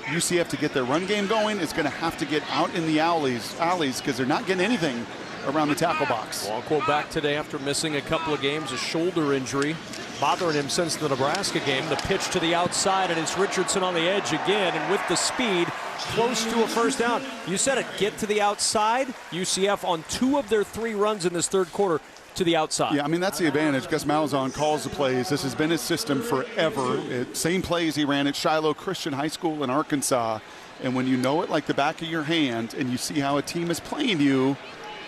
UCF to get their run game going is going to have to get out in the alleys because they're not getting anything around the tackle box. Wonkwo back today after missing a couple of games, a shoulder injury bothering him since the Nebraska game. The pitch to the outside, and it's Richardson on the edge again, and with the speed, close to a first down. You said it, get to the outside. UCF on 2 of their 3 runs in this third quarter to the outside. Yeah, I mean, that's the advantage. Gus Malzahn calls the plays. This has been his system forever. Same plays he ran at Shiloh Christian High School in Arkansas. And when you know it like the back of your hand and you see how a team is playing you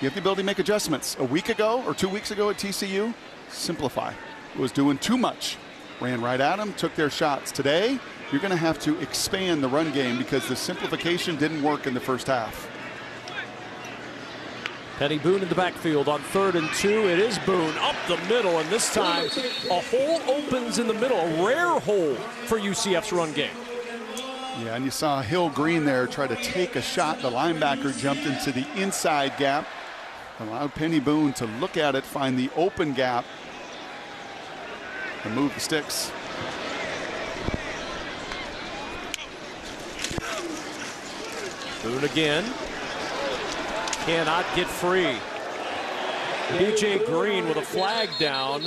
have the ability to make adjustments. A week ago or 2 weeks ago at TCU, simplify. It was doing too much. ran right at them, took their shots. Today, you're going to have to expand the run game because the simplification didn't work in the first half. Penny Boone in the backfield on 3rd and 2. It is Boone up the middle, and this time a hole opens in the middle, a rare hole for UCF's run game. Yeah, and you saw Hill Green there try to take a shot. The linebacker jumped into the inside gap, allowed Penny Boone to look at it, find the open gap, and move the sticks. Boone again. Cannot get free. BJ Green with a flag down.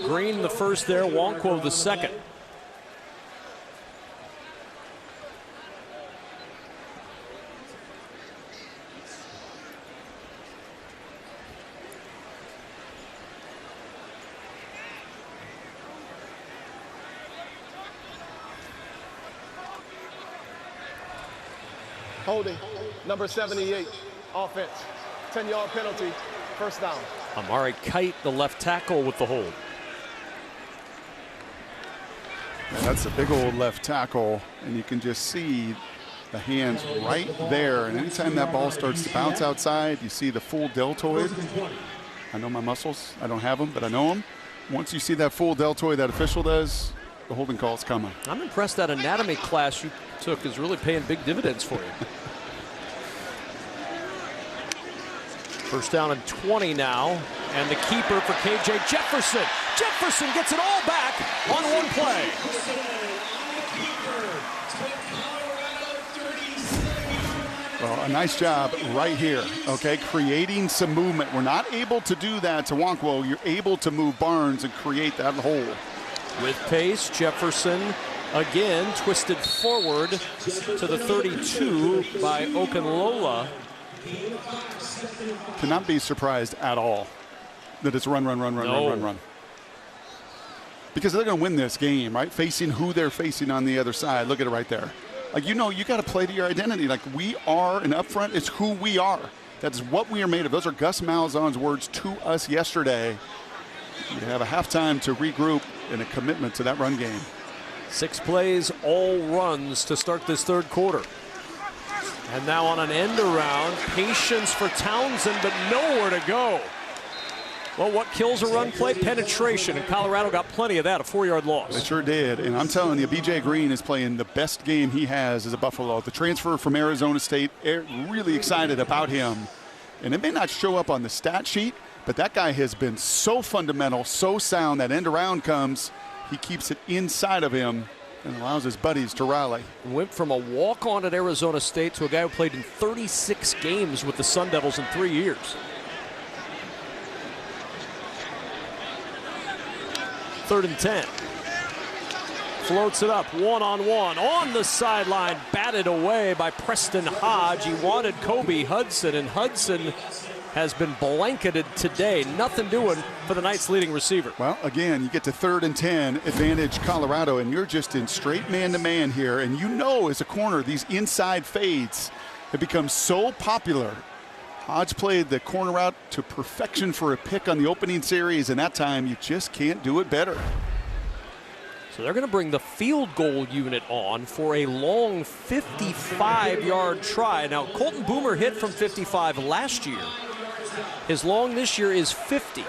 Green the first there, Wonquo the second. Holding, number 78, offense. 10-yard penalty, first down. Amari Kite, the left tackle, with the hold. And that's a big old left tackle, and you can just see the hands right there. And anytime that ball starts to bounce outside, you see the full deltoid. I know my muscles. I don't have them, but I know them. Once you see that full deltoid that official does, the holding call's coming. I'm impressed that anatomy class you took is really paying big dividends for you. First down and 20 now, and the keeper for KJ Jefferson. Jefferson gets it all back on one play. Well, a nice job right here, okay, creating some movement. We're not able to do that to Wonquo. You're able to move Barnes and create that hole. With pace, Jefferson again twisted forward to the 32 by Okunlola. Cannot be surprised at all that it's run. Because they're going to win this game, right? Facing who they're facing on the other side. Look at it right there. Like, you know, you got to play to your identity. Like, we are, and up front, it's who we are. That's what we are made of. Those are Gus Malzahn's words to us yesterday. You have a halftime to regroup and a commitment to that run game. 6 plays, all runs to start this third quarter. And now on an end around, patience for Townsend, but nowhere to go. Well, what kills a run play? Penetration, and Colorado got plenty of that, a 4-yard loss. They sure did, and I'm telling you, BJ Green is playing the best game he has as a Buffalo. The transfer from Arizona State, really excited about him. And it may not show up on the stat sheet, but that guy has been so fundamental, so sound. That end around comes, he keeps it inside of him and allows his buddies to rally. Went from a walk-on at Arizona State to a guy who played in 36 games with the Sun Devils in 3 years. Third and 10. Floats it up, one-on-one, on the sideline, batted away by Preston Hodge. He wanted Kobe Hudson, and Hudson has been blanketed today. Nothing doing for the Knights' leading receiver. Well, again, you get to 3rd and 10, advantage Colorado, and you're just in straight man-to-man here. And you know, as a corner, these inside fades have become so popular. Hodge played the corner route to perfection for a pick on the opening series, and that time you just can't do it better. So they're going to bring the field goal unit on for a long 55-yard try. Now, Colton Boomer hit from 55 last year. His long this year is 50.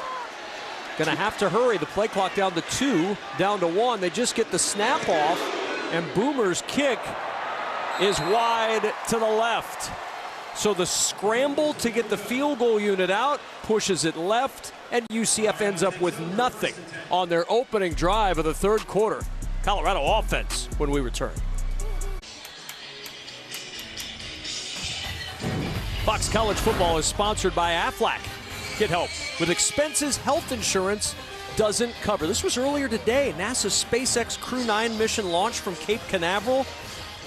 Going to have to hurry. The play clock down to 2, down to 1. They just get the snap off, and Boomer's kick is wide to the left. So the scramble to get the field goal unit out pushes it left, and UCF ends up with nothing on their opening drive of the third quarter. Colorado offense when we return. Fox College Football is sponsored by Aflac. Get help with expenses health insurance doesn't cover. This was earlier today. NASA's SpaceX Crew 9 mission launched from Cape Canaveral.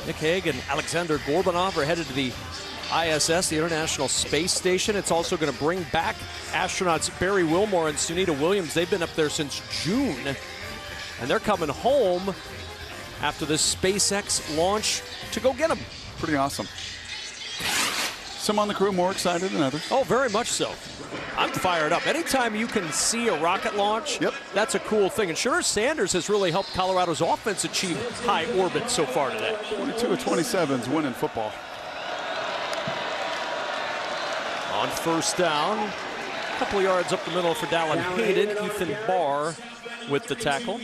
Nick Hague and Alexander Gorbanov are headed to the ISS, the International Space Station. It's also going to bring back astronauts Barry Wilmore and Sunita Williams. They've been up there since June, and they're coming home after this SpaceX launch to go get them. Pretty awesome. Some on the crew more excited than others. Oh, very much so. I'm fired up. Anytime you can see a rocket launch, that's a cool thing. And sure, Sanders has really helped Colorado's offense achieve high orbit so far today. 22 of 27 is winning football. On first down, a couple of yards up the middle for Dallin Hayden. Ethan Barr with the tackle.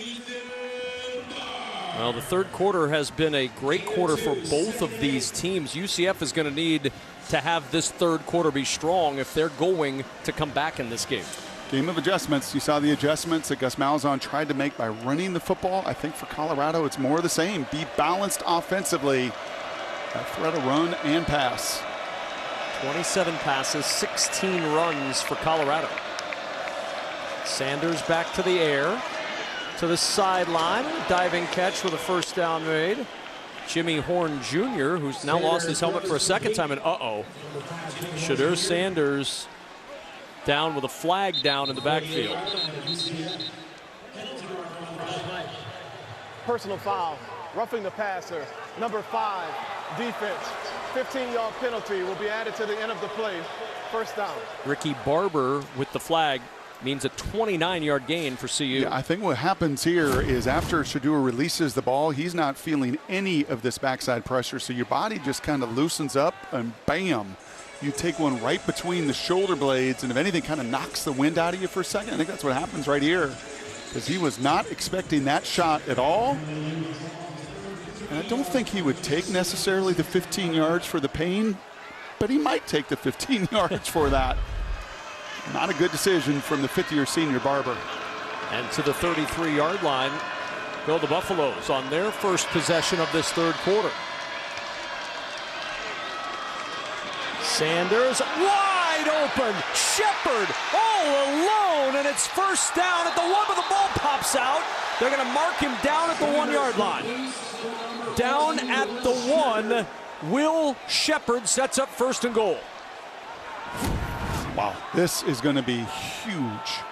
Well, the third quarter has been a great quarter for both of these teams. UCF is going to need to have this third quarter be strong if they're going to come back in this game. Game of adjustments. You saw the adjustments that Gus Malzahn tried to make by running the football. I think for Colorado, it's more of the same. Be balanced offensively. A threat of run and pass. 27 passes, 16 runs for Colorado. Sanders back to the air, to the sideline. Diving catch with a first down made. Jimmy Horn Jr., who's now lost his helmet for a second time, and Shedeur Sanders down with a flag down in the backfield. Personal foul, roughing the passer, number 5, defense. 15-yard penalty will be added to the end of the play. First down. Ricky Barber with the flag means a 29-yard gain for CU. Yeah, I think what happens here is after Shedeur releases the ball, he's not feeling any of this backside pressure, so your body just kind of loosens up, and bam, you take one right between the shoulder blades, and if anything kind of knocks the wind out of you for a second. I think that's what happens right here, because he was not expecting that shot at all. And I don't think he would take necessarily the 15 yards for the pain, but he might take the 15 yards for that. Not a good decision from the fifth-year senior Barber. And to the 33-yard line go the Buffaloes on their first possession of this third quarter. Sanders wide open. Shepard all alone, and it's first down at the 1, but the ball pops out. They're going to mark him down at the 1-yard line. Down at the 1, Will Shepard sets up first and goal. Wow, this is going to be huge.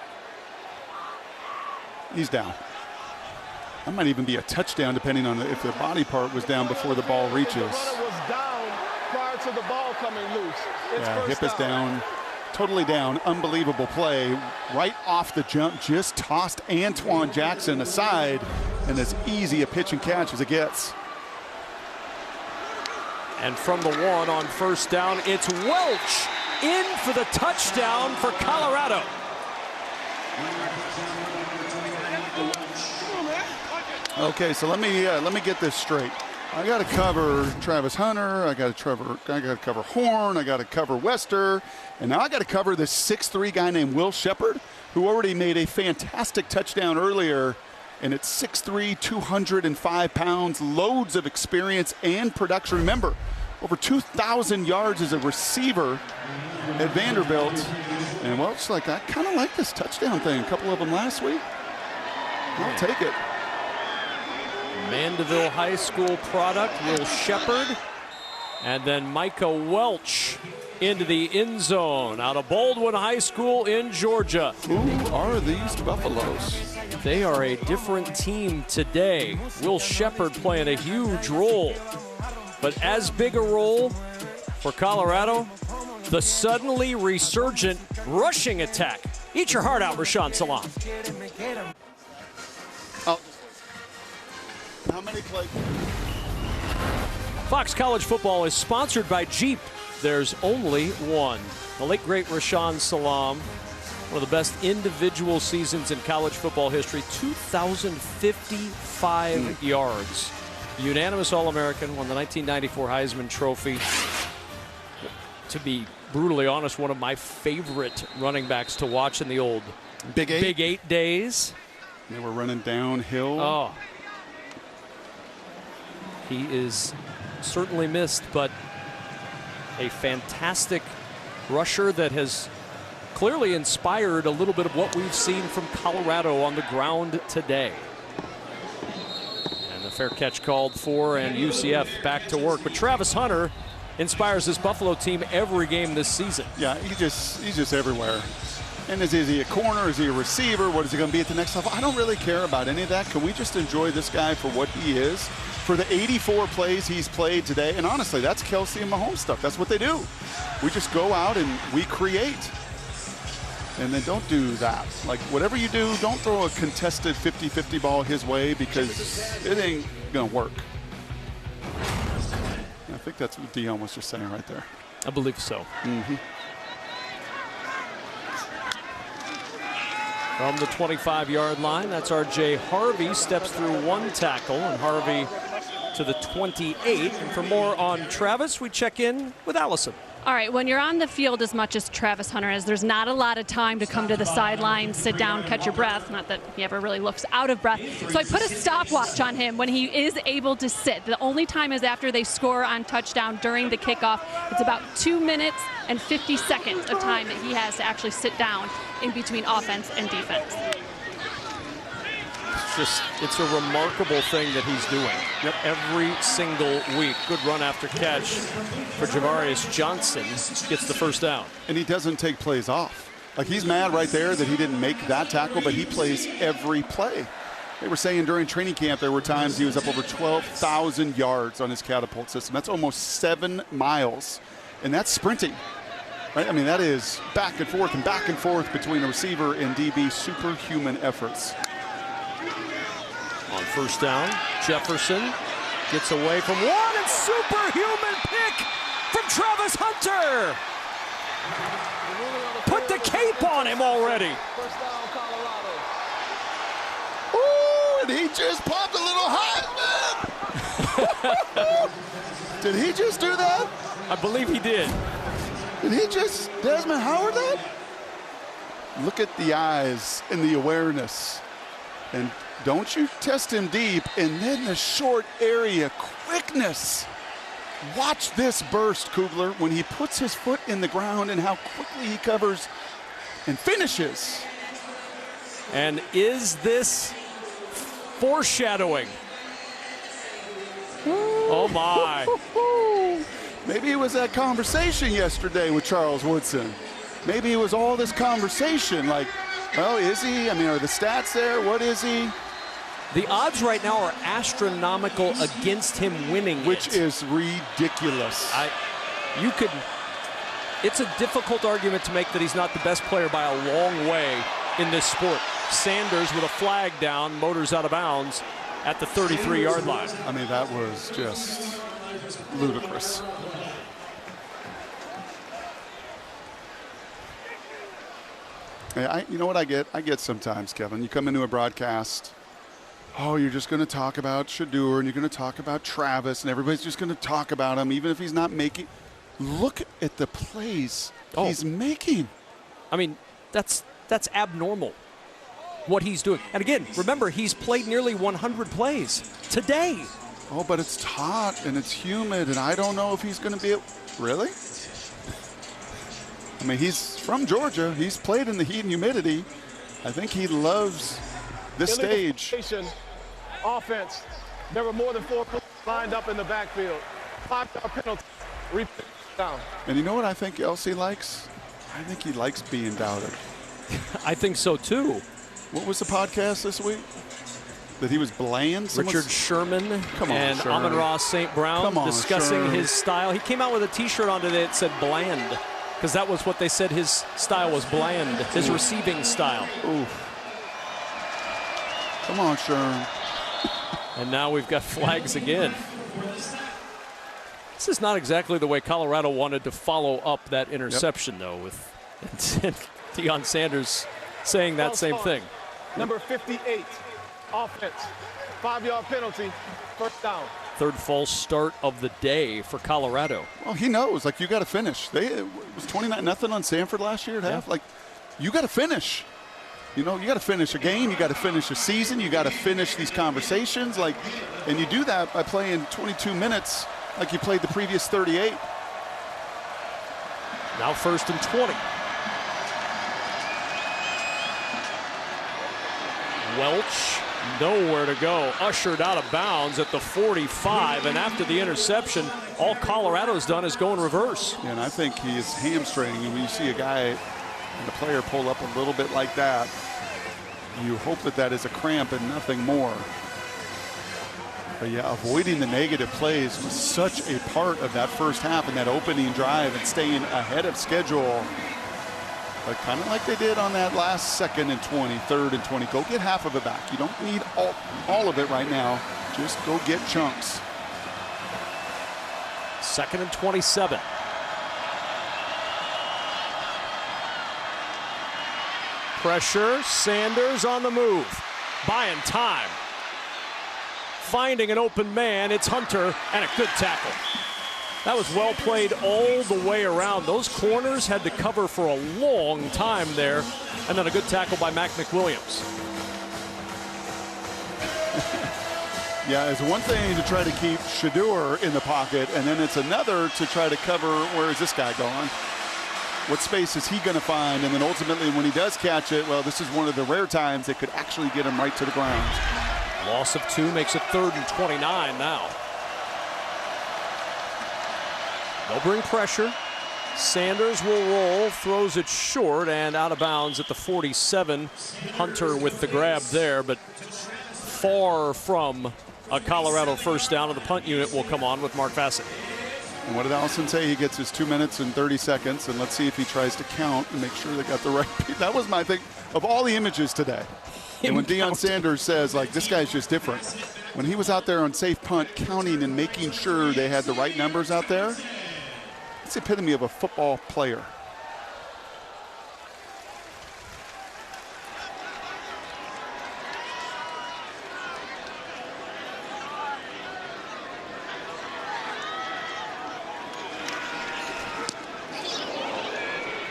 He's down. That might even be a touchdown depending on if the body part was down before the ball reaches. The runner was down prior to the ball coming loose. It's hip is down, totally down. Unbelievable play. Right off the jump, just tossed Antoine Jackson aside, and as easy a pitch and catch as it gets. And from the 1 on first down, it's Welch in for the touchdown for Colorado. Okay, so let me get this straight. I got to cover Travis Hunter. I got to cover Horn. I got to cover Wester, and now I got to cover this 6'3" guy named Will Shepard, who already made a fantastic touchdown earlier. And it's 6'3", 205 pounds, loads of experience and production. Remember, over 2,000 yards as a receiver at Vanderbilt. And well, it's like, I kind of like this touchdown thing. A couple of them last week. I'll take it. Mandeville High School product, Will Shepard. And then Micah Welch into the end zone out of Baldwin High School in Georgia. Who are these Buffaloes? They are a different team today. Will Shepard playing a huge role. But as big a role for Colorado, the suddenly resurgent rushing attack. Eat your heart out, Rashaan Salam. Oh. How many play? Fox College Football is sponsored by Jeep. There's only one. The late, great Rashaan Salam. One of the best individual seasons in college football history. 2,055 yards. Unanimous All-American, won the 1994 Heisman Trophy. To be brutally honest, one of my favorite running backs to watch in the old Big Eight days. They were running downhill. Oh. He is certainly missed, but a fantastic rusher that has clearly inspired a little bit of what we've seen from Colorado on the ground today. And the fair catch called for, and UCF back to work. But Travis Hunter inspires this Buffalo team every game this season. Yeah, he's just everywhere. And is he a corner? Is he a receiver? What is he going to be at the next level? I don't really care about any of that. Can we just enjoy this guy for what he is? For the 84 plays he's played today, and honestly, that's Kelsey and Mahomes stuff. That's what they do. We just go out and we create. And then don't do that. Like, whatever you do, don't throw a contested 50-50 ball his way because it ain't going to work. I think that's what Dion was just saying right there. I believe so. Mm-hmm. From the 25-yard line, that's R.J. Harvey, steps through one tackle, and Harvey to the 28. And for more on Travis, we check in with Allison. All right, when you're on the field as much as Travis Hunter is, there's not a lot of time to come to the sideline, sit down, catch your breath. Not that he ever really looks out of breath. So I put a stopwatch on him when he is able to sit. The only time is after they score on touchdown during the kickoff. It's about 2 minutes and 50 seconds of time that he has to actually sit down in between offense and defense. It's a remarkable thing that he's doing. Yep. Every single week. Good run after catch for Javarius Johnson. Gets the first down. And he doesn't take plays off. Like, he's mad right there that he didn't make that tackle, but he plays every play. They were saying during training camp there were times he was up over 12,000 yards on his catapult system. That's almost 7 miles. And that's sprinting. Right? I mean, that is back and forth between a receiver and DB. Superhuman efforts. On first down, Jefferson gets away from one, and superhuman pick from Travis Hunter. Put the cape on him already. First down, Colorado. Ooh, and he just popped a little hot, man. Did he just do that? I believe he did. Did he just Desmond Howard that? Look at the eyes and the awareness. And don't you test him deep, and then the short area quickness. Watch this burst, Kugler, when he puts his foot in the ground and how quickly he covers and finishes. And is this foreshadowing? Oh, my. Maybe it was that conversation yesterday with Charles Woodson. Maybe it was all this conversation, like, well, is he? I mean, are the stats there? What is he? The odds right now are astronomical against him winning, which is ridiculous. It's a difficult argument to make that he's not the best player by a long way in this sport. Sanders with a flag down, motors out of bounds at the 33-yard line. I mean, that was just ludicrous. You know what I get? I get sometimes, Kevin. You come into a broadcast, oh, you're just going to talk about Shedeur, and you're going to talk about Travis, and everybody's just going to talk about him, even if he's not making. Look at the plays he's making. I mean, that's abnormal, what he's doing. And again, remember, he's played nearly 100 plays today. Oh, but it's hot, and it's humid, and I don't know if he's going to be really? I mean, he's from Georgia. He's played in the heat and humidity. I think he loves this stage. Offense. There were more than 4 lined up in the backfield. 5-yard penalty. Down. And you know what I think LC likes? I think he likes being doubted. I think so, too. What was the podcast this week? That he was bland? Richard Sherman and Amon-Ra St. Brown discussing his style. He came out with a T-shirt on today that said bland, because that was what they said his style was, bland, his receiving style. Oof. Come on, Sherm. And now we've got flags again. This is not exactly the way Colorado wanted to follow up that interception, though, with Deion Sanders saying that same thing. Number 58, offense, 5-yard penalty, first down. Third false start of the day for Colorado. Well, he knows, like, you got to finish. It was 29-0 on Sanford last year at half. Like, you got to finish. You know, you got to finish a game. You got to finish a season. You got to finish these conversations. Like, and you do that by playing 22 minutes like you played the previous 38. Now 1st and 20. Welch, nowhere to go. Ushered out of bounds at the 45. And after the interception, all Colorado's done is go in reverse. Yeah, and I think he is hamstringing. When you see a guy and a player pull up a little bit like that, you hope that that is a cramp and nothing more. But yeah, avoiding the negative plays was such a part of that first half and that opening drive and staying ahead of schedule. But kind of like they did on that last 2nd and 20, 3rd and 20. Go get half of it back. You don't need all of it right now. Just go get chunks. 2nd and 27. Pressure, Sanders on the move. Buying time. Finding an open man, it's Hunter, and a good tackle. That was well played all the way around. Those corners had to cover for a long time there, and then a good tackle by Mac McWilliams. Yeah, it's one thing to try to keep Shedeur in the pocket, and then it's another to try to cover where is this guy going? What space is he going to find? And then ultimately when he does catch it, well, this is one of the rare times that could actually get him right to the ground. Loss of 2 makes it 3rd and 29 now. They'll bring pressure. Sanders will roll, throws it short and out of bounds at the 47. Hunter with the grab there, but far from a Colorado first down, and the punt unit will come on with Mark Fassett. And what did Allison say? He gets his 2 minutes and 30 seconds, and let's see if he tries to count and make sure they got the right. That was my thing of all the images today. And when Deion Sanders says, like, this guy's just different. When he was out there on safe punt, counting and making sure they had the right numbers out there, it's the epitome of a football player.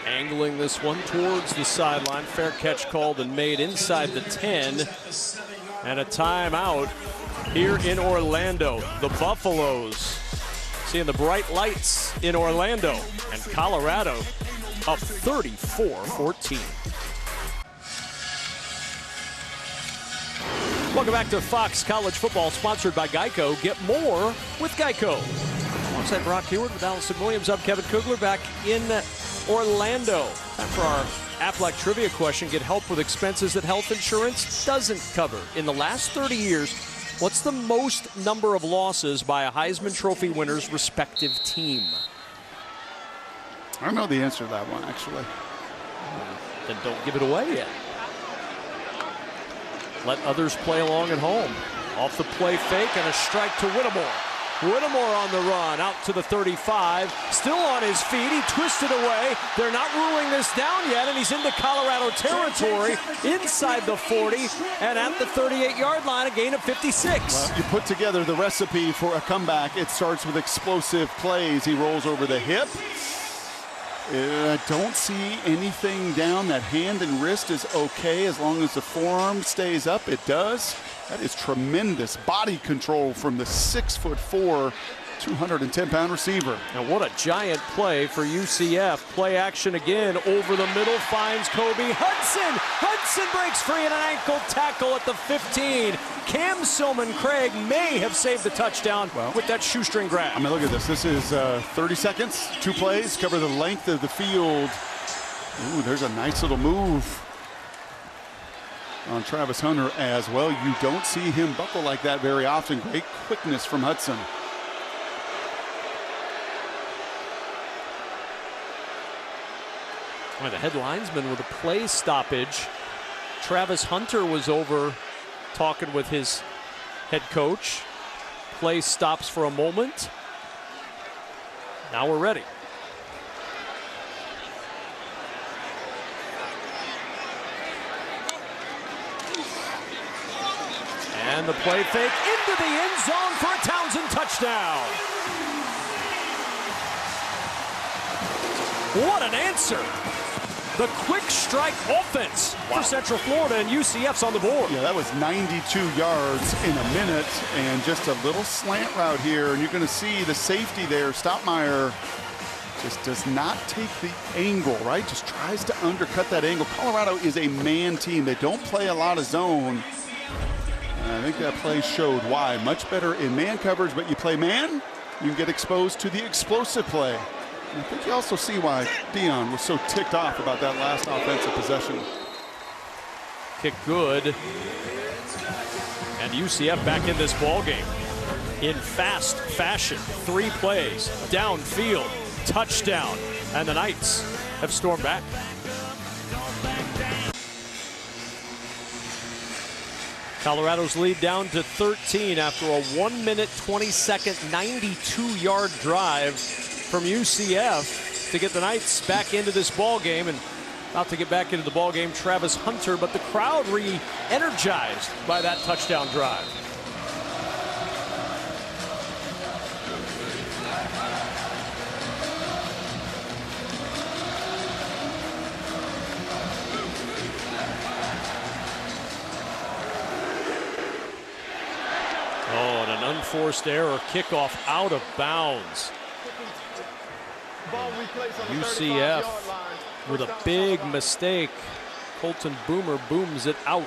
Angling this one towards the sideline. Fair catch called and made inside the 10. And a timeout here in Orlando. The Buffaloes seeing the bright lights in Orlando. And Colorado up 34-14. Welcome back to Fox College Football, sponsored by Geico. Get more with Geico. Alongside Brock Heward with Allison Williams, I'm Kevin Kugler back in Orlando. Time for our Aflac trivia question. Get help with expenses that health insurance doesn't cover. In the last 30 years, what's the most number of losses by a Heisman Trophy winner's respective team? I don't know the answer to that one, actually. Then don't give it away yet. Let others play along at home. Off the play fake and a strike to Whittemore. Whittemore on the run, out to the 35, still on his feet, he twisted away. They're not ruling this down yet, and he's into Colorado territory, inside the 40, and at the 38-yard line, a gain of 56. Well, you put together the recipe for a comeback. It starts with explosive plays. He rolls over the hip. I don't see anything down. That hand and wrist is okay as long as the forearm stays up. It does. That is tremendous body control from the 6'4", 210-pound receiver. And what a giant play for UCF. Play action again over the middle, finds Kobe Hudson. Hudson breaks free and an ankle tackle at the 15. Cam Silman-Craig may have saved the touchdown with that shoestring grab. I mean, look at this. This is 30 seconds, 2 plays, cover the length of the field. Ooh, there's a nice little move on Travis Hunter as well. You don't see him buckle like that very often. Great quickness from Hudson. Well, the head linesman with a play stoppage. Travis Hunter was over talking with his head coach. Play stops for a moment. Now we're ready. And the play fake into the end zone for a Townsend touchdown. What an answer. The quick strike offense for Central Florida, and UCF's on the board. Yeah, that was 92 yards in a minute, and just a little slant route here, and you're going to see the safety there. Stoppmeyer just does not take the angle, right? Just tries to undercut that angle. Colorado is a man team. They don't play a lot of zone. And I think that play showed why. Much better in man coverage, but you play man, you can get exposed to the explosive play. And I think you also see why Deion was so ticked off about that last offensive possession. Kick good. And UCF back in this ballgame in fast fashion. 3 plays, downfield, touchdown, and the Knights have stormed back. Colorado's lead down to 13 after a 1-minute, 20-second, 92-yard drive from UCF to get the Knights back into this ball game. And about to get back into the ball game, Travis Hunter, but the crowd re-energized by that touchdown drive. Oh, and an unforced error, kickoff out of bounds. UCF with a big mistake. Colton Boomer booms it out.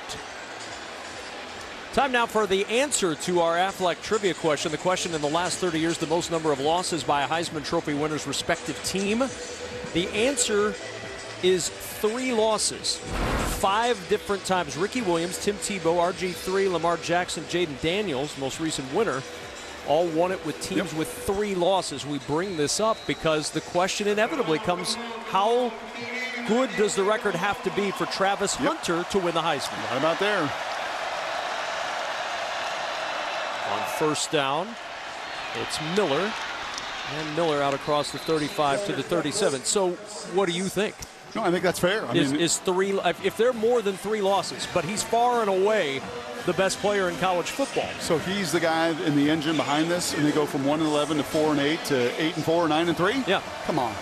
Time now for the answer to our Aflac trivia question. The question: in the last 30 years, the most number of losses by a Heisman Trophy winner's respective team. The answer is 3 losses. 5 different times. Ricky Williams, Tim Tebow, RG3, Lamar Jackson, Jaden Daniels, most recent winner, all won it with teams with 3 losses. We bring this up because the question inevitably comes: how good does the record have to be for Travis Hunter to win the Heisman? Right about there. On first down, it's Miller. And Miller out across the 35 to the 37. So what do you think? No, I think that's fair. I mean, is 3, if they're more than 3 losses, but he's far and away the best player in college football. So he's the guy in the engine behind this, and they go from 1-11 to 4-8 to 8-4, 9-3? Yeah. Come on.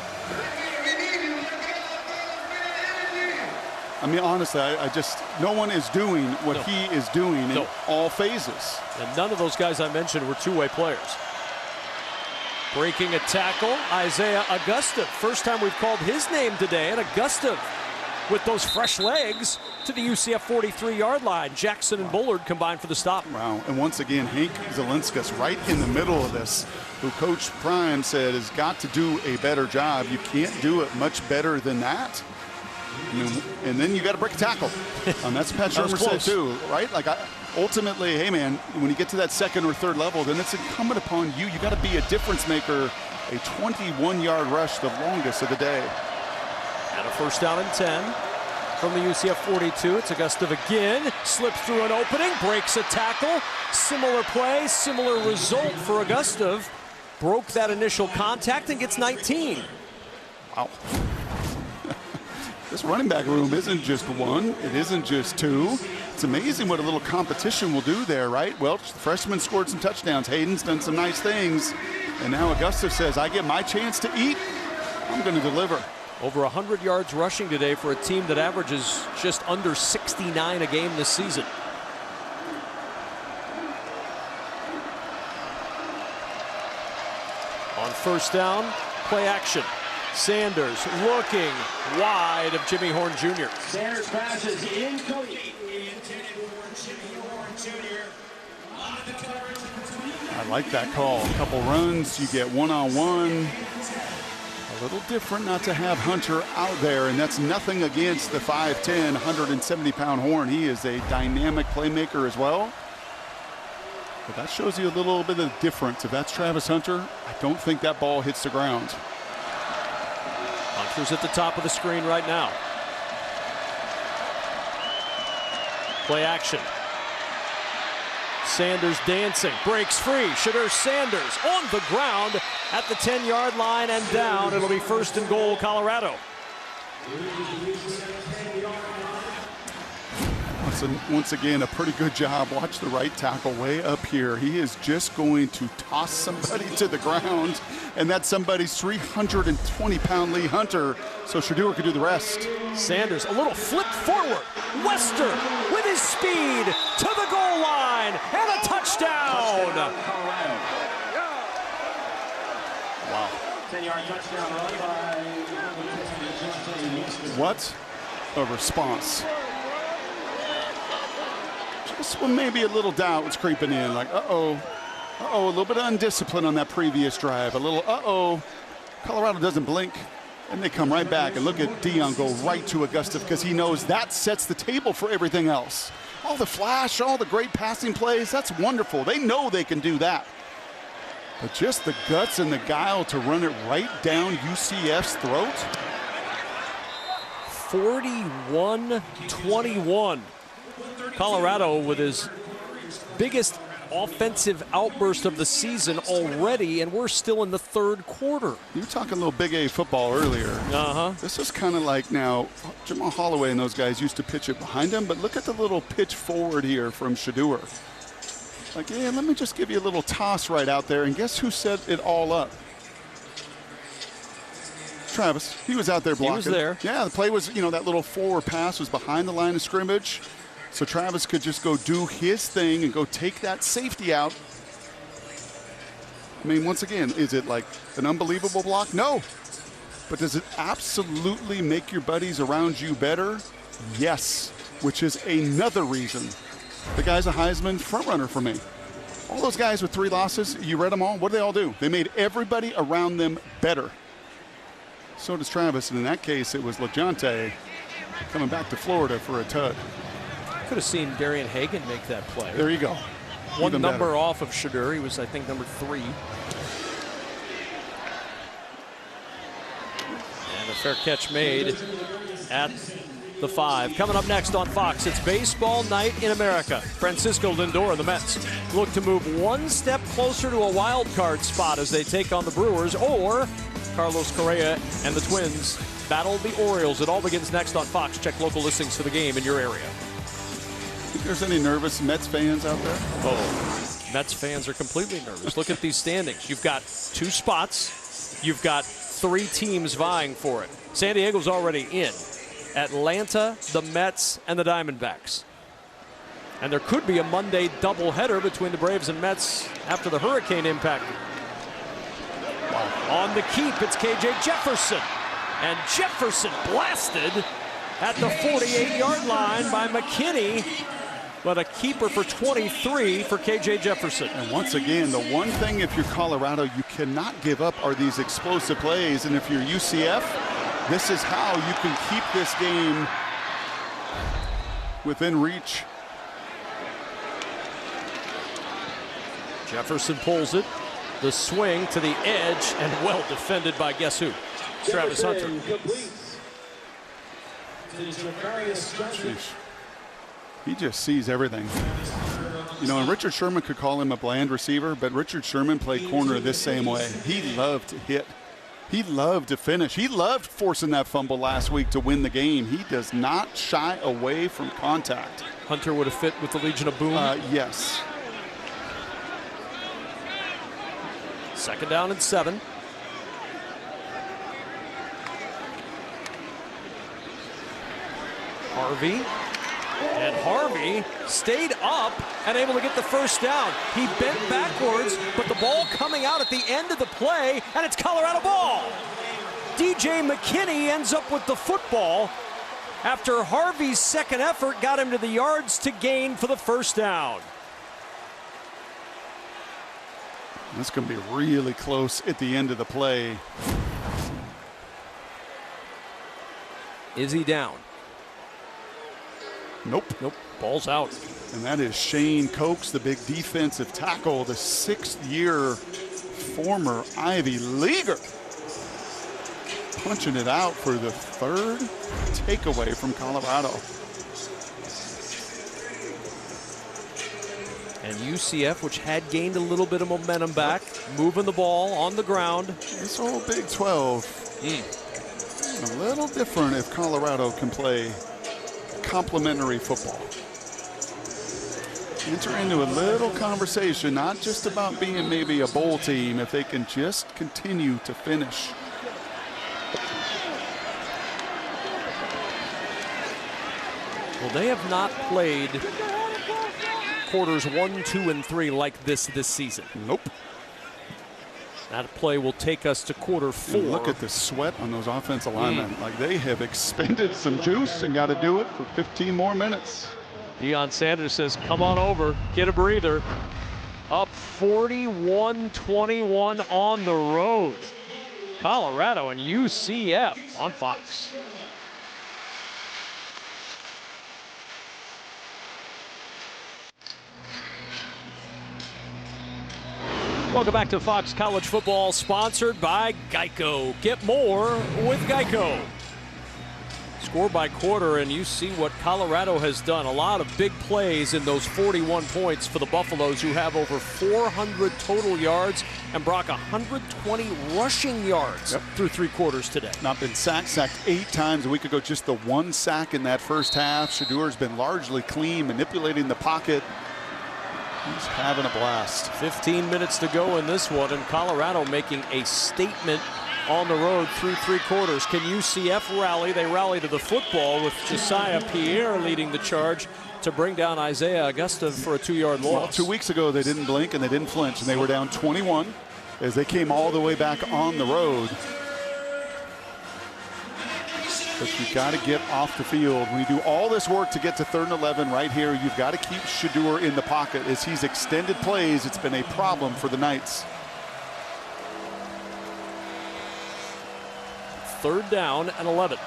I mean, honestly, I just, no one is doing what he is doing in all phases. And none of those guys I mentioned were two-way players. Breaking a tackle, Isaiah Augustov. First time we've called his name today, and Augustov with those fresh legs to the UCF 43-yard line. Jackson and Bullard combined for the stop. Wow, and once again, Hank Zielinskis right in the middle of this, who Coach Prime said has got to do a better job. You can't do it much better than that. I mean, and then you got to break a tackle. That's what Pat Shermer said too, right? Like, ultimately, hey man, when you get to that second or third level, then it's incumbent upon you. You got to be a difference maker. A 21-yard rush, the longest of the day. And a first down and 10 from the UCF 42. It's Augustov again, slips through an opening, breaks a tackle. Similar play, similar result for Augustov. Broke that initial contact and gets 19. Wow. This running back room isn't just 1, it isn't just 2. It's amazing what a little competition will do there, right? Well, the freshman scored some touchdowns. Hayden's done some nice things. And now Augustov says, I get my chance to eat, I'm going to deliver. Over 100 yards rushing today for a team that averages just under 69 a game this season. On first down, play action. Sanders looking wide of Jimmy Horn Jr. Sanders passes incomplete. I like that call. A couple runs, you get one-on-one. A little different not to have Hunter out there, and that's nothing against the 5'10", 170-pound Horn. He is a dynamic playmaker as well. But that shows you a little bit of difference. If that's Travis Hunter, I don't think that ball hits the ground. Hunter's at the top of the screen right now. Play action. Sanders dancing, breaks free. Shadur Sanders on the ground at the 10-yard line and down. It'll be first and goal, Colorado. Once again, a pretty good job. Watch the right tackle way up here. He is just going to toss somebody to the ground, and that's somebody's 320-pound Lee Hunter, so Shadur could do the rest. Sanders, a little flip forward. Wester with his speed to the goal line, and a touchdown. Wow. 10-yard touchdown run by... What a response. Just when maybe a little doubt was creeping in, like, a little bit of undiscipline on that previous drive. A little, Colorado doesn't blink, and they come right back. And look at Dion go right to Augustov because he knows that sets the table for everything else. All the flash, all the great passing plays, that's wonderful. They know they can do that. But just the guts and the guile to run it right down UCF's throat. 41-21. Colorado with his biggest offensive outburst of the season already, and we're still in the third quarter. You were talking a little Big A football earlier. This is kind of like now, Jamal Holloway and those guys used to pitch it behind him, but look at the little pitch forward here from Shedeur. Like, yeah, let me just give you a little toss right out there, and guess who set it all up? Travis. He was out there blocking. He was there. Yeah, the play was, that little forward pass was behind the line of scrimmage. So Travis could just go do his thing and go take that safety out. I mean, once again, is it like an unbelievable block? No. But does it absolutely make your buddies around you better? Yes, which is another reason. The guy's a Heisman frontrunner for me. All those guys with 3 losses, you read them all. What did they all do? They made everybody around them better. So does Travis, and in that case, it was LaJonte coming back to Florida for a tug. Could have seen Darian Hagan make that play. There you go. One Even number better. off of Shedeur. He was, I think, number 3. And a fair catch made at the 5. Coming up next on Fox, it's baseball night in America. Francisco Lindor and the Mets look to move one step closer to a wild card spot as they take on the Brewers, or Carlos Correa and the Twins battle the Orioles. It all begins next on Fox. Check local listings for the game in your area. Think there's any nervous Mets fans out there? Oh, Mets fans are completely nervous. Look at these standings. You've got 2 spots. You've got 3 teams vying for it. San Diego's already in. Atlanta, the Mets, and the Diamondbacks. And there could be a Monday doubleheader between the Braves and Mets after the hurricane impact. On the keep, it's K.J. Jefferson. And Jefferson blasted at the 48-yard line by McKinney, but a keeper for 23 for K.J. Jefferson. And once again, the one thing if you're Colorado you cannot give up are these explosive plays. And if you're UCF, this is how you can keep this game within reach. Jefferson pulls it. The swing to the edge, and well defended by guess who? Travis Hunter. Sheesh. He just sees everything. And Richard Sherman could call him a bland receiver, but Richard Sherman played corner this same way. He loved to hit. He loved to finish. He loved forcing that fumble last week to win the game. He does not shy away from contact. Hunter would have fit with the Legion of Boom. Yes. 2nd down and 7. Harvey. And Harvey stayed up and able to get the 1st down. He bent backwards, but the ball coming out at the end of the play, and it's Colorado ball. DJ McKinney ends up with the football after Harvey's 2nd effort got him to the yards to gain for the 1st down. It's going to be really close at the end of the play. Is he down? Nope. Ball's out. And that is Shane Cokes, the big defensive tackle, the 6th-year former Ivy Leaguer. Punching it out for the 3rd takeaway from Colorado. And UCF, which had gained a little bit of momentum back, moving the ball on the ground. This whole Big 12, a little different if Colorado can play complementary football. Enter into a little conversation, not just about being maybe a bowl team, if they can just continue to finish. Well, they have not played quarters 1, 2, and 3 like this season. Nope. That play will take us to quarter 4. And look at the sweat on those offensive linemen. Like they have expended some juice and got to do it for 15 more minutes. Deion Sanders says, come on over, get a breather. Up 41-21 on the road. Colorado and UCF on Fox. Welcome back to Fox College Football, sponsored by Geico. Get more with Geico. score by quarter, and you see what Colorado has done. A lot of big plays in those 41 points for the Buffaloes, who have over 400 total yards, and Brock 120 rushing yards through 3 quarters today. Not been sacked 8 times. A week ago, just the 1 sack in that first half. Shadeur's been largely clean, manipulating the pocket. He's having a blast. 15 minutes to go in this one, and Colorado making a statement on the road through 3 quarters. Can UCF rally? They rally to the football with Josiah Pierre leading the charge to bring down Isaiah Augusta for a 2-yard loss. Well, 2 weeks ago, they didn't blink and they didn't flinch, and they were down 21 as they came all the way back on the road. But you've got to get off the field. When you do all this work to get to 3rd and 11 right here, you've got to keep Shedeur in the pocket. As he's extended plays, it's been a problem for the Knights. 3rd down and 11.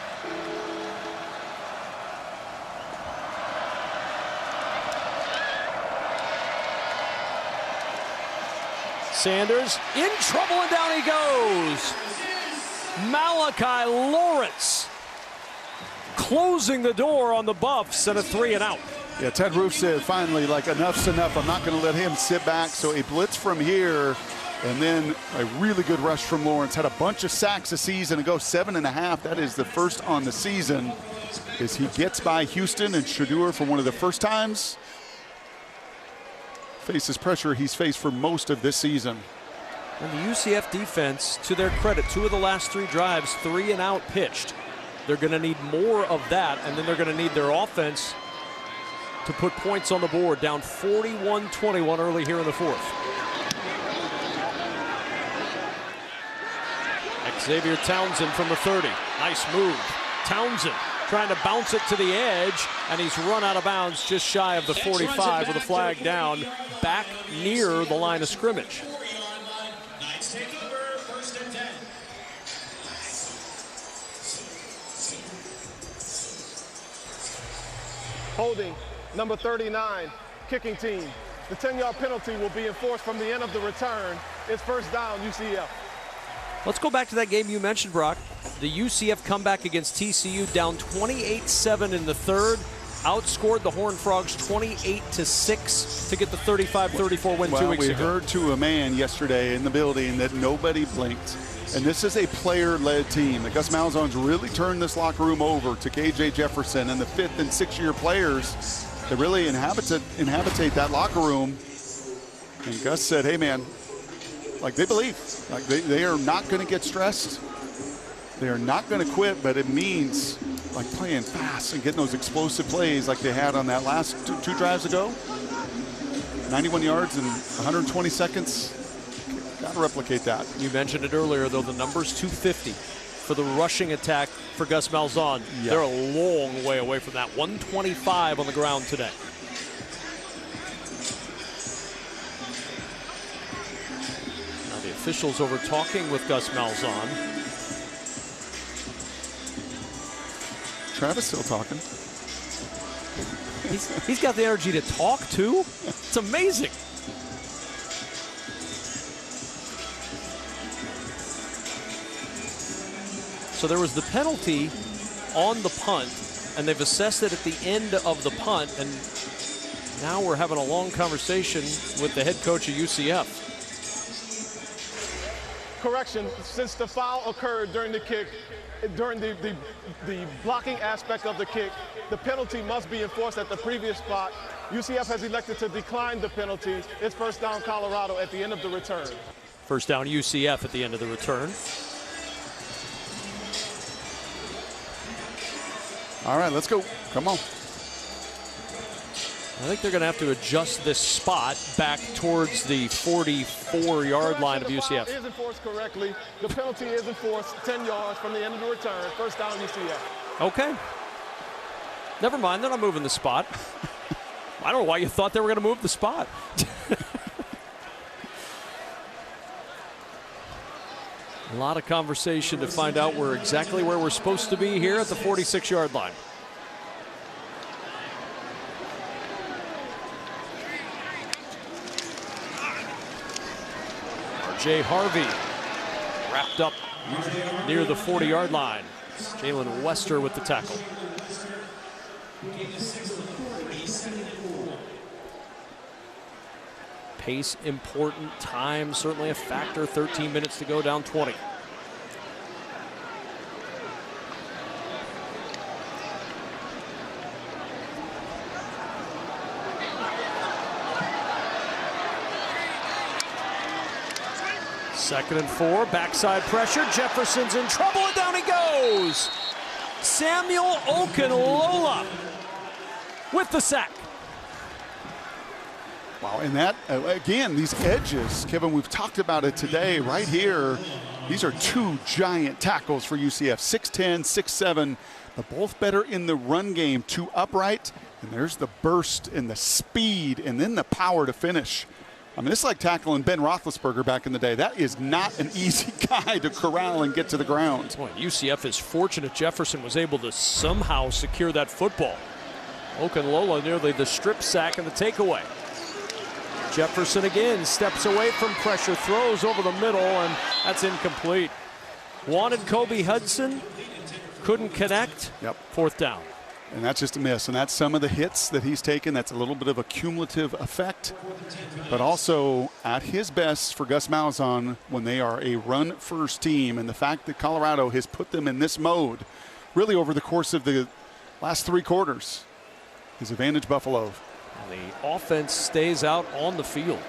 Sanders in trouble, and down he goes. Malachi Lawrence closing the door on the Buffs, and a 3 and out. Yeah, Ted Roof said finally, like, enough's enough. I'm not going to let him sit back. So a blitz from here, and then a really good rush from Lawrence. Had a bunch of sacks a season ago, 7.5. That is the first on the season. As he gets by Houston, and Shedeur for one of the first times faces pressure he's faced for most of this season. And the UCF defense, to their credit, 2 of the last 3 drives, 3 and out pitched. They're going to need more of that, and then they're going to need their offense to put points on the board. Down 41-21 early here in the 4th. Xavier Townsend from the 30. Nice move. Townsend trying to bounce it to the edge, and he's run out of bounds just shy of the 45 with a flag down back near the line of scrimmage. Holding, number 39, kicking team. The 10-yard penalty will be enforced from the end of the return. It's 1st down, UCF. Let's go back to that game you mentioned, Brock. The UCF comeback against TCU, down 28-7 in the 3rd. Outscored the Horned Frogs 28-6 to get the 35-34 win 2 weeks ago. We heard to a man yesterday in the building that nobody blinked. And this is a player-led team. Gus Malzahn's really turned this locker room over to KJ Jefferson and the 5th and 6th year players that really inhabitate that locker room. And Gus said, hey, man, like, they believe. Like, they are not going to get stressed. They are not going to quit, but it means, like, playing fast and getting those explosive plays like they had on that last two drives ago. 91 yards in 120 seconds. Got to replicate that. You mentioned it earlier, though, the number's 250 for the rushing attack for Gus Malzahn. Yeah. They're a long way away from that. 125 on the ground today. Now the officials over talking with Gus Malzahn. Travis still talking. He's got the energy to talk, too. It's amazing. So there was the penalty on the punt, and they've assessed it at the end of the punt, and now we're having a long conversation with the head coach of UCF. Correction, since the foul occurred during the kick, during the blocking aspect of the kick, the penalty must be enforced at the previous spot. UCF has elected to decline the penalty. It's 1st down Colorado at the end of the return. 1st down UCF at the end of the return. All right, let's go. Come on. I think they're going to have to adjust this spot back towards the 44-yard line of UCF. Is enforced correctly. The penalty is enforced 10 yards from the end of the return. 1st down UCF. Okay. Never mind, they're not moving the spot. I don't know why you thought they were going to move the spot. A lot of conversation to find out exactly where we're supposed to be here at the 46-yard line. R.J. Harvey wrapped up near the 40-yard line. Jalen Wester with the tackle. Pace important, time certainly a factor. 13 minutes to go, down 20. Second and 4, backside pressure. Jefferson's in trouble, and down he goes. Samuel Okunlola with the sack. Wow, and that, again, these edges, Kevin, we've talked about it today right here. These are two giant tackles for UCF, 6'10", 6'7", but both better in the run game, two upright, and there's the burst and the speed and then the power to finish. I mean, it's like tackling Ben Roethlisberger back in the day. That is not an easy guy to corral and get to the ground. Boy, UCF is fortunate Jefferson was able to somehow secure that football. Okunlola nearly the strip sack and the takeaway. Jefferson again steps away from pressure, throws over the middle, and that's incomplete. Wanted Kobe Hudson, couldn't connect. Yep. Fourth down. And that's just a miss. And that's some of the hits that he's taken. That's a little bit of a cumulative effect. But also at his best for Gus Malzahn when they are a run-first team. And the fact that Colorado has put them in this mode really over the course of the last 3 quarters is advantage Buffalo. The offense stays out on the field.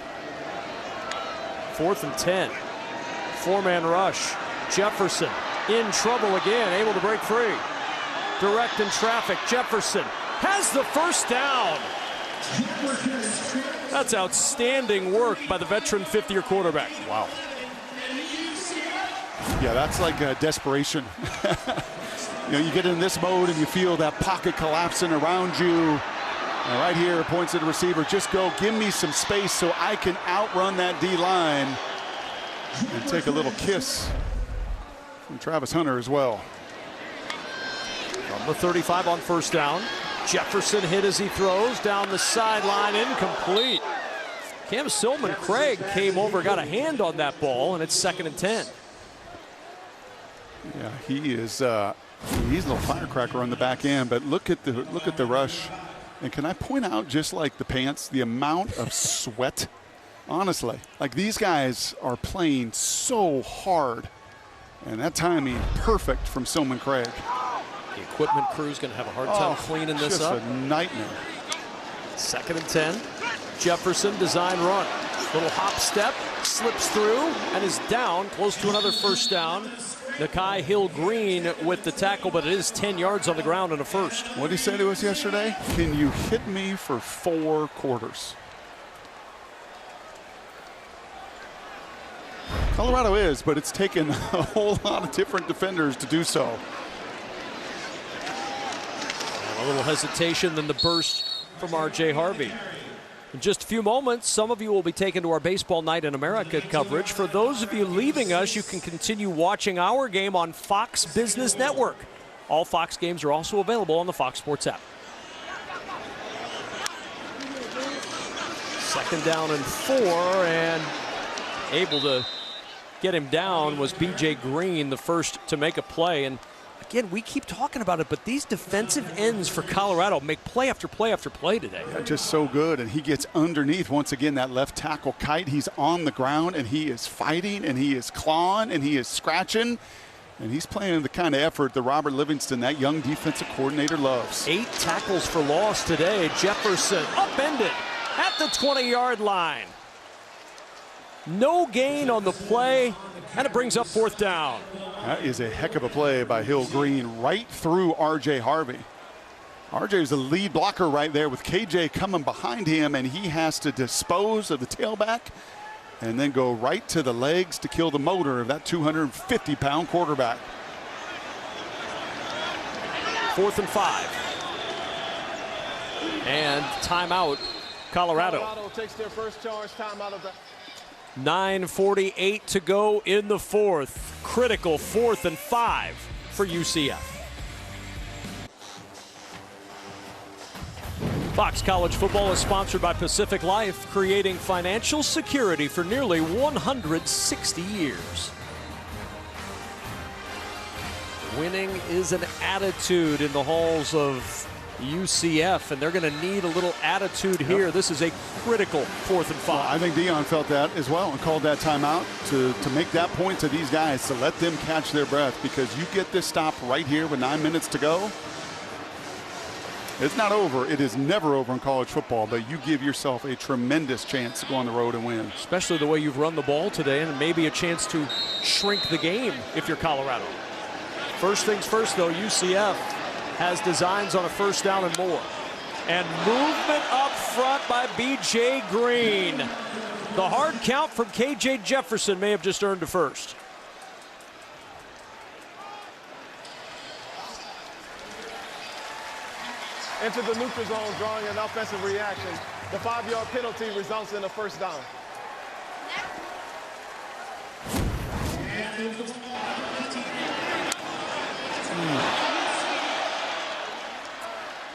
4th and 10. 4-man rush. Jefferson in trouble again, able to break free. Direct in traffic. Jefferson has the first down. That's outstanding work by the veteran 5th-year quarterback. Wow. Yeah, that's like desperation. You know, you get in this mode and you feel that pocket collapsing around you. And right here, points at the receiver. Just go, give me some space so I can outrun that D-line and take a little kiss from Travis Hunter as well. From the 35 on first down. Jefferson hit as he throws down the sideline, incomplete. Cam Silman-Craig came over, got a hand on that ball, and it's 2nd and 10. Yeah, he is. He's a little firecracker on the back end, but look at the rush. And can I point out, just like the pants, the amount of sweat? Honestly, like these guys are playing so hard, and that timing perfect from Silman-Craig. The equipment crew's going to have a hard time cleaning this up. Just a nightmare. 2nd and 10. Jefferson design run. Little hop step, slips through, and is down, close to another first down. Nakai Hill-Green with the tackle, but it is 10 yards on the ground and a first. What did he say to us yesterday? Can you hit me for 4 quarters? Colorado is, but it's taken a whole lot of different defenders to do so. A little hesitation, then the burst from R.J. Harvey. In just a few moments, some of you will be taken to our Baseball Night in America coverage. For those of you leaving us, you can continue watching our game on Fox Business Network. All Fox games are also available on the Fox Sports app. 2nd down and 4, and able to get him down was B.J. Green, the first to make a play. And again, we keep talking about it, but these defensive ends for Colorado make play after play after play today. Yeah, just so good, and he gets underneath once again that left tackle kite. He's on the ground, and he is fighting, and he is clawing, and he is scratching, and he's playing the kind of effort that Robert Livingston, that young defensive coordinator, loves. 8 tackles for loss today. Jefferson upended at the 20-yard line. No gain on the play, and it brings up 4th down. That is a heck of a play by Hill-Green right through R.J. Harvey. R.J. is the lead blocker right there with K.J. coming behind him, and he has to dispose of the tailback and then go right to the legs to kill the motor of that 250-pound quarterback. 4th and 5. And timeout, Colorado. Colorado takes their first charge, timeout of the 9:48 to go in the 4th. Critical 4th and 5 for UCF. Fox College Football is sponsored by Pacific Life, creating financial security for nearly 160 years. Winning is an attitude in the halls of UCF, and they're going to need a little attitude here. This is a critical 4th and 5. Well, I think Deion felt that as well and called that timeout to make that point to these guys, to let them catch their breath, because you get this stop right here with 9 minutes to go. It's not over. It is never over in college football, but you give yourself a tremendous chance to go on the road and win. Especially the way you've run the ball today, and maybe a chance to shrink the game if you're Colorado. First things first, though, UCF has designs on a 1st down and more. And movement up front by B.J. Green. The hard count from K.J. Jefferson may have just earned a first. Into the neutral zone, drawing an offensive reaction. The 5-yard penalty results in a 1st down.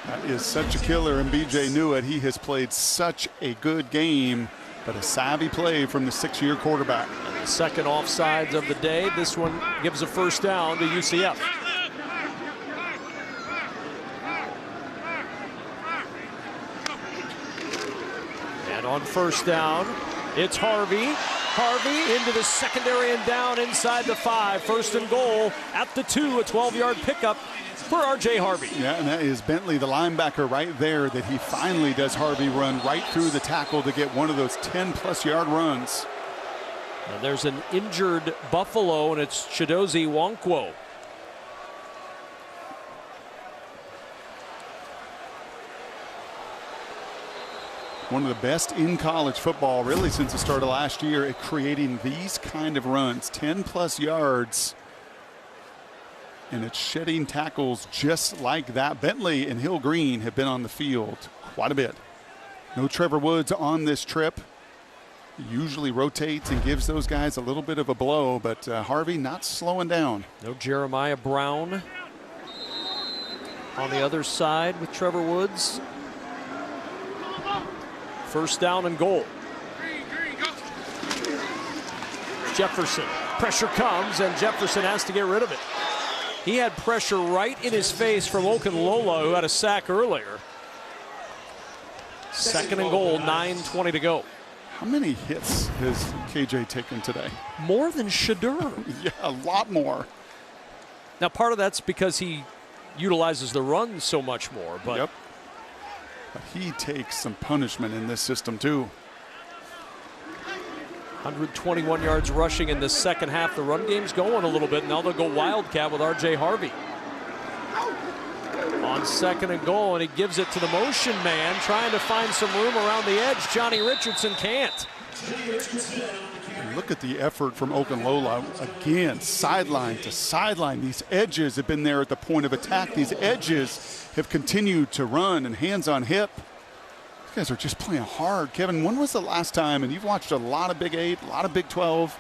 That is such a killer, and BJ knew it. He has played such a good game, but a savvy play from the 6-year quarterback. And the second offsides of the day. This one gives a 1st down to UCF. And on 1st down, it's Harvey. Harvey into the secondary and down inside the 5. 1st and goal at the 2, a 12-yard pickup for R.J. Harvey. Yeah, and that is Bentley, the linebacker right there, that he finally does Harvey run right through the tackle to get one of those 10-plus yard runs. And there's an injured Buffalo, and it's Chidozie Nwankwo. One of the best in college football, really, since the start of last year at creating these kind of runs, 10-plus yards. And it's shedding tackles just like that. Bentley and Hill Green have been on the field quite a bit. No Trevor Woods on this trip. He usually rotates and gives those guys a little bit of a blow, but Harvey not slowing down. No Jeremiah Brown on the other side with Trevor Woods. 1st down and goal. Jefferson. Pressure comes, and Jefferson has to get rid of it. He had pressure right in his face from Okunlola, who had a sack earlier. 2nd and goal, 9:20 to go. How many hits has KJ taken today? More than Shadur. Yeah, a lot more. Now, part of that's because he utilizes the run so much more. But yep. But he takes some punishment in this system, too. 121 yards rushing in the second half. The run game's going a little bit. Now they'll go Wildcat with R.J. Harvey. On 2nd and goal, and he gives it to the motion man, trying to find some room around the edge. Johnny Richardson can't. Look at the effort from Okunlola. Again, sideline to sideline. These edges have been there at the point of attack. These edges have continued to run, and hands on hip. These guys are just playing hard. Kevin, when was the last time, and you've watched a lot of Big 8, a lot of Big 12,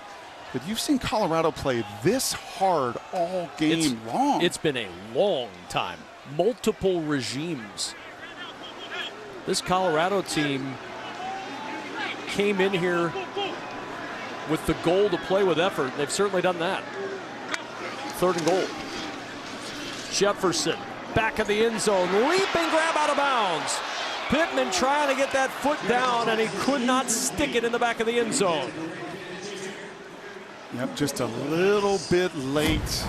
that you've seen Colorado play this hard all game long? It's been a long time. Multiple regimes. This Colorado team came in here with the goal to play with effort. They've certainly done that. 3rd and goal. Jefferson back of the end zone. Leaping grab out of bounds. Pittman trying to get that foot down, and he could not stick it in the back of the end zone. Yep, just a little bit late.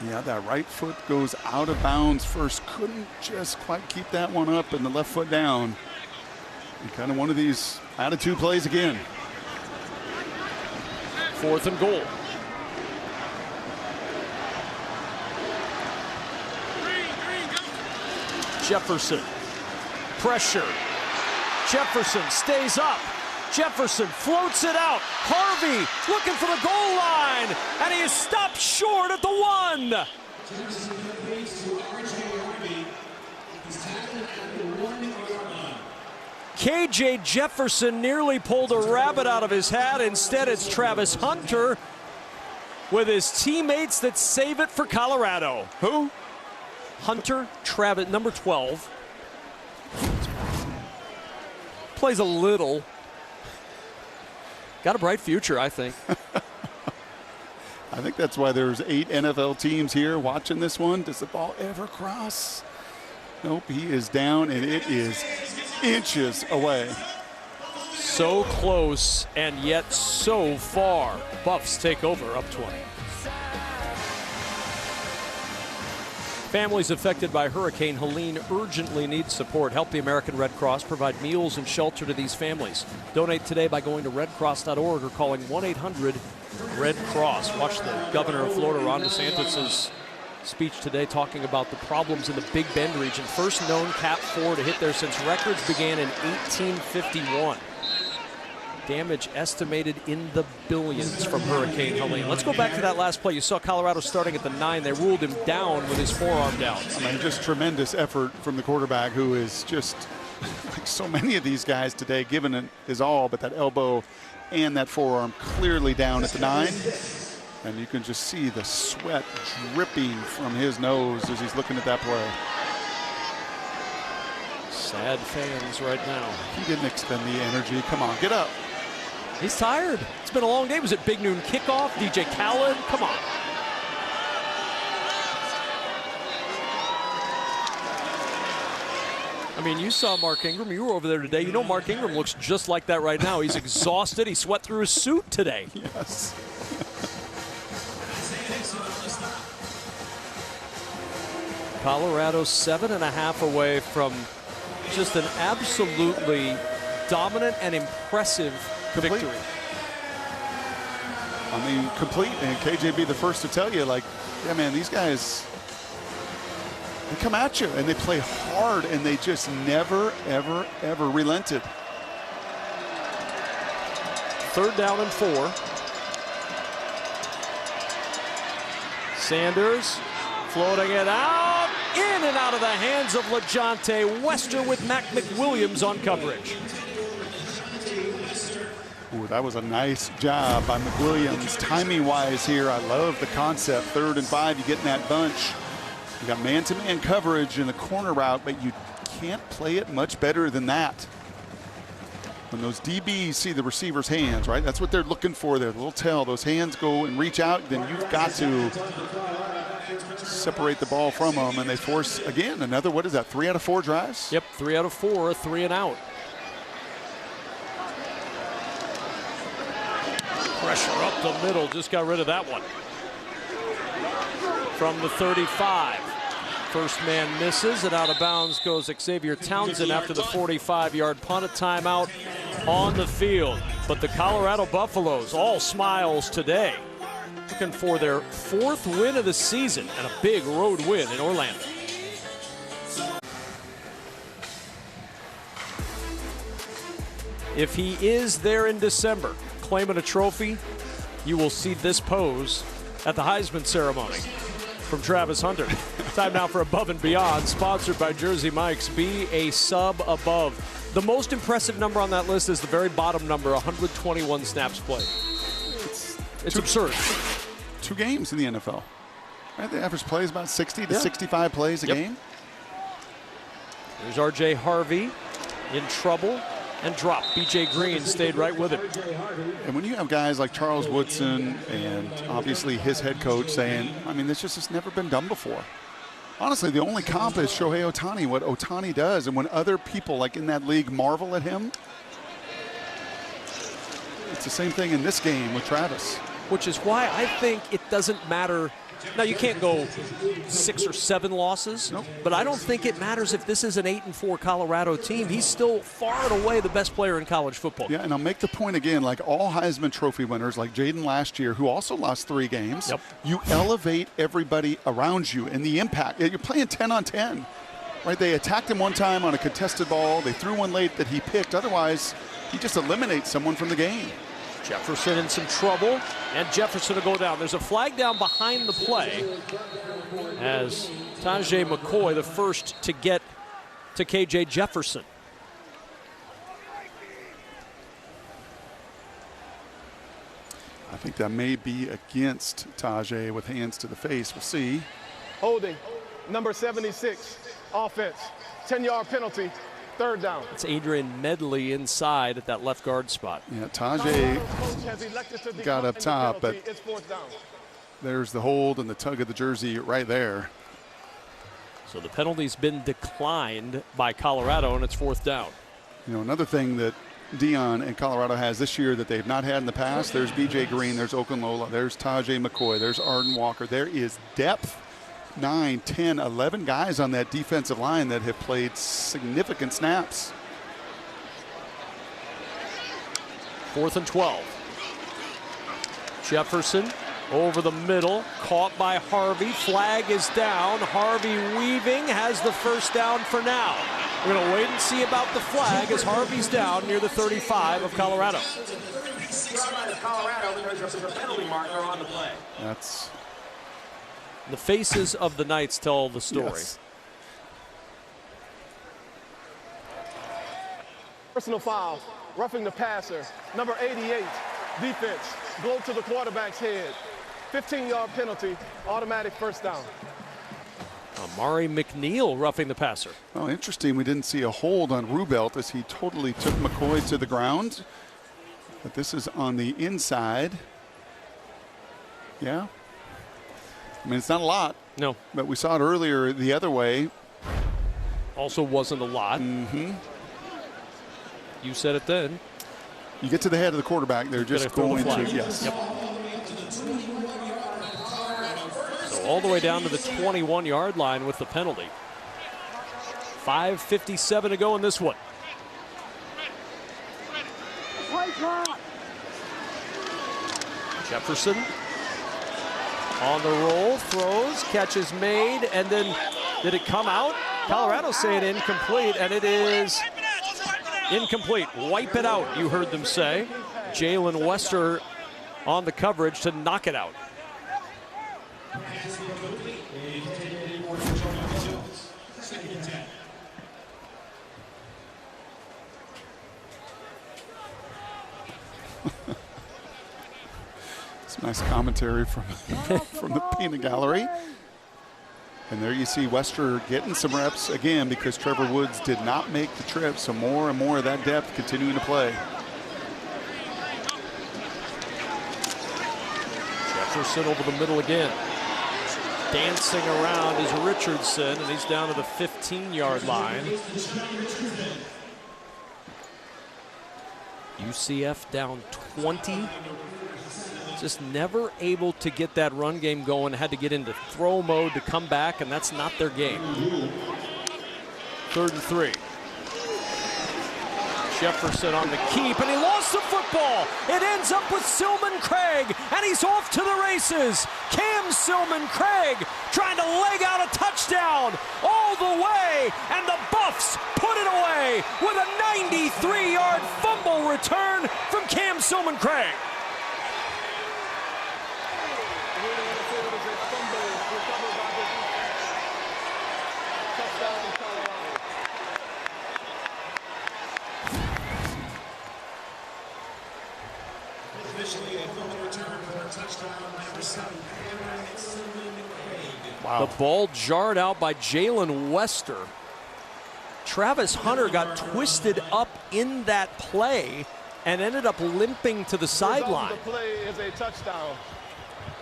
Yeah, that right foot goes out of bounds first. Couldn't just quite keep that one up, and the left foot down. And kind of one of these attitude plays again. 4th and goal. Jefferson. Pressure. Jefferson stays up. Jefferson floats it out. Harvey looking for the goal line, and he is stopped short at the 1. KJ Jefferson nearly pulled a rabbit out of his hat. Instead, it's Travis Hunter with his teammates that save it for Colorado. Who? Hunter Travis, number 12. Plays a little. Got a bright future, I think. I think that's why there's 8 NFL teams here watching this one. Does the ball ever cross? Nope, he is down, and it is inches away. So close, and yet so far. Buffs take over, up 20. Families affected by Hurricane Helene urgently need support. Help the American Red Cross provide meals and shelter to these families. Donate today by going to redcross.org or calling 1-800-RED-CROSS. Watch the governor of Florida, Ron DeSantis' speech today talking about the problems in the Big Bend region. First known Cat 4 to hit there since records began in 1851. Damage estimated in the billions from Hurricane Helene. Let's go back to that last play. You saw Colorado starting at the 9. They ruled him down with his forearm down. I mean, just tremendous effort from the quarterback, who is just, like so many of these guys today, giving it his all, but that elbow and that forearm clearly down at the 9. And you can just see the sweat dripping from his nose as he's looking at that play. Sad fans right now. He didn't expend the energy. Come on, get up. He's tired. It's been a long day. Was it Big Noon kickoff? DJ Khaled? Come on. I mean, you saw Mark Ingram. You were over there today. You know Mark Ingram looks just like that right now. He's exhausted. He sweat through his suit today. Yes. Colorado 7.5 away from just an absolutely dominant and impressive victory. I mean, complete. And KJ be the first to tell you, like, yeah, man, these guys, they come at you and they play hard and they just never, ever, ever relented. 3rd down and 4. Sanders floating it out, in and out of the hands of LeJohntay Wester with Mac McWilliams on coverage. Ooh, that was a nice job by McWilliams. Timing-wise here, I love the concept. 3rd and 5, you get in that bunch. You got man-to-man coverage in the corner route, but you can't play it much better than that. When those DBs see the receiver's hands, right? That's what they're looking for there. The little tell, those hands go and reach out, then you've got to separate the ball from them, and they force, again, another, what is that, 3 out of 4 drives? Yep, 3 out of 4, 3 and out. Pressure up the middle, just got rid of that one. From the 35. First man misses, and out of bounds goes Xavier Townsend after the 45-yard punt. A timeout on the field. But the Colorado Buffaloes, all smiles today, looking for their 4th win of the season and a big road win in Orlando. If he is there in December, claiming a trophy, you will see this pose at the Heisman ceremony from Travis Hunter. Time now for Above and Beyond, sponsored by Jersey Mike's. Be a sub above. The most impressive number on that list is the very bottom number, 121 snaps played. It's absurd. 2 games in the NFL. Right? The average play is about 60 to 65 plays a game. There's R.J. Harvey in trouble and dropped. B.J. Green stayed right with him. And when you have guys like Charles Woodson and obviously his head coach saying, I mean, this just has never been done before. Honestly, the only comp is Shohei Ohtani, what Ohtani does. And when other people like in that league marvel at him, it's the same thing in this game with Travis. Which is why I think it doesn't matter. Now, you can't go 6 or 7 losses, but I don't think it matters if this is an 8-4 Colorado team. He's still far and away the best player in college football. Yeah, and I'll make the point again, like all Heisman Trophy winners, like Jaden last year, who also lost 3 games, you elevate everybody around you and the impact. You're playing 10 on 10, right? They attacked him one time on a contested ball. They threw one late that he picked. Otherwise, he just eliminates someone from the game. Jefferson in some trouble, and Jefferson will go down. There's a flag down behind the play as Tajay McCoy, the first to get to KJ Jefferson. I think that may be against Tajay with hands to the face. We'll see. Holding, number 76, offense, 10-yard penalty. Third down. It's Adrian Medley inside at that left guard spot. Yeah, Tajay got up top, but it's fourth down. there's the hold and the tug of the jersey right there. So the penalty's been declined by Colorado, and it's fourth down. You know, another thing that Dion and Colorado has this year that they've not had in the past, there's B.J. Green, there's Okunlola, there's Tajay McCoy, there's Arden Walker. There is depth. 9, 10, 11 guys on that defensive line that have played significant snaps. 4th and 12. Jefferson over the middle, caught by Harvey. Flag is down. Harvey weaving has the first down for now. We're going to wait and see about the flag as Harvey's down near the 35 of Colorado. That's the faces of the Knights tell the story. Yes. Personal foul, roughing the passer. Number 88, defense, blow to the quarterback's head. 15-yard penalty, automatic first down. Amari McNeil roughing the passer. Oh, interesting. We didn't see a hold on Rubelt as he totally took McCoy to the ground. But this is on the inside. Yeah. I mean, it's not a lot. No. But we saw it earlier the other way. Also wasn't a lot. Mm-hmm. You said it then. You get to the head of the quarterback, they're just going to, yes. Yep. So all the way down to the 21-yard line with the penalty. 5:57 to go in this one. Jefferson on the roll, throws, catch is made, and then did it come out? Colorado saying incomplete, and it is incomplete. Wipe it out, you heard them say. Jalen Wester on the coverage to knock it out. Nice commentary from the peanut gallery. And there you see Wester getting some reps again because Trevor Woods did not make the trip, so more and more of that depth continuing to play. Jefferson over the middle again. Dancing around is Richardson, and he's down to the 15-yard line. UCF down 20. Just never able to get that run game going. Had to get into throw mode to come back, and that's not their game. 3rd and 3. Jefferson on the keep, and he lost the football. It ends up with Silman Craig, and he's off to the races. Cam Silman Craig trying to leg out a touchdown all the way, and the Buffs put it away with a 93-yard fumble return from Cam Silman Craig. Wow. The ball jarred out by Jalen Wester. Travis Hunter got twisted up in that play and ended up limping to the sideline. The play is a touchdown.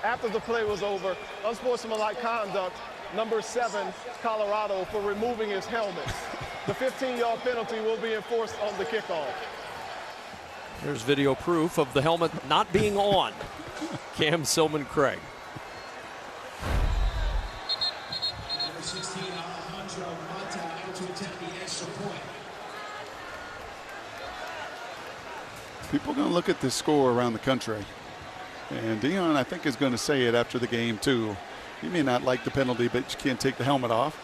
After the play was over, unsportsmanlike conduct, number 7, Colorado, for removing his helmet. The 15-yard penalty will be enforced on the kickoff. There's video proof of the helmet not being on. Cam Silman Craig. People are going to look at this score around the country. And Dion, I think, is going to say it after the game, too. He may not like the penalty, but you can't take the helmet off.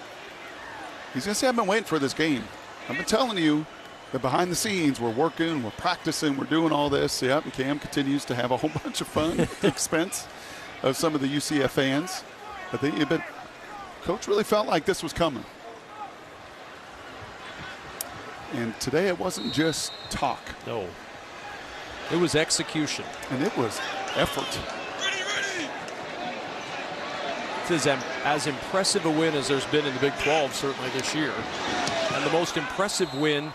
He's going to say, I've been waiting for this game. I've been telling you that behind the scenes, we're working, we're practicing, we're doing all this. Yep, and Cam continues to have a whole bunch of fun at the expense of some of the UCF fans. But Coach really felt like this was coming. And today it wasn't just talk. No. It was execution. And it was effort. This is as impressive a win as there's been in the Big 12 certainly this year. And and the most impressive win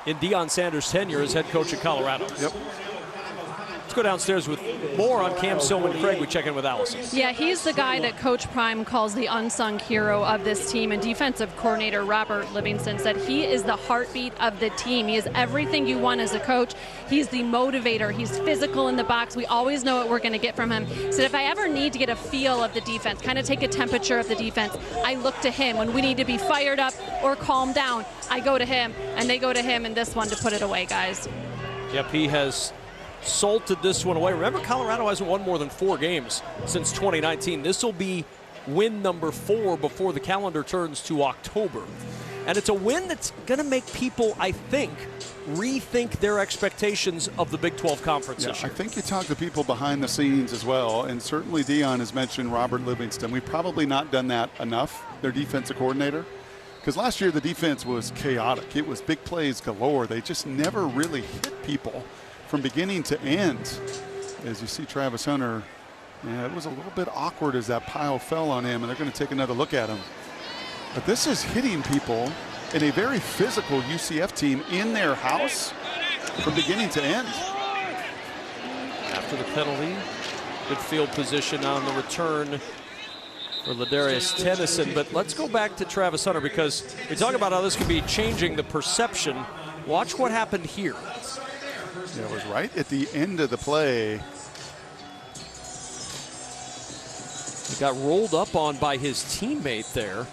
in Deion Sanders' tenure as head coach at Colorado. Yep. Let's go downstairs with more on Cam Silman Craig. We check in with Allison. Yeah, he's the guy that Coach Prime calls the unsung hero of this team, and defensive coordinator Robert Livingston said he is the heartbeat of the team. He is everything you want as a coach. He's the motivator. He's physical in the box. We always know what we're going to get from him. He said if I ever need to get a feel of the defense, kind of take a temperature of the defense, I look to him. When we need to be fired up or calm down, I go to him, and they go to him in this one to put it away, guys. Yep, he has salted this one away. Remember, Colorado hasn't won more than 4 games since 2019. This will be win number 4 before the calendar turns to October. And it's a win that's going to make people, I think, rethink their expectations of the Big 12 Conference this year. I think you talk to people behind the scenes as well, and certainly Deion has mentioned Robert Livingston. We've probably not done that enough, their defensive coordinator, because last year the defense was chaotic. It was big plays galore. They just never really hit people from beginning to end. As you see Travis Hunter, it was a little bit awkward as that pile fell on him, and they're going to take another look at him. But this is hitting people in a very physical UCF team in their house from beginning to end. After the penalty, good field position on the return for Ladarius Tennyson. But let's go back to Travis Hunter, because we talk about how this could be changing the perception. Watch what happened here. Yeah, it was right at the end of the play. He got rolled up on by his teammate there.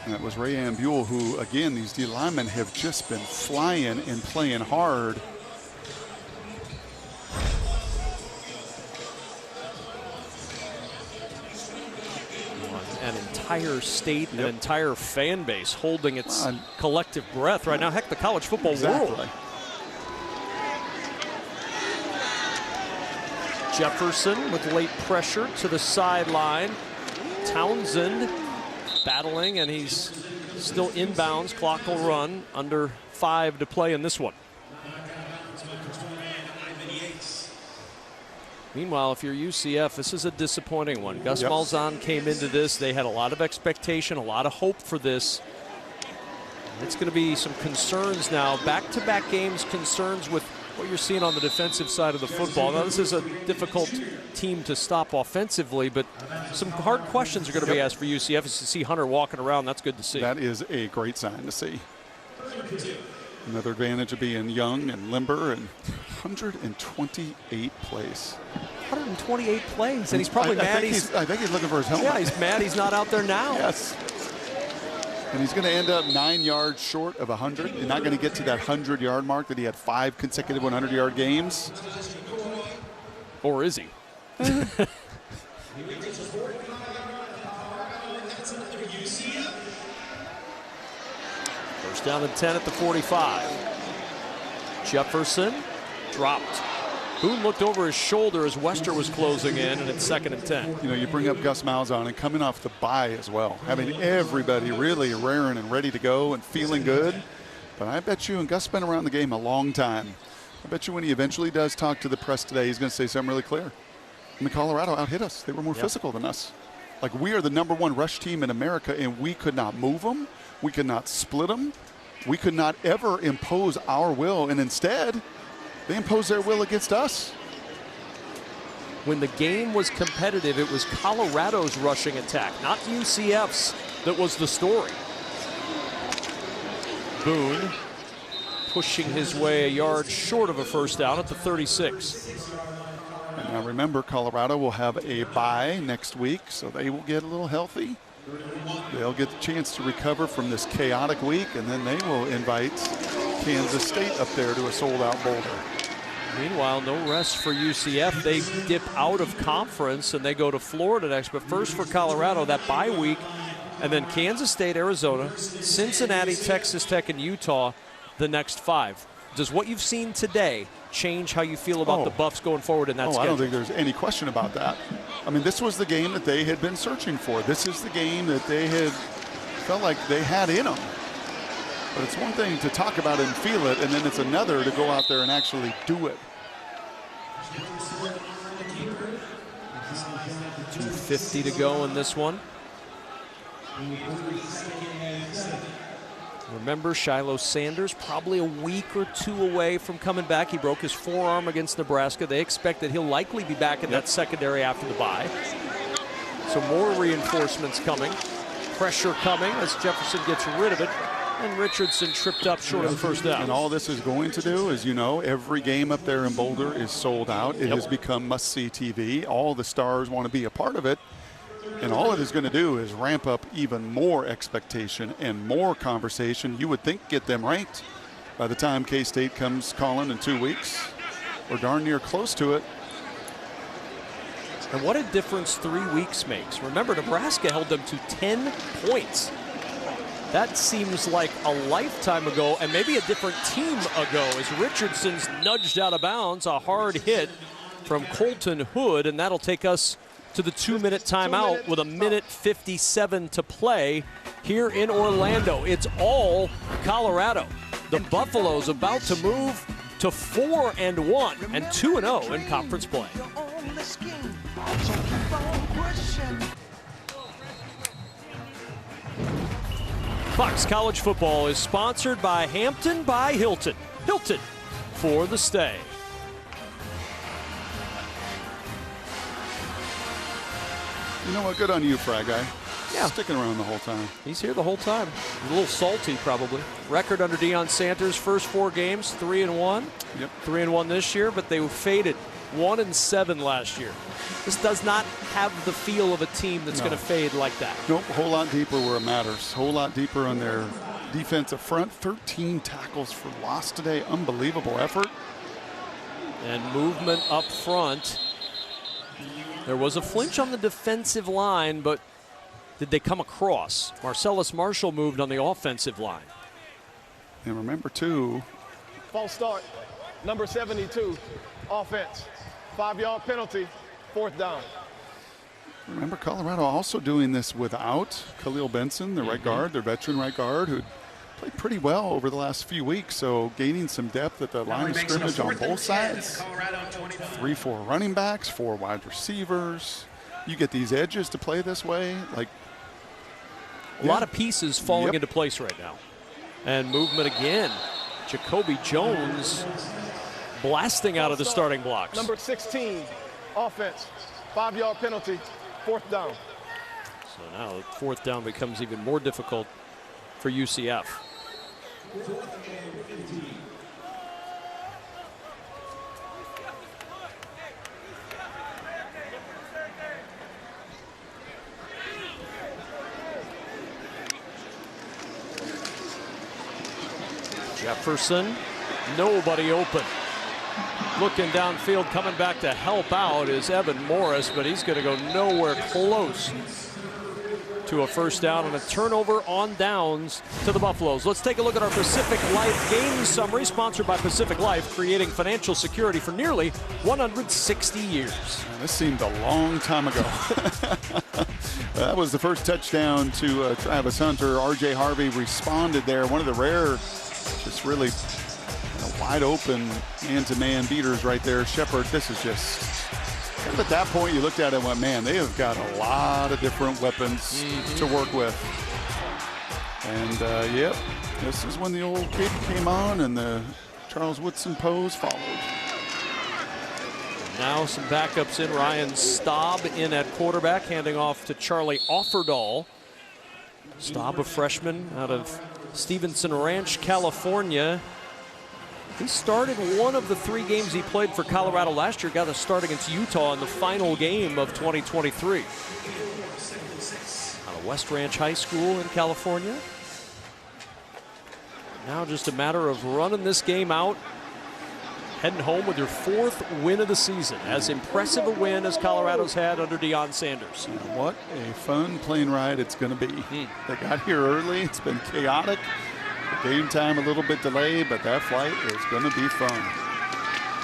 And that was Ray Ambule, who, again, these D linemen have just been flying and playing hard. An entire state, an entire fan base holding its collective breath right now. Heck, the college football world. Jefferson with late pressure to the sideline. Townsend battling, and he's still inbounds. Clock will run. Under 5 to play in this one. Meanwhile, if you're UCF, this is a disappointing one. Gus Malzahn came into this. They had a lot of expectation, a lot of hope for this. It's going to be some concerns now. Back-to-back games, concerns with what you're seeing on the defensive side of the football. Now, this is a difficult team to stop offensively, but some hard questions are going to be asked for UCF. Is to see Hunter walking around. That's good to see. That is a great sign to see. Another advantage of being young and limber, and 128 plays. 128 plays, and he's probably mad. I think he's looking for his helmet. Yeah, he's mad he's not out there now. Yes. And he's going to end up 9 yards short of 100. He's not going to get to that 100-yard mark that he had 5 consecutive 100-yard games. Or is he? First down and 10 at the 45. Jefferson dropped. Boone looked over his shoulder as Wester was closing in, and it's 2nd and 10. You know, you bring up Gus Malzahn and coming off the bye as well, having everybody really raring and ready to go and feeling good. But I bet you, and Gus been around the game a long time, I bet you when he eventually does talk to the press today, he's going to say something really clear. I mean, Colorado out-hit us. They were more physical than us. Like, we are the #1 rush team in America, and we could not move them. We could not split them. We could not ever impose our will, and instead, they imposed their will against us. When the game was competitive, it was Colorado's rushing attack, not UCF's, that was the story. Boone pushing his way a yard short of a first down at the 36. And now remember, Colorado will have a bye next week, so they will get a little healthy. They'll get the chance to recover from this chaotic week, and then they will invite Kansas State up there to a sold-out Boulder. Meanwhile, no rest for UCF. They dip out of conference and they go to Florida next. But first for Colorado, that bye week, and then Kansas State, Arizona, Cincinnati, Texas Tech, and Utah the next 5. Does what you've seen today change how you feel about the Buffs going forward in that schedule? I don't think there's any question about that. I mean, this was the game that they had been searching for. This is the game that they had felt like they had in them. But it's one thing to talk about it and feel it, and then it's another to go out there and actually do it. 2:50 to go in this one. Remember, Shiloh Sanders probably a week or two away from coming back. He broke his forearm against Nebraska. They expect that he'll likely be back in that secondary after the bye. So more reinforcements coming. Pressure coming as Jefferson gets rid of it. And Richardson tripped up short of the first down. And all this is going to do is, you know, every game up there in Boulder is sold out. It has become must-see TV. All the stars want to be a part of it. And all it is going to do is ramp up even more expectation and more conversation. You would think get them ranked by the time K-State comes calling in 2 weeks. We're darn near close to it. And what a difference 3 weeks makes. Remember, Nebraska held them to 10 points. That seems like a lifetime ago and maybe a different team ago as Richardson's nudged out of bounds. A hard hit from Colton Hood, and that'll take us to the 2-minute timeout with 1:57 to play here in Orlando. It's all Colorado. The Buffaloes about to move to 4-1 and 2-0 in conference play. Fox College Football is sponsored by Hampton by Hilton. Hilton for the stay. You know what? Good on you, Fry Guy. Yeah. Sticking around the whole time. He's here the whole time. A little salty, probably. Record under Deion Sanders, first 4 games, 3-1. Yep. 3-1 this year, but they faded 1-7 last year. This does not have the feel of a team that's going to fade like that. Nope, a whole lot deeper where it matters. A whole lot deeper on their defensive front. 13 tackles for loss today. Unbelievable effort. And movement up front. There was a flinch on the defensive line, but did they come across? Marcellus Marshall moved on the offensive line. And remember, too. False start, number 72, offense. 5-yard penalty, 4th down. Remember, Colorado also doing this without Khalil Benson, the right guard, their veteran right guard, who played pretty well over the last few weeks. So gaining some depth at the line of scrimmage on both sides. 3-4 running backs, 4 wide receivers. You get these edges to play this way. Like a lot of pieces falling into place right now. And movement again. Jacoby Jones blasting out of the starting blocks. Number 16, offense. 5-yard penalty, 4th down. So now 4th down becomes even more difficult for UCF. Jefferson, nobody open. Looking downfield, coming back to help out is Evan Morris, but he's going to go nowhere close to a first down and a turnover on downs to the Buffaloes. Let's take a look at our Pacific Life game summary, sponsored by Pacific Life, creating financial security for nearly 160 years. This seemed a long time ago. That was the first touchdown to Travis Hunter. R.J. Harvey responded there. One of the rare, just really wide open man-to-man beaters right there. Shepard, this is just, at that point you looked at it and went, man, they have got a lot of different weapons to work with. And yep, this is when the old kid came on and the Charles Woodson pose followed. Now some backups in. Ryan Staub in at quarterback, handing off to Charlie Offerdahl. Staub, a freshman out of Stevenson Ranch, California. He started one of the 3 games he played for Colorado last year, got a start against Utah in the final game of 2023. Out of West Ranch High School in California. Now just a matter of running this game out, heading home with your 4th win of the season. As impressive a win as Colorado's had under Deion Sanders. What a fun plane ride it's going to be. They got here early. It's been chaotic. The game time a little bit delayed, but that flight is going to be fun.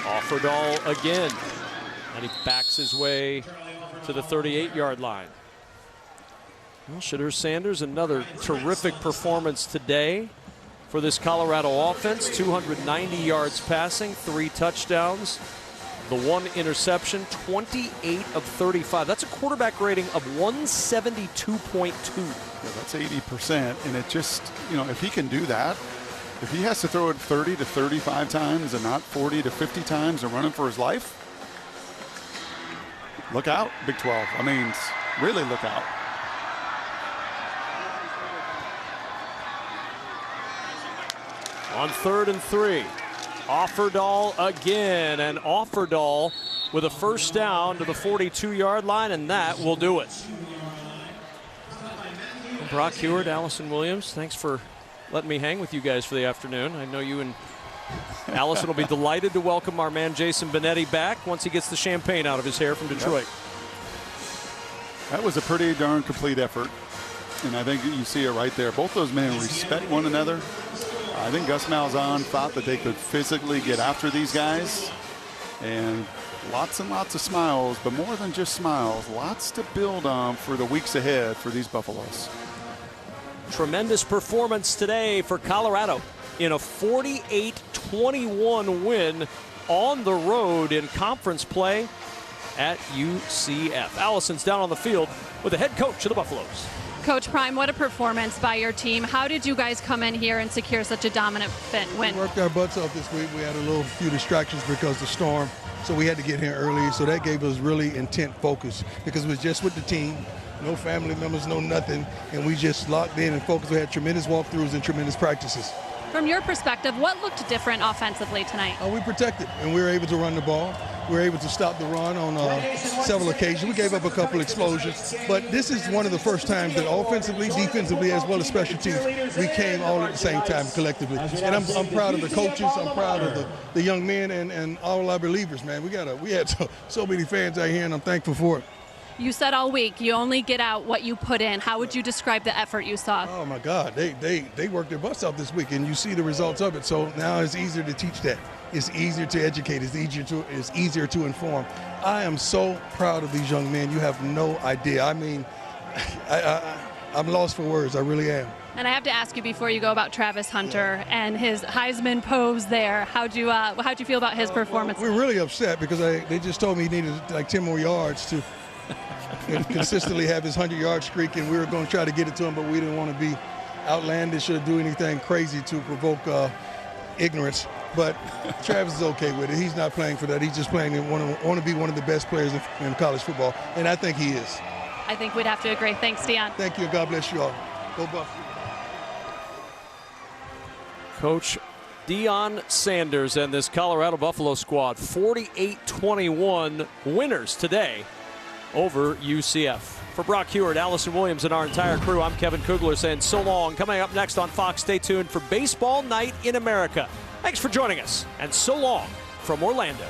Offerdahl again, and he backs his way to the 38-yard line. Well, Shedeur Sanders, another terrific performance today for this Colorado offense. 290 yards passing, 3 touchdowns. the one interception, 28 of 35. That's a quarterback rating of 172.2. Yeah, that's 80%. And it just, you know, if he can do that, if he has to throw it 30 to 35 times and not 40 to 50 times and running for his life, look out, Big 12. I mean, really look out. On 3rd and 3, Offerdahl again, and Offerdahl with a first down to the 42-yard line, and that will do it. Brock Huard, Allison Williams, thanks for letting me hang with you guys for the afternoon. I know you and Allison will be delighted to welcome our man Jason Benetti back once he gets the champagne out of his hair from Detroit. That was a pretty darn complete effort, and I think you see it right there. Both those men respect one another. I think Gus Malzahn thought that they could physically get after these guys, and lots of smiles, but more than just smiles, lots to build on for the weeks ahead for these Buffaloes. Tremendous performance today for Colorado in a 48-21 win on the road in conference play at UCF. Allison's down on the field with the head coach of the Buffaloes. Coach Prime, what a performance by your team. How did you guys come in here and secure such a dominant win? We worked our butts off this week. We had a few distractions because of the storm, so we had to get here early. So that gave us really intent focus because it was just with the team, no family members, no nothing, and we just locked in and focused. We had tremendous walkthroughs and tremendous practices. From your perspective, what looked different offensively tonight? We protected, and we were able to run the ball. We were able to stop the run on several occasions. We gave up a couple explosions, but this is one of the first times that offensively, defensively, as well as special teams, we came all at the same time collectively. And I'm proud of the coaches. I'm proud of the young men and all our believers, man. We had so many fans out here, and I'm thankful for it. You said all week you only get out what you put in. How would you describe the effort you saw? Oh my God, they worked their butts off this week, and you see the results of it. So now it's easier to teach that. It's easier to educate. It's easier to inform. I am so proud of these young men. You have no idea. I mean, I'm lost for words. I really am. And I have to ask you before you go about Travis Hunter and his Heisman pose there. How'd you feel about his performance? We're really upset because they just told me he needed like 10 more yards to consistently have his 100-yard streak, and we were going to try to get it to him, but we didn't want to be outlandish or do anything crazy to provoke ignorance. But Travis is okay with it. He's not playing for that. He's just playing and want to be one of the best players in college football, and I think he is. I think we'd have to agree. Thanks, Deion. Thank you. God bless you all. Go Buffalo. Coach Deion Sanders and this Colorado Buffalo squad, 48-21 winners today over UCF. For Brock Huard, Allison Williams, and our entire crew, I'm Kevin Kugler saying so long. Coming up next on Fox, stay tuned for Baseball Night in America. Thanks for joining us, and so long from Orlando.